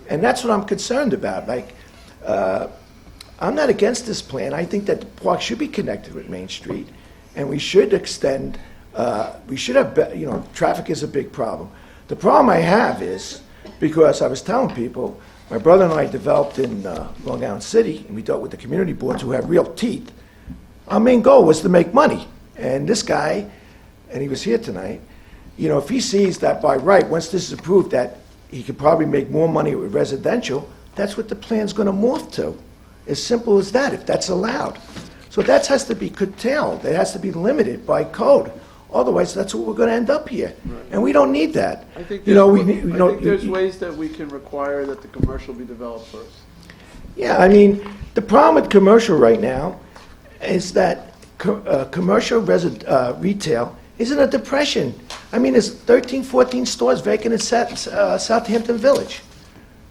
And that's what I'm concerned about. Like, I'm not against this plan. I think that the park should be connected with Main Street, and we should extend, we should have, traffic is a big problem. The problem I have is, because I was telling people, my brother and I developed in Long Island City, and we dealt with the community boards who have real teeth. Our main goal was to make money. And this guy, and he was here tonight, if he sees that by right, once this is approved, that he could probably make more money with residential, that's what the plan's going to morph to. As simple as that, if that's allowed. So that has to be curtailed. It has to be limited by code. Otherwise, that's what we're going to end up here. Right. And we don't need that. I think There's ways that we can require that the commercial be developed first. Yeah, I mean, the problem with commercial right now is that commercial retail is in a depression. I mean, there's 13, 14 stores vacant in Southampton Village,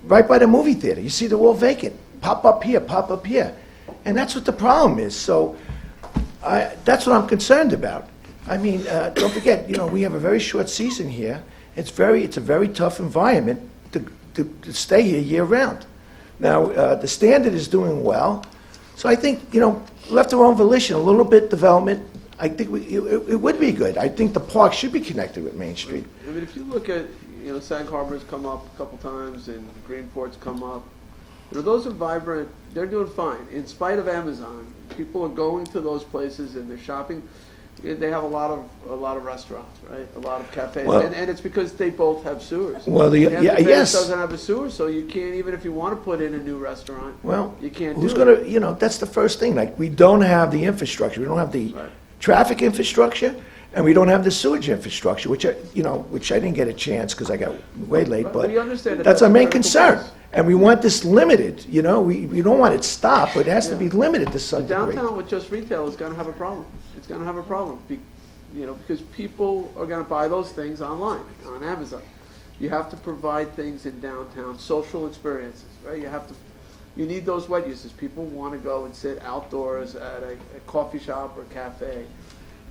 right by the movie theater. You see they're all vacant. Pop up here, pop up here. And that's what the problem is. So that's what I'm concerned about. I mean, don't forget, we have a very short season here. It's a very tough environment to stay here year-round. Now, the Standard is doing well. So I think, left their own volition, a little bit development, I think it would be good. I think the park should be connected with Main Street. I mean, if you look at, Sag Harbor's come up a couple times and Greenport's come up. Those are vibrant, they're doing fine. In spite of Amazon, people are going to those places and they're shopping. They have a lot of restaurants, right? A lot of cafes. Well- and it's because they both have sewers. Well, Hampton Bays yes. doesn't have a sewer, so you can't, even if you want to put in a new restaurant, Well, you can't who's do going it. to, that's the first thing. Like, we don't have the infrastructure. We don't have the traffic infrastructure, and we don't have the sewage infrastructure, which I didn't get a chance because I got way late, Right, but we understand that that's that's our a main critical concern. place. And we want this limited, we don't want it stopped, but it has to be limited to some degree. Downtown with just retail is going to have a problem. It's going to have a problem, because people are going to buy those things online, on Amazon. You have to provide things in downtown, social experiences, right? You need those wet uses. People want to go and sit outdoors at a coffee shop or cafe.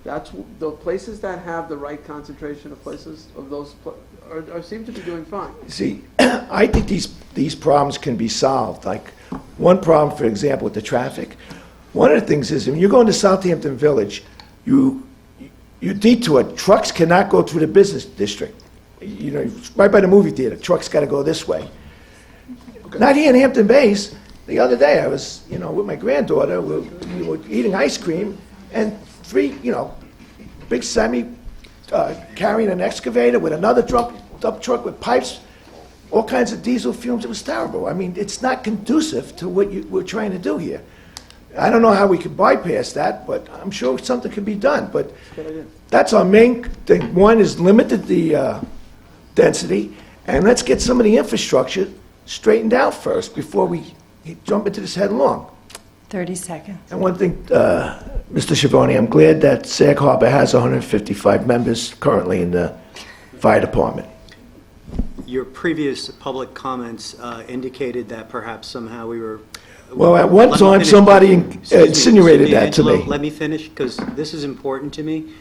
That's the places that have the right concentration of places of those seem to be doing fine. See, I think these problems can be solved. Like, one problem, for example, with the traffic, one of the things is, when you're going to Southampton Village, you detour. Trucks cannot go through the business district. Right by the movie theater, trucks got to go this way. Not here in Hampton Bays. The other day, I was, with my granddaughter, we were eating ice cream, and three, big semi carrying an excavator with another dump truck with pipes, all kinds of diesel fumes. It was terrible. I mean, it's not conducive to what we're trying to do here. I don't know how we could bypass that, but I'm sure something can be done. But that's our main thing. One is limited the density, and let's get some of the infrastructure straightened out first before we jump into this headlong. 30 seconds. And one thing, Mr. Schiavone, I'm glad that Sag Harbor has 155 members currently in the fire department. Your previous public comments indicated that perhaps somehow we were... Well, at one time, somebody insinuated that to me. Let me finish, because this is important to me.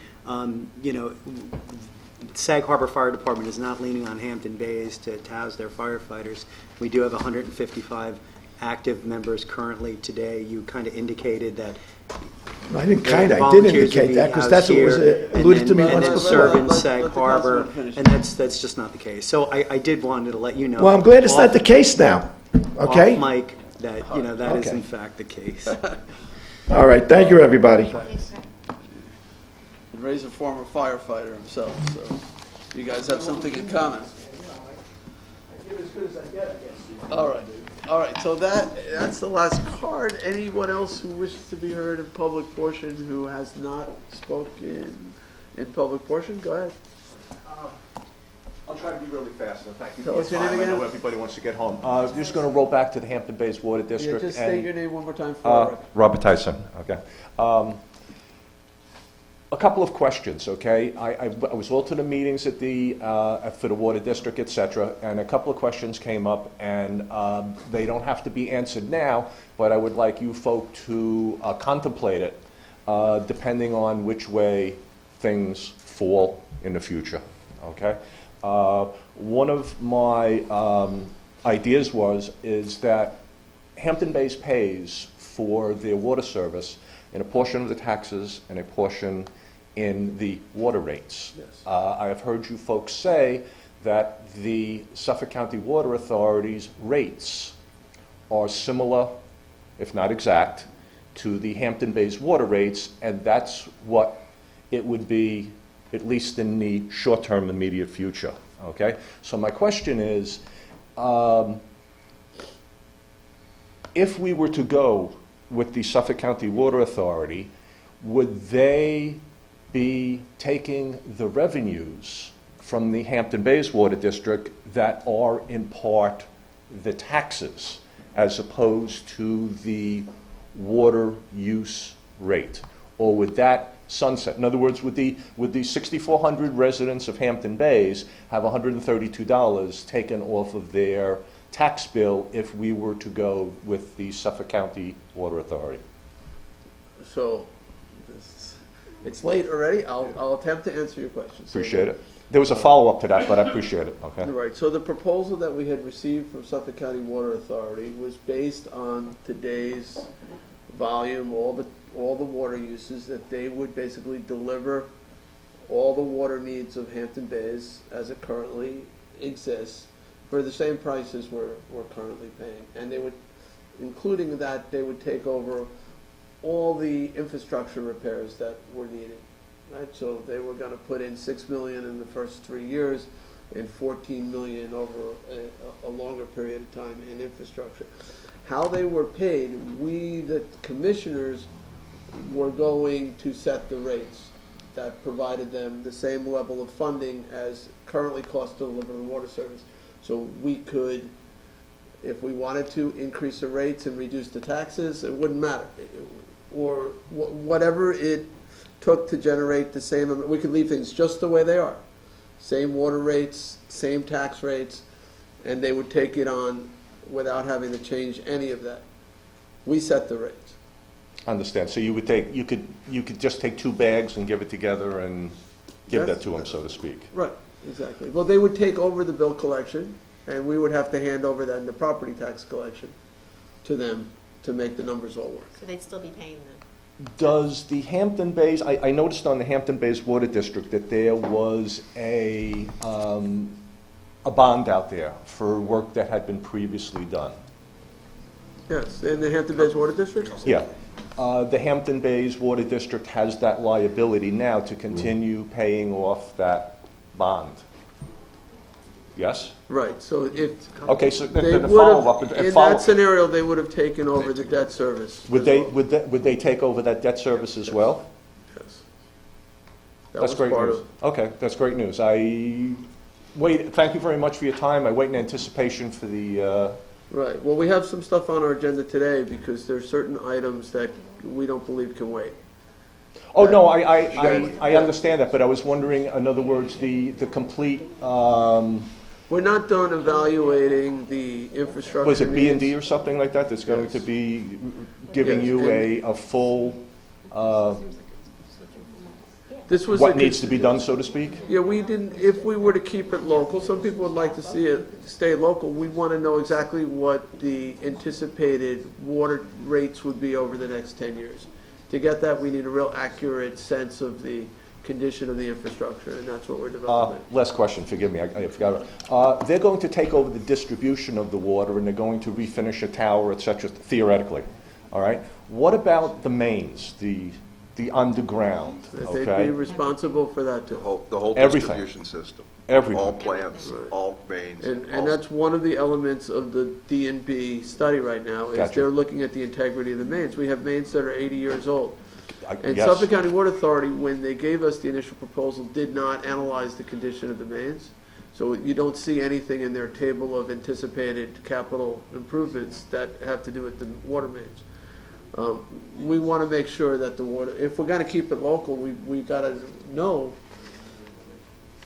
Sag Harbor Fire Department is not leaning on Hampton Bays to house their firefighters. We do have 155 active members currently today. You kind of indicated that I did indicate that, because that's what was alluded to me once and before. serve in Sag Harbor, and that's just not the case. So I did wanted to let you know. Well, I'm glad it's not the case now, okay? Off mic, that, that is in fact the case. All right, thank you, everybody. Ray's a former firefighter himself, so you guys have something in common. All right, so that's the last card. Anyone else who wishes to be heard in public portion who has not spoken in public portion, go ahead. I'll try to be really fast, and thank you Tell for us your your time. name I know again. everybody wants to get home. Just going to roll back to the Hampton Bays Water District. Yeah, just and, state your name one more time for the record. Robert Tyson, okay. A couple of questions, okay? I was all to the meetings at for the Water District, et cetera, and a couple of questions came up, and they don't have to be answered now, but I would like you folk to contemplate it, depending on which way things fall in the future, okay? One of my ideas is that Hampton Bays pays for their water service in a portion of the taxes and a portion in the water rates. Yes. I have heard you folks say that the Suffolk County Water Authority's rates are similar, if not exact, to the Hampton Bays water rates, and that's what it would be, at least in the short-term immediate future, okay? So my question is, if we were to go with the Suffolk County Water Authority, would they be taking the revenues from the Hampton Bays Water District that are in part the taxes as opposed to the water use rate? Or would that sunset? In other words, would the 6,400 residents of Hampton Bays have $132 taken off of their tax bill if we were to go with the Suffolk County Water Authority? So, it's late already. I'll attempt to answer your question. Appreciate it. There was a follow-up to that, but I appreciate it, okay? Right, so the proposal that we had received from Suffolk County Water Authority was based on today's volume, all all the water uses, that they would basically deliver all the water needs of Hampton Bays as it currently exists for the same prices we're currently paying. And they would, including that, they would take over all the infrastructure repairs that were needed, right? So they were gonna put in $6 million in the first 3 years and $14 million over a longer period of time in infrastructure. How they were paid, we, the commissioners, were going to set the rates that provided them the same level of funding as currently costs to deliver the water service. So we could, if we wanted to, increase the rates and reduce the taxes, it wouldn't matter. Or whatever it took to generate the same amount, we could leave things just the way they are. Same water rates, same tax rates, and they would take it on without having to change any of that. We set the rates. Understand. So you could just take 2 bags and give it together and give that to them, so to speak. Right, exactly. Well, they would take over the bill collection, and we would have to hand over then the property tax collection to them to make the numbers all work. So they'd still be paying them. Does the Hampton Bays, I noticed on the Hampton Bays Water District that there was a bond out there for work that had been previously done. Yes, in the Hampton Bays Water District? Yeah. The Hampton Bays Water District has that liability now to continue paying off that bond. Yes? Right, so if. Okay, so they then the would have- follow-up. In that scenario, they would have taken over the debt service. Would they take over that debt service as well? Yes. That's great news. Okay, that's great news. Thank you very much for your time. I wait in anticipation for the, Right, well, we have some stuff on our agenda today because there's certain items that we don't believe can wait. oh, no, I understand that, but I was wondering, in other words, the complete, We're not done evaluating the infrastructure. was it B&D needs. or something like that that's going to be giving Yes, you and- a full, This was what a- needs to be done, so to speak? Yeah, we didn't, if we were to keep it local, some people would like to see it stay local. We want to know exactly what the anticipated water rates would be over the next 10 years. To get that, we need a real accurate sense of the condition of the infrastructure, and that's what we're developing. Last question, forgive me, I forgot. They're going to take over the distribution of the water, and they're going to refinish a tower, et cetera, theoretically, all right? What about the mains, the underground, That they'd okay? be responsible for that too. The whole Everything. distribution system. Everything. All plants, all mains. And that's one of the elements of the D&B study right now, is Gotcha. they're looking at the integrity of the mains. We have mains that are 80 years old. And yes. Suffolk County Water Authority, when they gave us the initial proposal, did not analyze the condition of the mains. So you don't see anything in their table of anticipated capital improvements that have to do with the water mains. We want to make sure that the water, if we're going to keep it local, we got to know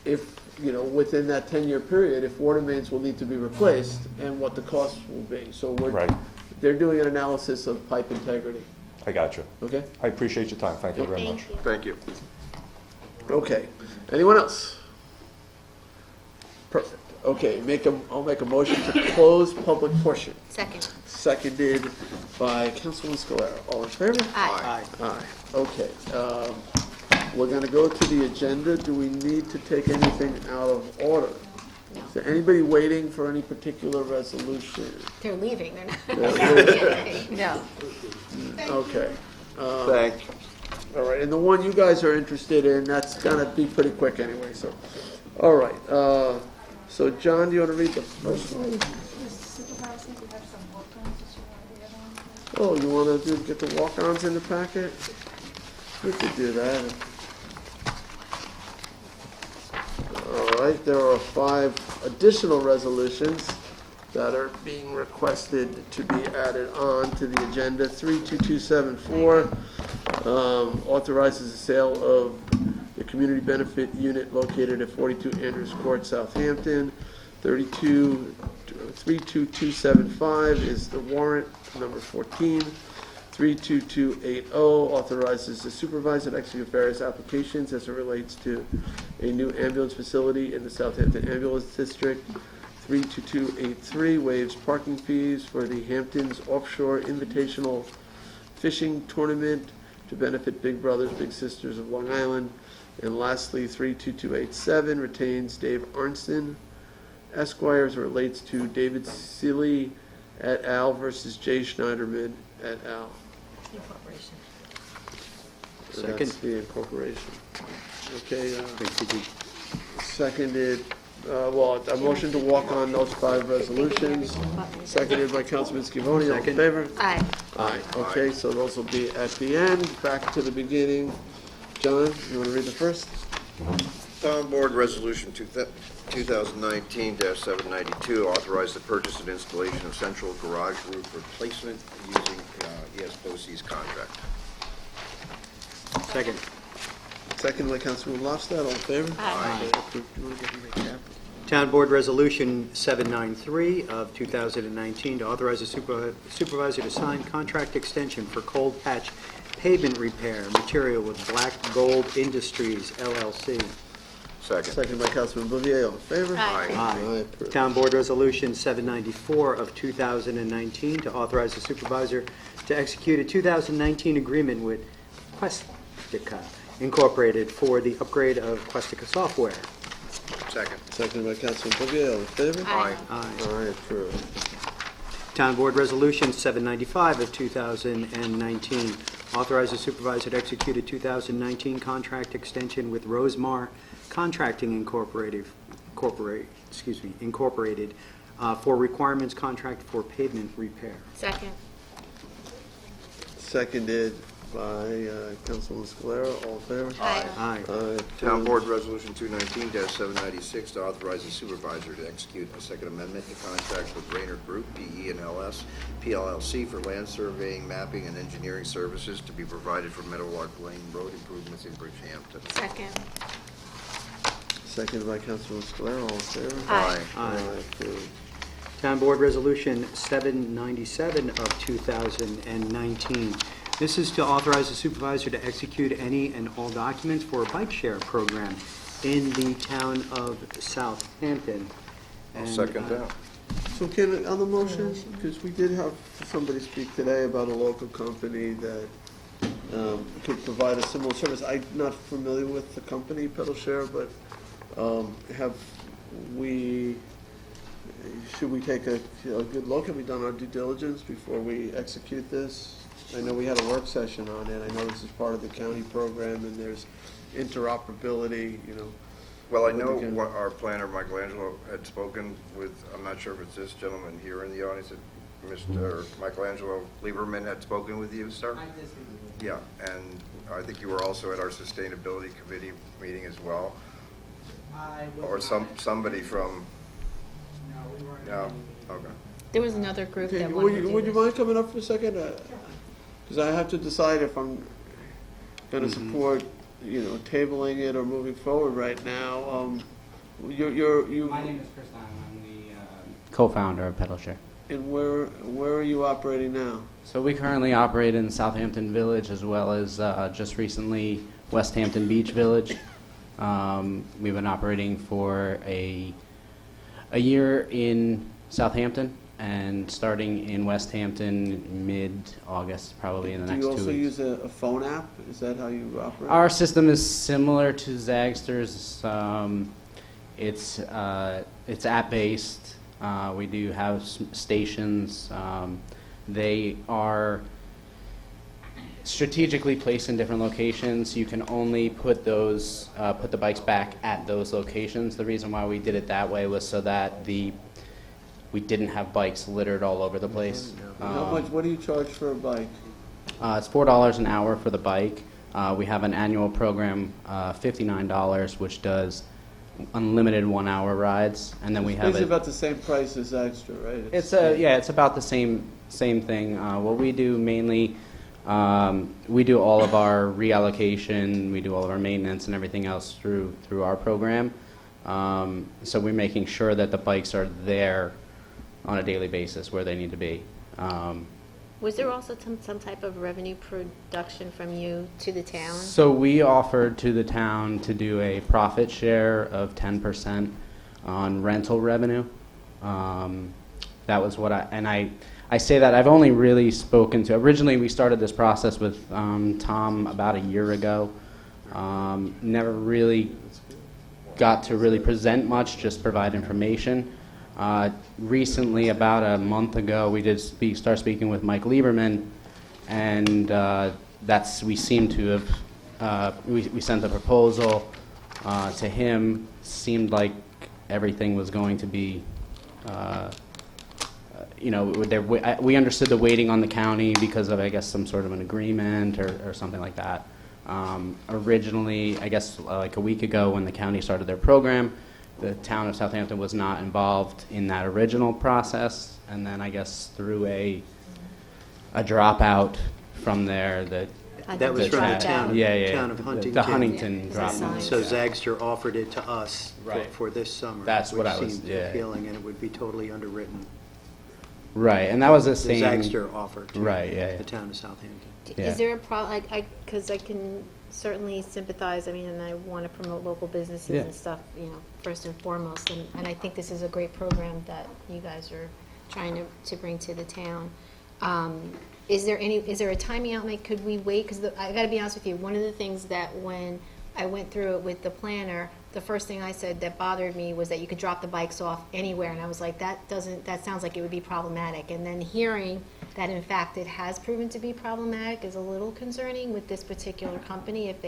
if, within that 10-year period, if water mains will need to be replaced and what the costs will be. So Right. they're doing an analysis of pipe integrity. I got you. Okay? I appreciate your time, thank you very much. Thank you. Okay. Anyone else? Perfect. Okay, I'll make a motion to close public portion. Second. Seconded by Councilman Scalera. All in favor? Aye. Aye. Okay. We're going to go to the agenda. Do we need to take anything out of order? Is there anybody waiting for any particular resolution? They're leaving, they're They're not. No. Okay. Thank you. All right, and the one you guys are interested in, that's gonna be pretty quick anyway, so. All right, so John, do you want to read the first one? Oh, you want to get the walk-ons in the packet? We could do that. All right, there are 5 additional resolutions that are being requested to be added on to the agenda. 32274 authorizes the sale of the community benefit unit located at 42 Andrews Court, Southampton. 32275 is the warrant number 14. 32280 authorizes the supervisor to execute various applications as it relates to a new ambulance facility in the Southampton Ambulance District. 32283 waives parking fees for the Hamptons Offshore Invitational Fishing Tournament to benefit Big Brothers Big Sisters of Long Island. And lastly, 32287 retains Dave Arnson, Esquire, as it relates to David Seeley et al. Versus Jay Schneiderman et al. Incorporation. Second. That's the incorporation. Okay, seconded, well, a motion to walk on those 5 resolutions, seconded by Councilman Scavone. All in Second. favor? Aye. Aye. Okay, so those will be at the end. Back to the beginning. John, you want to read the first? Town Board Resolution 2019-792, authorize the purchase and installation of central garage roof replacement using ES BOCES contract. Second. Second by Councilman Lofstad. All in favor? Aye. Okay, approved. You want to give me a recap? Town Board Resolution 793 of 2019 to authorize the supervisor to sign contract extension for cold patch pavement repair material with Black Gold Industries LLC. Second. Second by Councilman Bouvier. All in favor? Aye. Aye. Approved. Town Board Resolution 794 of 2019 to authorize the supervisor to execute a 2019 agreement with Questica Incorporated for the upgrade of Questica software. Second. Second by Councilman Bouvier. All in favor? Aye. Aye, approved. Town Board Resolution 795 of 2019, authorize the supervisor to execute a 2019 contract extension with Rosemar Contracting Incorporated for requirements contract for pavement repair. Second. Seconded by Councilman Scalera. All in favor? Aye. Aye. Town Board Resolution 219-796 to authorize the supervisor to execute a second amendment to contract with Rayner Group, PE and LS, PLLC for land surveying, mapping, and engineering services to be provided for Meadowlark Lane road improvements in Bridgehampton. Second. Seconded by Councilman Scalera. All in favor? Aye. Aye. Approved. Town Board Resolution 797 of 2019. This is to authorize the supervisor to execute any and all documents for a bike share program in the town of Southampton. I'll second that. So can, on the motion, because we did have somebody speak today about a local company that could provide a similar service. I'm not familiar with the company, Pedal Share, but have we, should we take a good look? Have we done our due diligence before we execute this? I know we had a work session on it. I know this is part of the county program, and there's interoperability, you know. Well, I know what our planner, Michelangelo, had spoken with, I'm not sure if it's this gentleman here in the audience, Mr. Michelangelo Lieberman had spoken with you, sir? I did speak with you. Yeah, and I think you were also at our sustainability committee meeting as well. Or somebody from, No, we weren't. no, okay. There was another group Okay, that wanted to do would you this. mind coming up for a second? Because I have to decide if I'm going to support, you know, tabling it or moving forward right now. My name is Chris Diamond. I'm the co-founder of Pedal Share. And where are you operating now? So we currently operate in Southampton Village as well as just recently West Hampton Beach Village. We've been operating for a year in Southampton and starting in West Hampton mid-August, probably in the next 2 weeks. Do you also use a phone app? Is that how you operate? Our system is similar to Zagster's. It's app-based. We do have stations. They are strategically placed in different locations. You can only put those put the bikes back at those locations. The reason why we did it that way was so that we didn't have bikes littered all over the place. How much? What do you charge for a bike? It's $4 an hour for the bike. We have an annual program, $59, which does unlimited 1-hour rides, and then we have It's about the same price as extra, right? It's about the same thing. What we do mainly, we do all of our reallocation, we do all of our maintenance and everything else through our program. So we're making sure that the bikes are there on a daily basis where they need to be. Was there also some type of revenue production from you to the town? So we offered to the town to do a profit share of 10% on rental revenue. That was what I I say that I've only really spoken to, originally we started this process with Tom about a year ago. Never really got to really present much, just provide information. Recently, about a month ago, we did start speaking with Mike Lieberman, and we seem to have, we sent a proposal to him. Seemed like everything was going to be, we understood the waiting on the county because of, I guess, some sort of an agreement or something like that. Originally, I guess like a week ago when the county started their program, the town of Southampton was not involved in that original process, and then I guess through a dropout from there That was from the town of the Huntington. Huntington dropout. So Zagster offered it to us for this summer. That's what I was, Which seemed appealing, and it would be totally underwritten. Right, and that was the same. Zagster offered to the town of Southampton. Is there a problem, because I can certainly sympathize, I mean, and I want to promote local businesses and stuff, first and foremost, and I think this is a great program that you guys are trying to bring to the town. Is there a timing element, could we wait, because I got to be honest with you, one of the things that when I went through it with the planner, the first thing I said that bothered me was that you could drop the bikes off anywhere, and I was like, that sounds like it would be problematic, and then hearing that in fact it has proven to be problematic is a little concerning with this particular company, if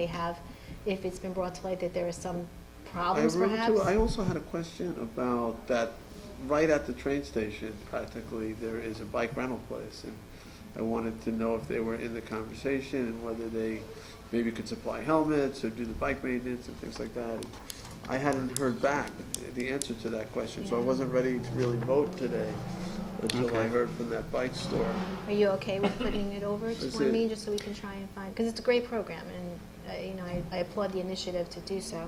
it's been brought to light that there are some problems perhaps. I also had a question about that, right at the train station, practically, there is a bike rental place, and I wanted to know if they were in the conversation and whether they maybe could supply helmets or do the bike maintenance and things like that. And I hadn't heard back the answer to that question, so I wasn't ready to really vote today until I heard from that bike store. Are you okay with putting it over to me, just so we can try and find, because it's a great program, and I applaud the initiative to do so.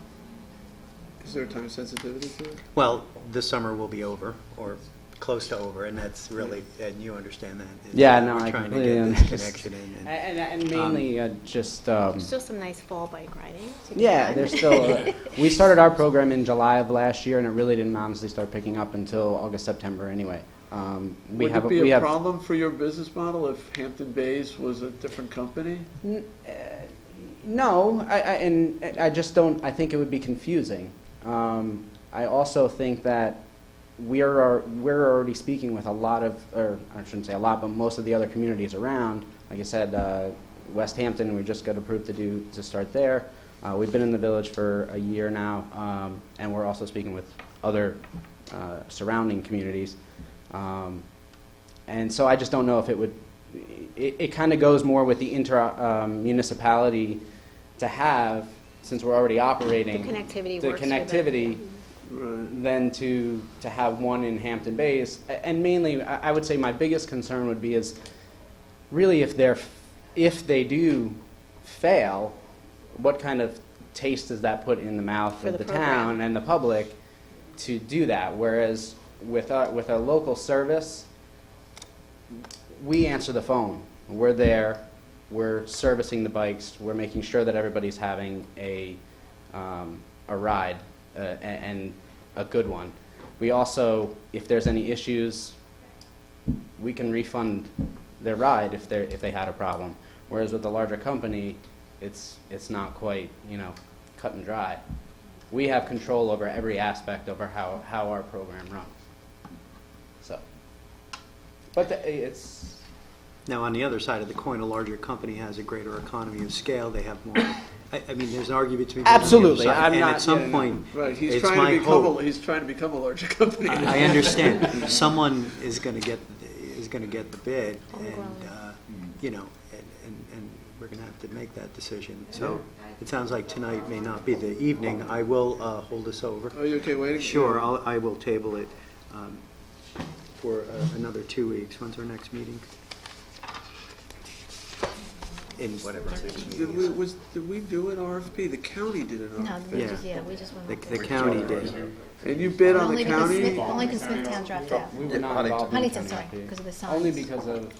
Is there a time sensitivity to it? Well, the summer will be over, or close to over, and that's really, and you understand that. Yeah, no, we're I trying to completely get this understand. connection in. And mainly just. There's still some nice fall bike riding to be Yeah, done. there's still. We started our program in July of last year, and it really didn't honestly start picking up until August, September anyway. Would it be a problem for your business model if Hampton Bays was a different company? No, I just don't. I think it would be confusing. I also think that we're already speaking with a lot of, or I shouldn't say a lot, but most of the other communities around. Like I said, West Hampton, we just got approved to start there. We've been in the village for a year now, and we're also speaking with other surrounding communities. And so I just don't know if it would. It kind of goes more with the municipality to have, since we're already operating. The connectivity The works with it. connectivity. Than to have one in Hampton Bays. And mainly, I would say my biggest concern would be is really if they do fail, what kind of taste does that put in the mouth of the town and the public to do that? Whereas with a local service, we answer the phone. We're there. We're servicing the bikes. We're making sure that everybody's having a ride. And a good one. We also, if there's any issues, we can refund their ride if they had a problem. Whereas with the larger company, it's not quite cut and dry. We have control over every aspect of how our program runs. So, but it's. Now, on the other side of the coin, a larger company has a greater economy of scale. They have more. I mean, there's an argument to be made. Absolutely. On the other side. And at some point, Right, it's my hope. He's trying to become a larger company. I understand. Someone is going to get the bid, and and we're going to have to make that decision. So it sounds like tonight may not be the evening. I will hold this over. Are you okay waiting? Sure, I will table it for another 2 weeks. When's our next meeting? In whatever 6 meetings. Did we do an RFP? The county did an No, RFP. we just went. The county did. And you bid on the county? Only because Smithtown dropped out. We were not involved in the Huntington, sorry, county. because of the signs. Only because of,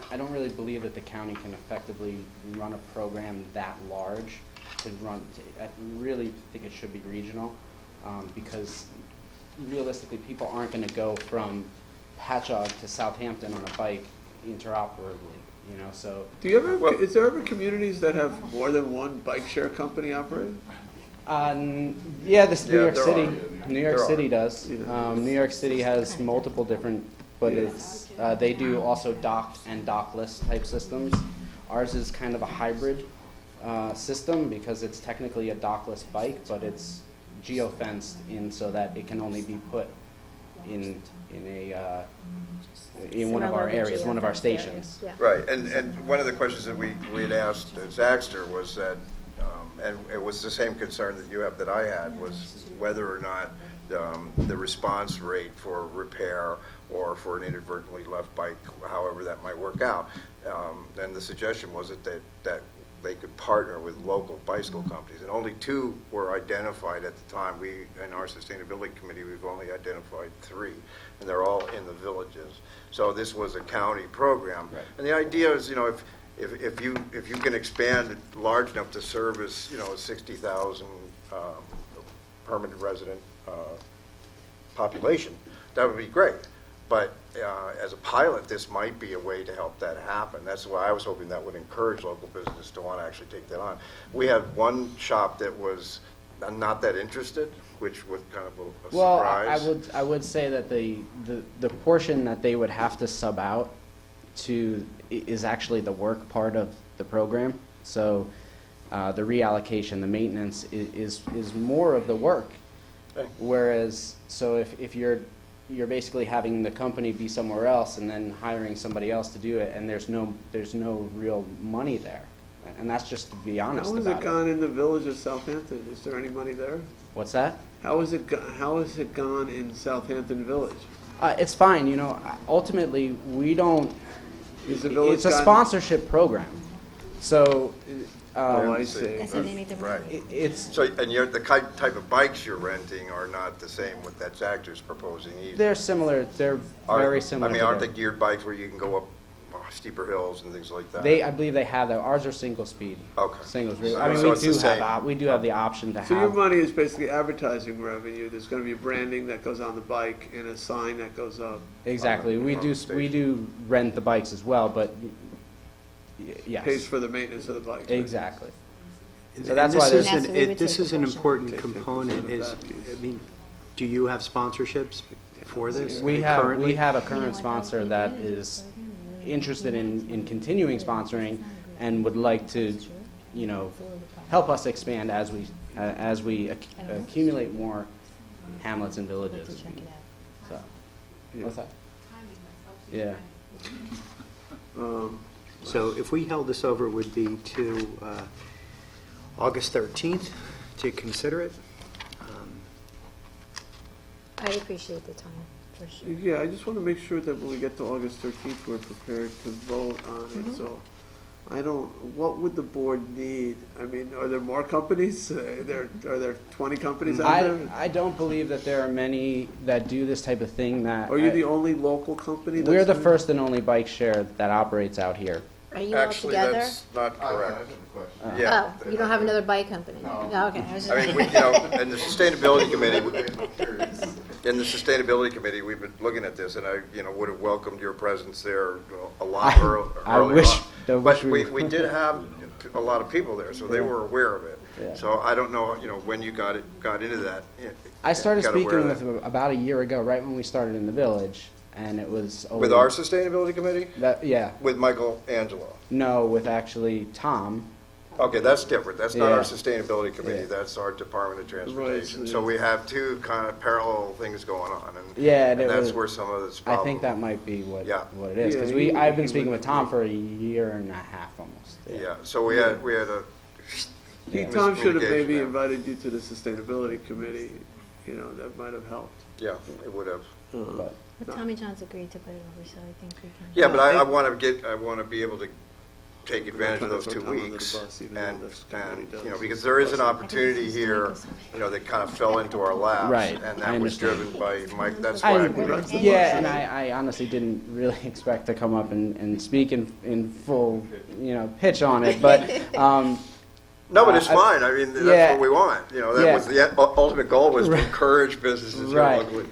I don't really believe that the county can effectively run a program that large I really think it should be regional, because realistically, people aren't going to go from Patchogue to Southampton on a bike interoperably, so. Is there ever communities that have more than one bike share company operating? Yeah, New York there City. are. New York There City are. does. New York City has multiple different, but they do also docked and dockless type systems. Ours is kind of a hybrid system because it's technically a dockless bike, but it's geo-fenced in so that it can only be put in one of our areas, one of our stations. Right, and one of the questions that we had asked Zaxter was that, and it was the same concern that you have that I had, was whether or not the response rate for repair or for an inadvertently left bike, however that might work out. And the suggestion was that they could partner with local bicycle companies, and only 2 were identified at the time. We, in our sustainability committee, we've only identified 3, and they're all in the villages. So this was a county program, and the idea is, if you can expand it large enough to service, a 60,000 permanent resident population, that would be great. But as a pilot, this might be a way to help that happen. That's why I was hoping that would encourage local business to want to actually take that on. We had one shop that was not that interested, which was kind of a surprise. Well, I would say that the portion that they would have to sub out to is actually the work part of the program. So the reallocation, the maintenance is more of the work. Okay. Whereas, so if you're basically having the company be somewhere else and then hiring somebody else to do it, and there's no real money there, and that's just to be honest How has about it gone in the village of Southampton? Is there any money there? What's that? How has it gone in Southampton Village? It's fine. Ultimately we don't. Is the village It's a gotten- sponsorship program, so. I see. Right. It's So, and the type of bikes you're renting are not the same with that Zaxter's proposing either. They're similar. They're very similar. I mean, to aren't they theirs. geared bikes where you can go up steeper hills and things like that? I believe they have that. Ours are single speed. Okay. Singles. So- I mean, so it's the same. we do have the option to So your have. money is basically advertising revenue. There's going to be branding that goes on the bike and a sign that goes up. Exactly. We do rent the bikes as well, but yes. Pays for the maintenance of the bike. Exactly. So And that's why this there's. this is an important 10% component, of is, that piece. I mean, do you have sponsorships for this We currently? have a current sponsor that is interested in continuing sponsoring and would like to, help us expand as we accumulate more hamlets and villages. So, what's that? Yeah. So if we held this over, it would be to August 13th to consider it. I appreciate the time, for sure. Yeah, I just want to make sure that when we get to August 13th, we're prepared to vote on it. So what would the board need? I mean, are there more companies? Are there 20 companies out there? I don't believe that there are many that do this type of thing. Are you the only local company? We're that's the doing first and only bike share that operates out here. Are you all Actually, together? that's not correct. Oh, Yeah. you don't have another bike company? No. Okay. I mean, in the Sustainability Committee, we've been looking at this, and I, would have welcomed your presence there a lot earlier. I wish But we- we did have a lot of people there, so they were aware of it. Yeah. So I don't know, when you got into that. I started got aware speaking of with that. him about a year ago, right when we started in the village, and it was over, With our Sustainability Committee? yeah. With Michael Angelo? No, with actually Tom. Okay, that's different. That's not our Yeah. Sustainability Committee, Yeah. that's our Department of Transportation. Right, So we have 2 kind of parallel things going on, and Yeah, and it that's was- where some of this I problem. think that might be what Yeah. what it is because Yeah, I've been speaking with Tom for a year and a half almost. Yeah, so we had a. Tom should have miscommunication maybe there. invited you to the Sustainability Committee. That might have helped. Yeah, it would have. But But Tommy John's agreed to put it over, so I think we can. Yeah, but I want to be able to take advantage of those trying to 2 throw Tom under the weeks, bus, even though and, that's kind of what he does. because there is an opportunity here, that kind of fell into our laps. Right, And I that was understand. driven by Mike, that's why I put it. yeah, and I honestly didn't really expect to come up and speak in full pitch on it, but No, but it's fine. I mean, that's yeah. what we want. You know, that Yeah. was the ultimate goal was to Right. encourage businesses here Right. locally.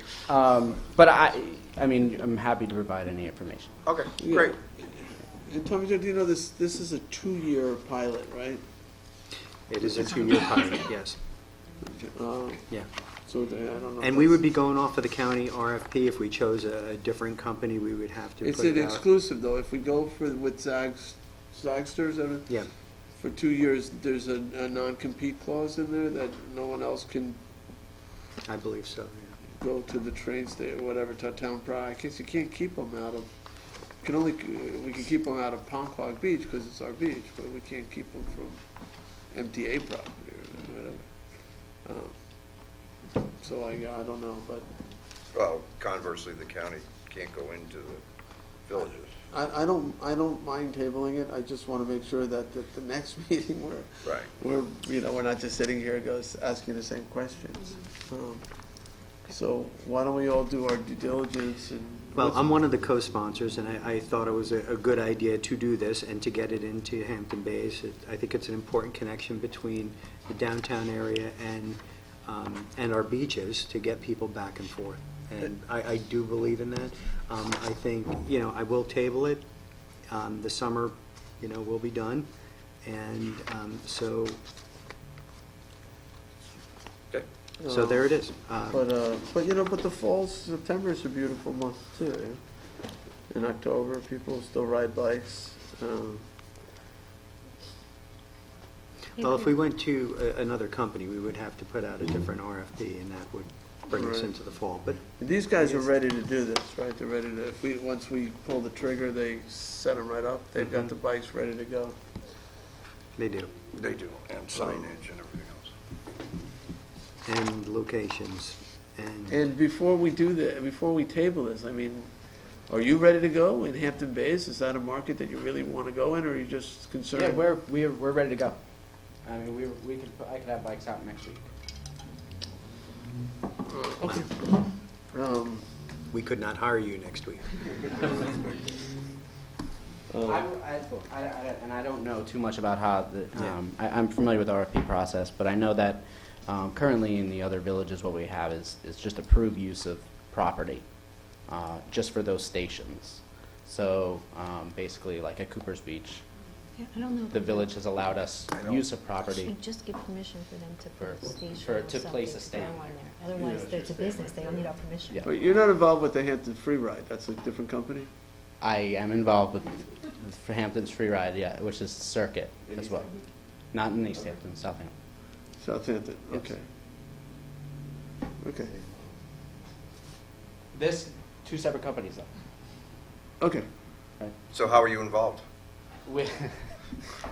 But I mean, I'm happy to provide any information. Okay, Yeah. great. And Tommy John, do you know this is a 2-year pilot, right? It is a 2-year pilot, yes. Yeah. So I don't know. And we would be going off of the county RFP. If we chose a different company, we would have to It's put it an out. exclusive, though. If we go with Zagsters, Yeah. for 2 years, there's a non-compete clause in there that no one else can I believe so, go to the train station, or whatever, to town pride. I guess you can't keep them out of, we can keep them out of Ponquag Beach because it's our beach, but we can't keep them from MTA property or whatever. So I don't know, but Well, conversely, the county can't go into the villages. I don't mind tabling it. I just want to make sure that at the next meeting we're not just sitting here asking the same questions. So why don't we all do our due diligence and. Well, I'm one of the co-sponsors, and I thought it was a good idea to do this and to get it into Hampton Bays. I think it's an important connection between the downtown area and our beaches to get people back and forth. And I do believe in that. I think, I will table it. The summer, will be done. And so there it is. But the fall, September is a beautiful month too. Yeah? In October, people still ride bikes. Well, if we went to another company, we would have to put out a different RFP, and that would bring us Right. into the fall. But These guys are ready to do this, right? They're ready to, once we pull the trigger, they set them right up. They've got the bikes ready to go. they do. They do, and signage and everything else. And locations, and And before we do that, before we table this, I mean, are you ready to go in Hampton Bays? Is that a market that you really want to go in, or are you just concerned? Yeah, we're ready to go. I mean, I could have bikes out next week. Okay. we could not hire you next week. And I don't know too much about how I'm familiar with the RFP process, but I know that currently in the other villages, what we have is just approved use of property, just for those stations. So basically, like at Cooper's Beach, Yeah, I don't know. the village has allowed us use of property. You just give permission for them to put a station for- or to place a something stand. down there. Otherwise, it's a business, they don't need our permission. Yeah. But you're not involved with the Hampton Free Ride. That's a different company? I am involved with Hampton's Free Ride, yeah, which is circuit as well. Not in East Hampton, Southampton. Southampton, Yes. okay. Okay. This, two separate companies though. Okay. So how are you involved?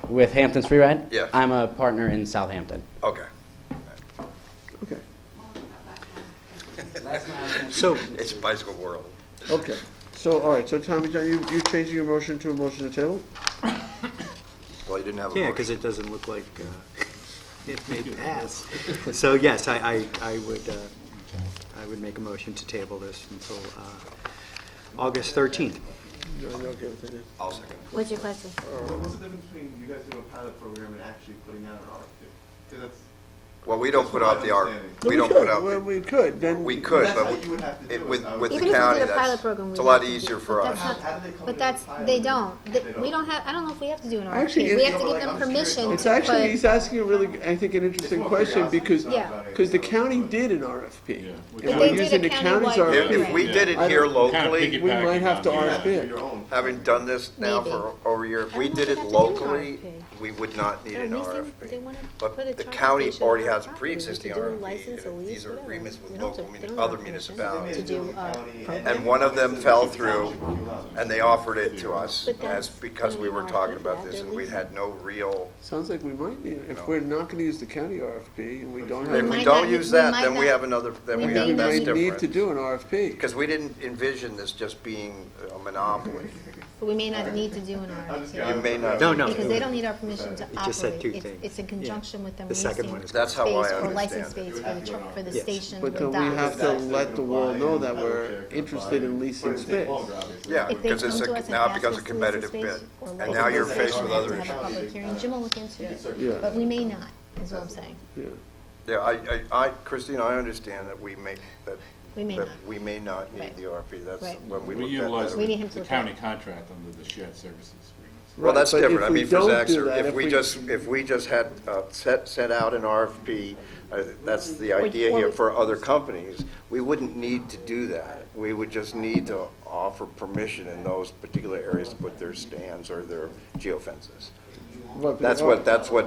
With Hampton's Free Ride? Yes. I'm a partner in Southampton. Okay. Okay. So It's bicycle world. Okay. So, all right, so Tommy John, you changing your motion to a motion to table? Well, you didn't have a yeah, motion. because it doesn't look like it may pass. So yes, I would make a motion to table this until August 13th. You're okay with it? I'll second. What's your question? What's the difference between you guys doing a pilot program and actually putting out an RFP? Because that's. Well, we don't put out the art. No, We don't put out. Well, we could, then. We could, That's but what you would have to do, with is with Even the if we county, did a pilot that's program, it's a we'd lot have to easier do- for but us. that's not- How do they come But up that's, with a pilot? they don't. They don't. We don't have, I don't know if we have to do an Actually, RFP. We it- have to give them I'm just curious. permission It's to actually, put. he's asking a really, I think, an interesting more question because, Yeah. because the county did an RFP. If But we're they did using a the county's countywide RFP. If we did it I here don't- locally, We might have to RFP it. having done this now Maybe. for over a year, if we I don't did know it if we have to do an locally, RFP. we would not need They're an leasing- RFP. they wanna But put a the charging county station already on has a property pre-existing to do a RFP. license, a lease, These are whatever. agreements with They don't local, have to- they don't other have permission municipalities. To do And one of them fell through, and they offered it to us But as, that's- because we were talking about this, and we had no real, Sounds like we might need, if we're not gonna use the county RFP and we don't have. if we might don't not- use we that, might then we not- have another, then we we may have, We that's might need to different. do an RFP. Because we didn't envision this just being a monopoly. But we may not need to do an RFP. You may not. No. Because they don't need our permission to just said operate. two It's- things. It's in conjunction with them The second leasing. one is. That's how I space or understand license it. space for the truck, for the Yes. station But with then we have docks. to let the world know that we're interested in leasing space. Yeah, If they because it's come to us and now it ask becomes us a to lease competitive space bid. or And license now you're the faced station, with we have other to have a issues. public hearing. Jim will look into it, Yeah. but we may not, is what I'm saying. Yeah. Yeah, Christine, I understand that we may not need Right. the RFP. That's Right. when we We looked at utilize that. We need him to the look at county it. contract under the shared services agreements. Well, that's Right, but different. I if we mean, for don't do Zaxter, that, if we just had sent out an RFP, that's the idea or here we- for other companies, we wouldn't need to do that. We would just need to offer permission in those particular areas to put their stands or their geofences. But- That's what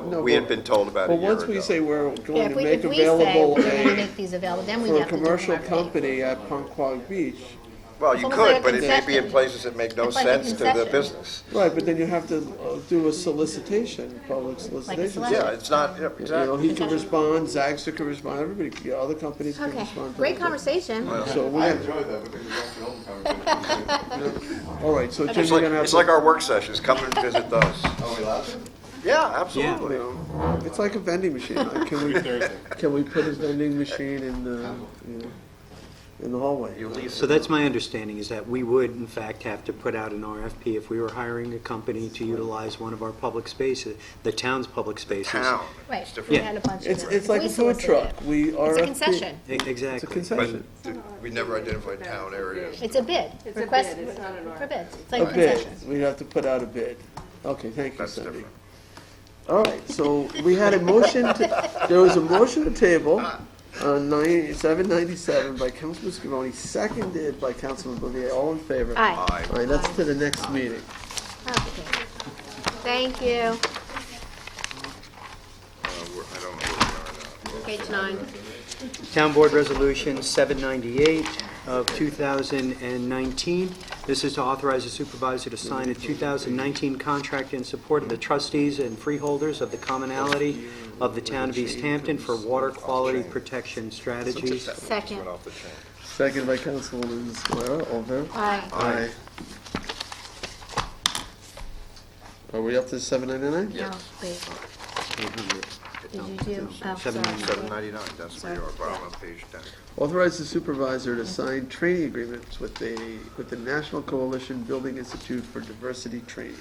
No, we but- had been told about a But year once ago. we say we're Yeah, going if to we, make if we say available we're gonna a, make these available, then we for a have to do an commercial RFP. company at Ponquag Beach, Well, It's you almost like could, a but it may be in concession. places that make no It's like a sense to the concession. business. right, but then you have to do a solicitation, public solicitation. selection. Yeah, it's not, yeah, You know, exactly. he can respond, Zaxter can respond, everybody, other companies can Okay, respond. to great that. conversation. So we I have, enjoyed that because it's actually open conversation. all right, so Jim, It's you're like, gonna have it's to. like our work sessions, come and visit those. Are we allowed to? Yeah, absolutely. You know, it's like a vending machine. Like, can we put a vending machine in the, you know, in the hallway? So that's my understanding, is that we would, in fact, have to put out an RFP if we were hiring a company to utilize one of our public spaces, the town's public spaces. Town. Right, It's we different. had a bunch of It's, them. it's like We a food solicited truck. it. We It's RFP. a concession. It's a Exactly. But concession. we never identified town areas. It's a bid. It's a Request bid, it's not an for bids. It's A like a bid. concession. We have to put out a bid. Okay, thank you, That's Cindy. different. All right, so we had a motion to, there was a motion to table on 797 by Councilman Scavone, seconded by Councilman Bouvier. All in favor? Aye. Aye. All right, that's to the next meeting. Okay. Thank you. I don't know where we are now. Page 9. Town Board Resolution 798 of 2019. This is to authorize the supervisor to sign a 2019 contract in support of the trustees and freeholders of the commonality of the town of East Hampton for water quality protection strategies. Second. Went off the chain. Seconded by Councilwoman Square. All in favor? Aye. Aye. Are we up to 799? No, wait. 800. Did you do? Oh, sorry. 799, that's where you are, bottom of page 10. Authorize the supervisor to sign training agreements with the National Coalition Building Institute for Diversity Training.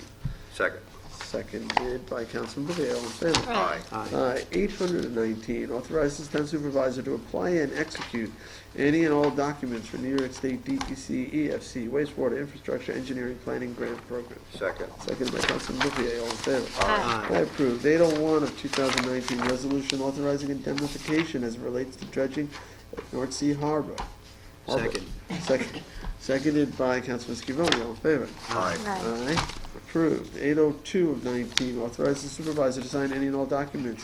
Second. Seconded by Councilman Bouvier. All in favor? Aye. 819, authorizes town supervisor to apply and execute any and all documents for New York State DEC, EFC, wastewater infrastructure engineering planning grant program. Second. Seconded by Councilman Bouvier. All in favor? Aye. I approve. 801 of 2019, resolution authorizing indemnification as it relates to dredging at North Sea Harbor. Second. Seconded by Councilman Scavone. All in favor? Aye. Aye. Approved. 802 of 19, authorizes the supervisor to sign any and all documents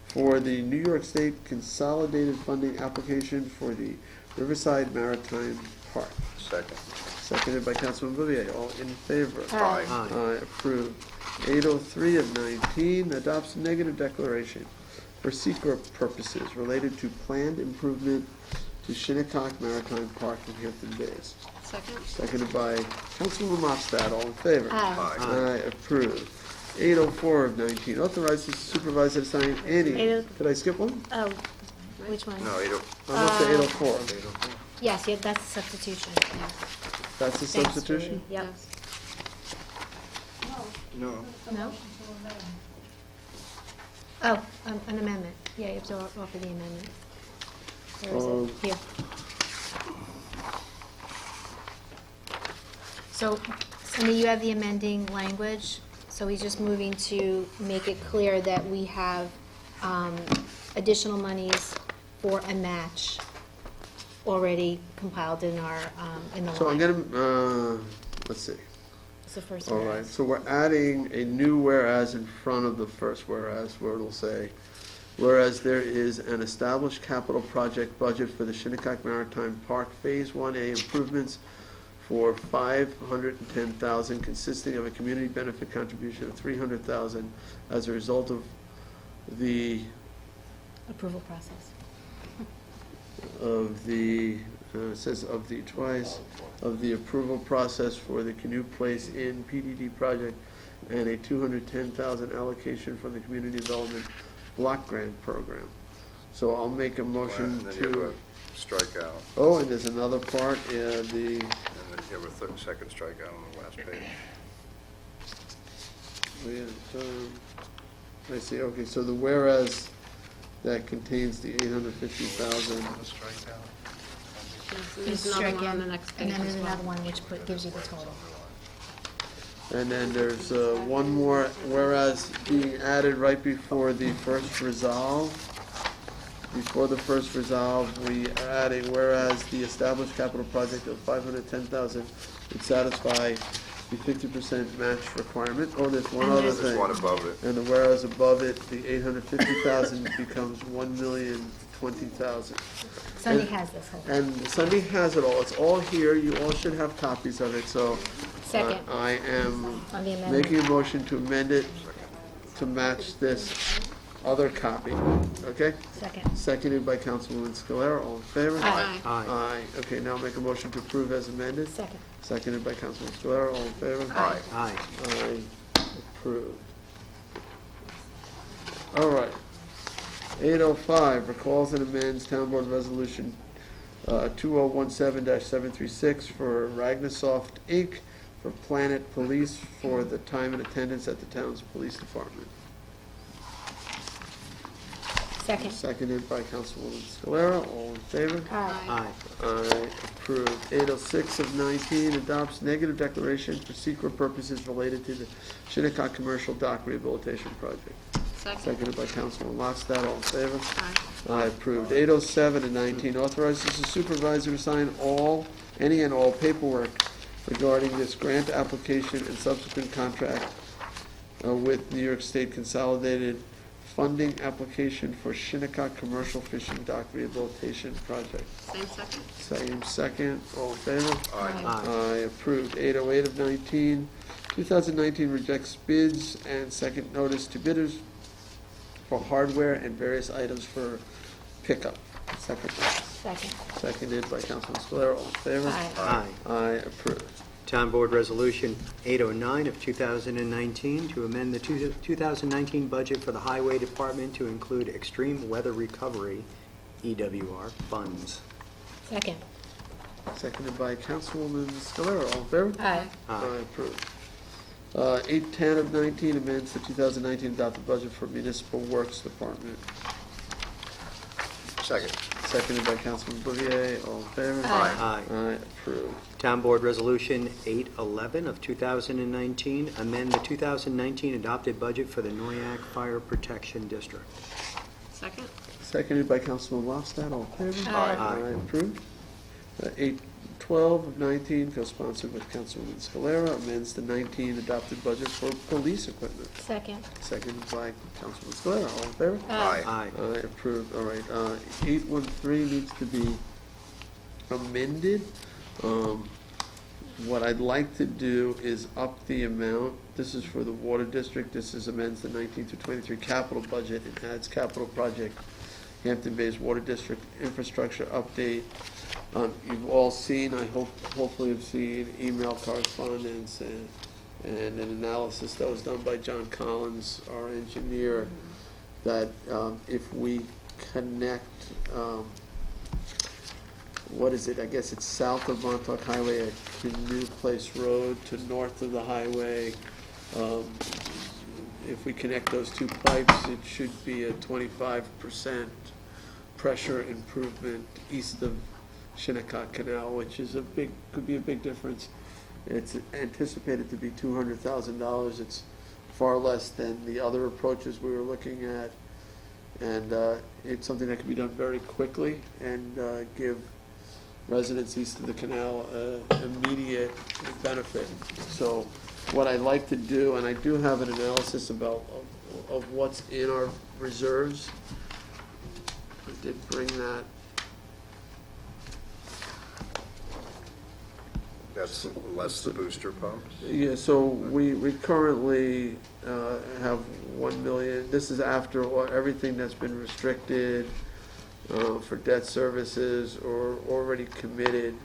for the New York State Consolidated Funding application for the Riverside Maritime Park. Second. Seconded by Councilman Bouvier. All in favor? Aye. Aye. Approved. 803 of 19, adopts a negative declaration for secret purposes related to planned improvement to Shinnecock Maritime Park in Hampton Bays. Second. Seconded by Councilwoman Mopstad. All in favor? Aye. Aye. Approved. 804 of 19, authorizes the supervisor to sign any. 80 Did I skip one? Oh, which one? No, 80. I'm up to 804. Yes, yeah, that's a substitution. Yeah. That's the Thanks, substitution? Judy. Yep. No. No? Oh, an amendment. Yeah, you have to offer the amendment. Where is it? Here. So, Cindy, you have the amending language, so he's just moving to make it clear that we have additional monies for a match already compiled in our, in the line. So I'm gonna, let's see. It's the first All whereas. right, so we're adding a new whereas in front of the first whereas, where it'll say, whereas there is an established capital project budget for the Shinnecock Maritime Park Phase 1A improvements for $510,000, consisting of a community benefit contribution of $300,000 as a result of the Approval process. it says of the twice, of the approval process for the Canoe Place Inn PDD project and a $210,000 allocation from the Community Development Block Grant Program. So I'll make a motion And then you have to, a strikeout, oh, and there's another part, the, and then you have a second strikeout on the last page. we have, I see, okay, so the whereas that contains the 850,000. There's another one on the next page. And then there's another one which gives you the total. And then there's one more, whereas being added right before the first resolve. Before the first resolve, we are adding, whereas the established capital project of 510,000 would satisfy the 50% match requirement. Oh, there's one other thing. There's one above it. And the whereas above it, the 850,000 becomes 1,020,000. Sunday has this whole thing. And Sunday has it all. It's all here. You all should have copies of it, so. Second. I am On the amendment. making a motion to amend it to match this other copy. Okay? Second. Seconded by Councilwoman Scalera. All in favor? Aye. Aye. Okay, now make a motion to approve as amended. Second. Seconded by Councilwoman Scalera. All in favor? Aye. Aye. Aye. Approved. All right. 805, recalls and amends Town Board Resolution 2017-736 for Ragnasoft Inc. for Planet Police for the time and attendance at the town's police department. Second. Seconded by Councilwoman Scalera. All in favor? Aye. Aye, approved. 806 of 19 adopts negative declaration for secret purposes related to the Shinnecock Commercial Dock Rehabilitation Project. Seconded by Councilman Lotstedt. All in favor? Aye, approved. 807 of 19 authorizes the supervisor to sign any and all paperwork regarding this grant application and subsequent contract with New York State Consolidated Funding Application for Shinnecock Commercial Fishing Dock Rehabilitation Project. Same second? Same second. All in favor? Aye. Aye, approved. 808 of 19, 2019 rejects bids and second notice to bidders for hardware and various items for pickup. Second. Second. Seconded by Councilman Scalera. All in favor? Aye. Aye, approved. Town Board Resolution 809 of 2019 to amend the 2019 budget for the Highway Department to include extreme weather recovery, EWR, funds. Second. Seconded by Councilwoman Scalera. All in favor? Aye. Aye, approved. 810 of 19 amends the 2019 adopted budget for Municipal Works Department. Second. Seconded by Councilman Bouvier. All in favor? Aye. Aye, approved. Town Board Resolution 811 of 2019, amend the 2019 adopted budget for the Noyak Fire Protection District. Second? Seconded by Councilman Lofstad. All in favor? Aye. Aye, approved. 812 of 19, co-sponsored with Councilwoman Scalera, amends the 19 adopted budget for police equipment. Second. Seconded by Councilman Scalera. All in favor? Aye. Aye. Aye, approved. All right, 813 needs to be amended. What I'd like to do is up the amount. This is for the Water District. This is amends the 19 to 23 capital budget and adds capital project Hampton Bays Water District infrastructure update. You've all seen, hopefully have seen email correspondence and an analysis that was done by John Collins, our engineer, that if we connect, what is it? I guess it's south of Montauk Highway at Canoe Place Road to north of the highway. If we connect those two pipes, it should be a 25% pressure improvement east of Shinnecock Canal, which is could be a big difference. It's anticipated to be $200,000. It's far less than the other approaches we were looking at, and it's something that can be done very quickly and give residents east of the canal immediate benefit. So what I'd like to do, and I do have an analysis of what's in our reserves. I did bring that. That's less the booster pumps? Yeah, so we currently have 1 million. This is after everything that's been restricted for debt services or already committed.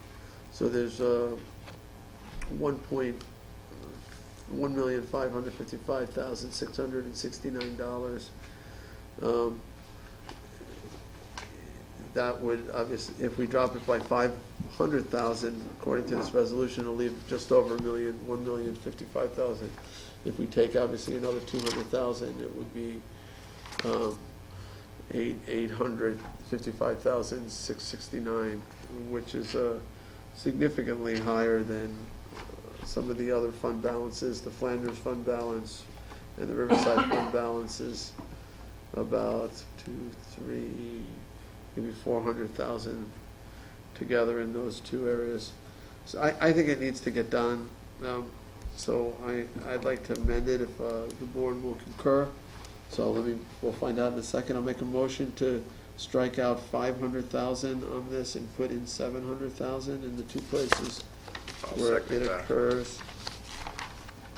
So there's $1,555,669. that would obviously, if we drop it by 500,000, according to this resolution, it'll leave just over 1,055,000. If we take obviously another 200,000, it would be 855,669, which is significantly higher than some of the other fund balances. The Flanders fund balance and the Riverside fund balance is about 2, 3, maybe 400,000 together in those two areas. So I think it needs to get done. So I'd like to amend it if the board will concur. So we'll find out in a second. I'll make a motion to strike out 500,000 on this and put in 700,000 in the two places where it occurs.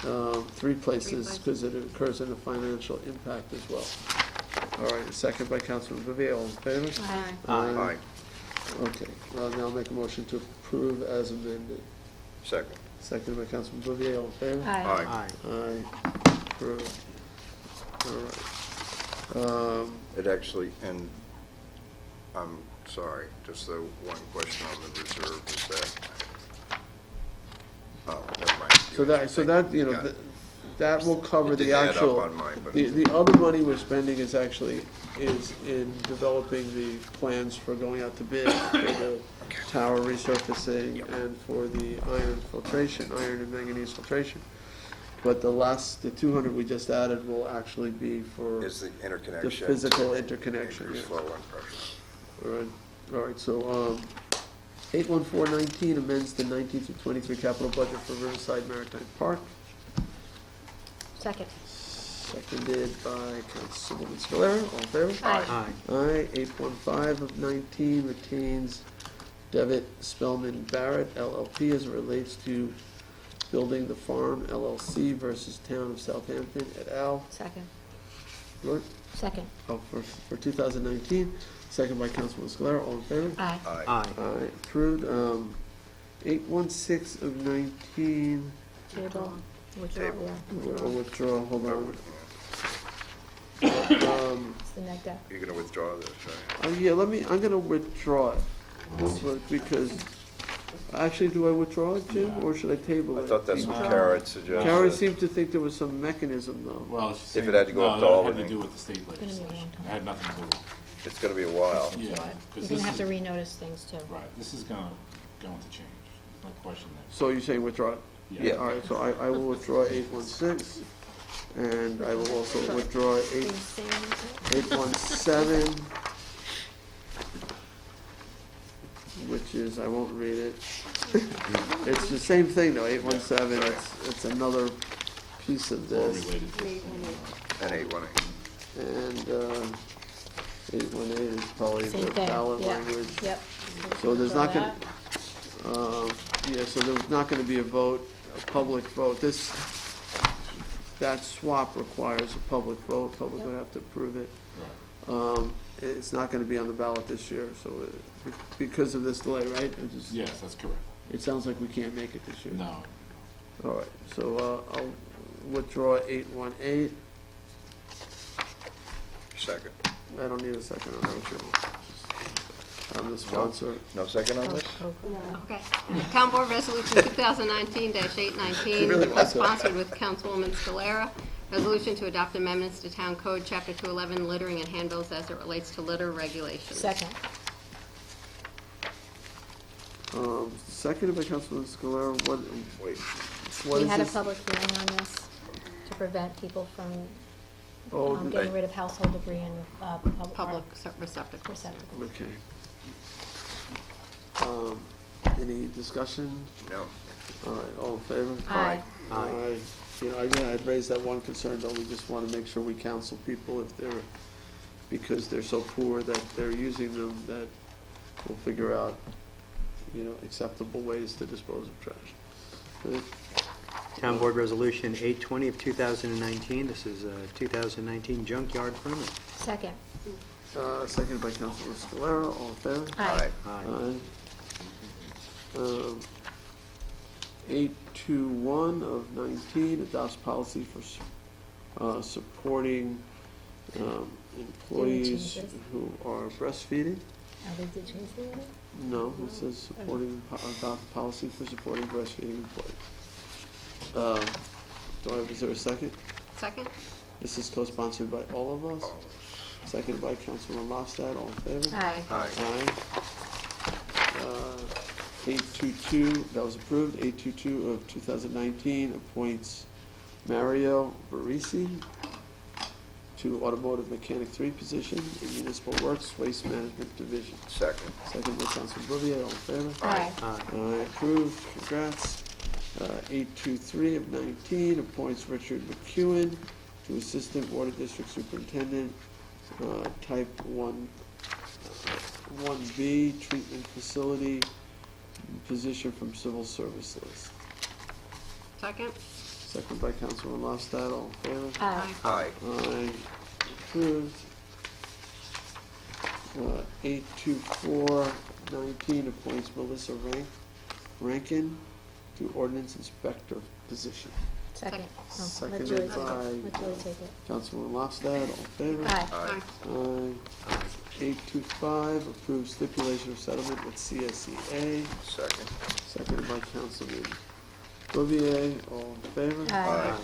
3 places, because it occurs in a financial impact as well. All right, a second by Councilman Bouvier. All in favor? Aye. Aye. Okay, well, now I'll make a motion to approve as amended. Second. Second by Councilman Bouvier. All in favor? Aye. Aye. Approved. All right. It actually, and I'm sorry, just the one question on the reserve is that, oh, never mind. So that, you know, Got it. that will cover It the didn't add up actual, on mine, but- the other money we're spending is in developing the plans for going out to bid for the tower resurfacing and for the iron and manganese filtration. But the 200 we just added will actually be for Is the interconnection. the physical interconnection. Increase Yeah. flow and pressure. All right, so 81419 amends the 19 through 23 capital budget for Riverside Maritime Park. Second. Seconded by Councilwoman Scalera. All in favor? Aye. Aye. 815 of 19 retains Devitt Spellman Barrett LLP as it relates to Building the Farm LLC versus Town of Southampton et al. Second. What? Second. Oh, for 2019. Second by Councilwoman Scalera. All in favor? Aye. Aye. Aye. Approved. 816 of 19. Table. Withdraw, yeah. I'll withdraw. Hold on. It's the neg deck. You're going to withdraw this, right? Yeah, I'm gonna withdraw it, because, actually, do I withdraw it, Jim, or should I table it? I thought that's what Kara had suggested. Kara seemed to think there was some mechanism, though. Well, she's saying- it had to go up to No, that Albany. had to do with the state legislation. It had nothing to do with it. It's going to be a while. Yeah. 'cause You're this gonna have is- to renotice things too. Right, this is going to change. No question there. So you're saying withdraw it? Yeah. All right, so I will withdraw 816, and I will also withdraw 817, which is, I won't read it. It's the same thing, though, 817, it's another piece of this. And 818. And 818 is probably Same the thing, ballot yeah. language. Yep. So there's not Withdraw gonna, so there's not gonna be a vote, a public vote. That swap requires a public vote, public would have to approve it. It's not gonna be on the ballot this year, so because of this delay, right? Yes, that's correct. It sounds like we can't make it this year. No. All right, so I'll withdraw 818. Second. I don't need a second on that, Jim. I'm the sponsor. No second on this? Okay. Town Board Resolution 2019-819, co-sponsored with Councilwoman Scalera. Resolution to adopt amendments to Town Code, Chapter 211, littering and handbills as it relates to litter regulations. Second. Seconded by Councilman Scalera. What We is had a this? public hearing on this to prevent people from Oh, getting rid of household debris in Public receptacles. Okay. Any discussion? No. All right, all in favor? Aye. Aye. You know, I'd raised that one concern, though, we just want to make sure we counsel people if they're, because they're so poor that they're using them, that we'll figure out, acceptable ways to dispose of trash. Good. Town Board Resolution 820 of 2019. This is a 2019 junkyard permit. Second. Seconded by Councilman Scalera, all in favor? Aye. Aye. 821 of 19, adopts policy for supporting employees changes. who are breastfeeding. No, it says supporting, adopt policy for supporting breastfeeding employees. Is there a second? Second? This is co-sponsored by all of us. Seconded by Councilman Lofstad, all in favor? Aye. Aye. 822, that was approved. 822 of 2019 appoints Mario Barisi to Automotive Mechanic 3 position in Municipal Works Waste Management Division. Second. Second by Councilman Bouvier, all in favor? Aye. Aye, approved, congrats. 823 of 19 appoints Richard McEwen to Assistant Water District Superintendent, Type 1B Treatment Facility position from Civil Service list. Second? Second by Councilman Lofstad, all in favor? Aye. Aye. Aye, approved. 824 19 appoints Melissa Rankin to Ordinance Inspector position. Second. Seconded by Councilman Lofstad, all in favor? Aye. Aye. 825, approve stipulation of settlement with CSEA. Second. Seconded by Councilman Bouvier, all in favor? Aye.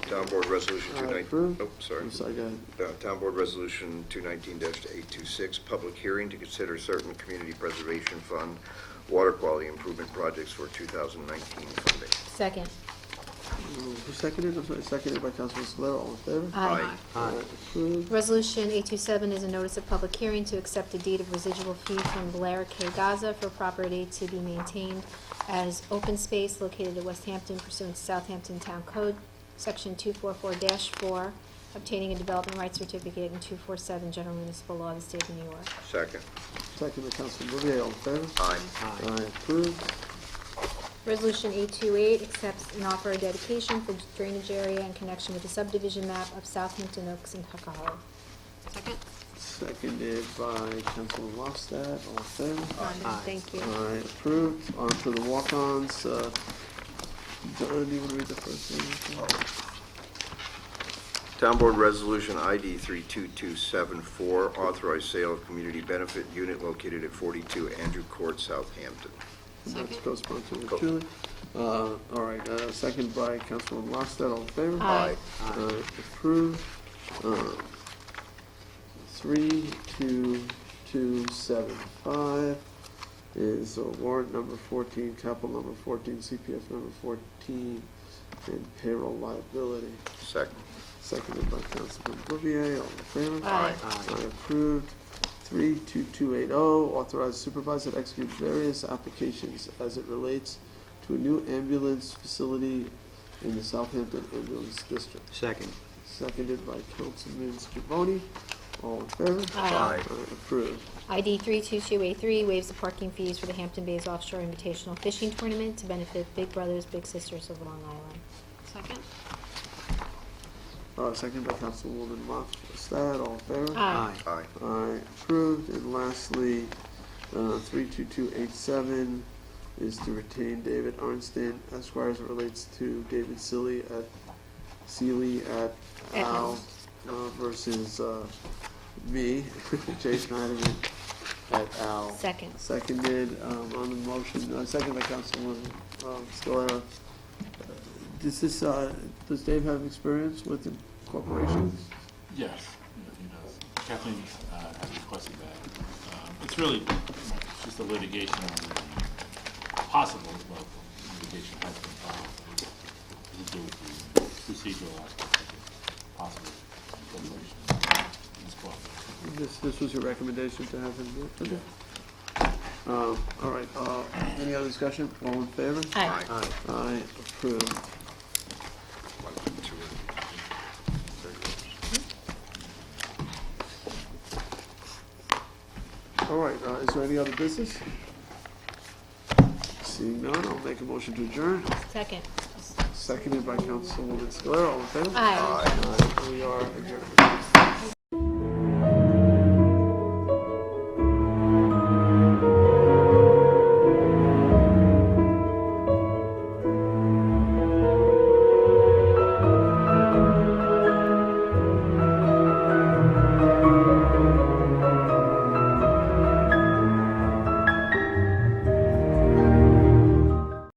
Town Board Resolution 219. Approved. Oh, sorry. I'm sorry, go ahead. Town Board Resolution 219-826, public hearing to consider certain Community Preservation Fund water quality improvement projects for 2019 funding. Second. Who seconded? I'm sorry, seconded by Councilman Scalera, all in favor? Aye. Approved. Resolution 827 is a notice of public hearing to accept a deed of residual fee from Blair K. Gaza for property to be maintained as open space located at West Hampton pursuant to Southampton Town Code, Section 244-4, obtaining a development rights certificate in 247 General Municipal Law of the State of New York. Second. Second by Councilman Bouvier, all in favor? Aye. Aye, approved. Resolution 828 accepts an offer of dedication for drainage area in connection with the subdivision map of Southampton Oaks and Tuckahoe. Second. Seconded by Councilman Lofstad, all in favor? Aye. Thank you. Aye, approved. On to the walk-ons. John, do you want to read the first thing? Town Board Resolution ID 32274, authorized sale of community benefit unit located at 42 Andrew Court, Southampton. That's co-sponsored with Julie. All right, second by Councilman Lofstad, all in favor? Aye. Approved. 32275 is warrant number 14, capital number 14, CPF number 14, and payroll liability. Second. Seconded by Councilman Bouvier, all in favor? Aye. Aye, approved. 32280, authorize supervisor to execute various applications as it relates to a new ambulance facility in the Southampton Ambulance District. Second. Seconded by Councilman Scavone, all in favor? Aye. Approved. ID 32283 waives the parking fees for the Hampton Bays Offshore Invitational Fishing Tournament to benefit Big Brothers Big Sisters of Long Island. Second. Seconded by Councilwoman Lofstad, all in favor? Aye. Aye. Aye, approved. And lastly, 32287 is to retain David Arnstein Esquire as it relates to David Seeley at Al versus me, Jay Schneiderman at Al. Second. Seconded on the motion, second by Councilwoman Scalera. Does Dave have experience with the corporations? Yes, he does. Kathleen has requested that. It's really just a litigation on the possible, well, litigation has been filed. To do with the procedural aspect of the possible incorporation in this club. This was your recommendation to have him do it? Okay. All right, any other discussion? All in favor? Aye. Aye, approved. All right, is there any other business? Seeing none, I'll make a motion to adjourn. Second. Seconded by Councilwoman Scalera, all in favor? Aye. Aye. We are adjourned.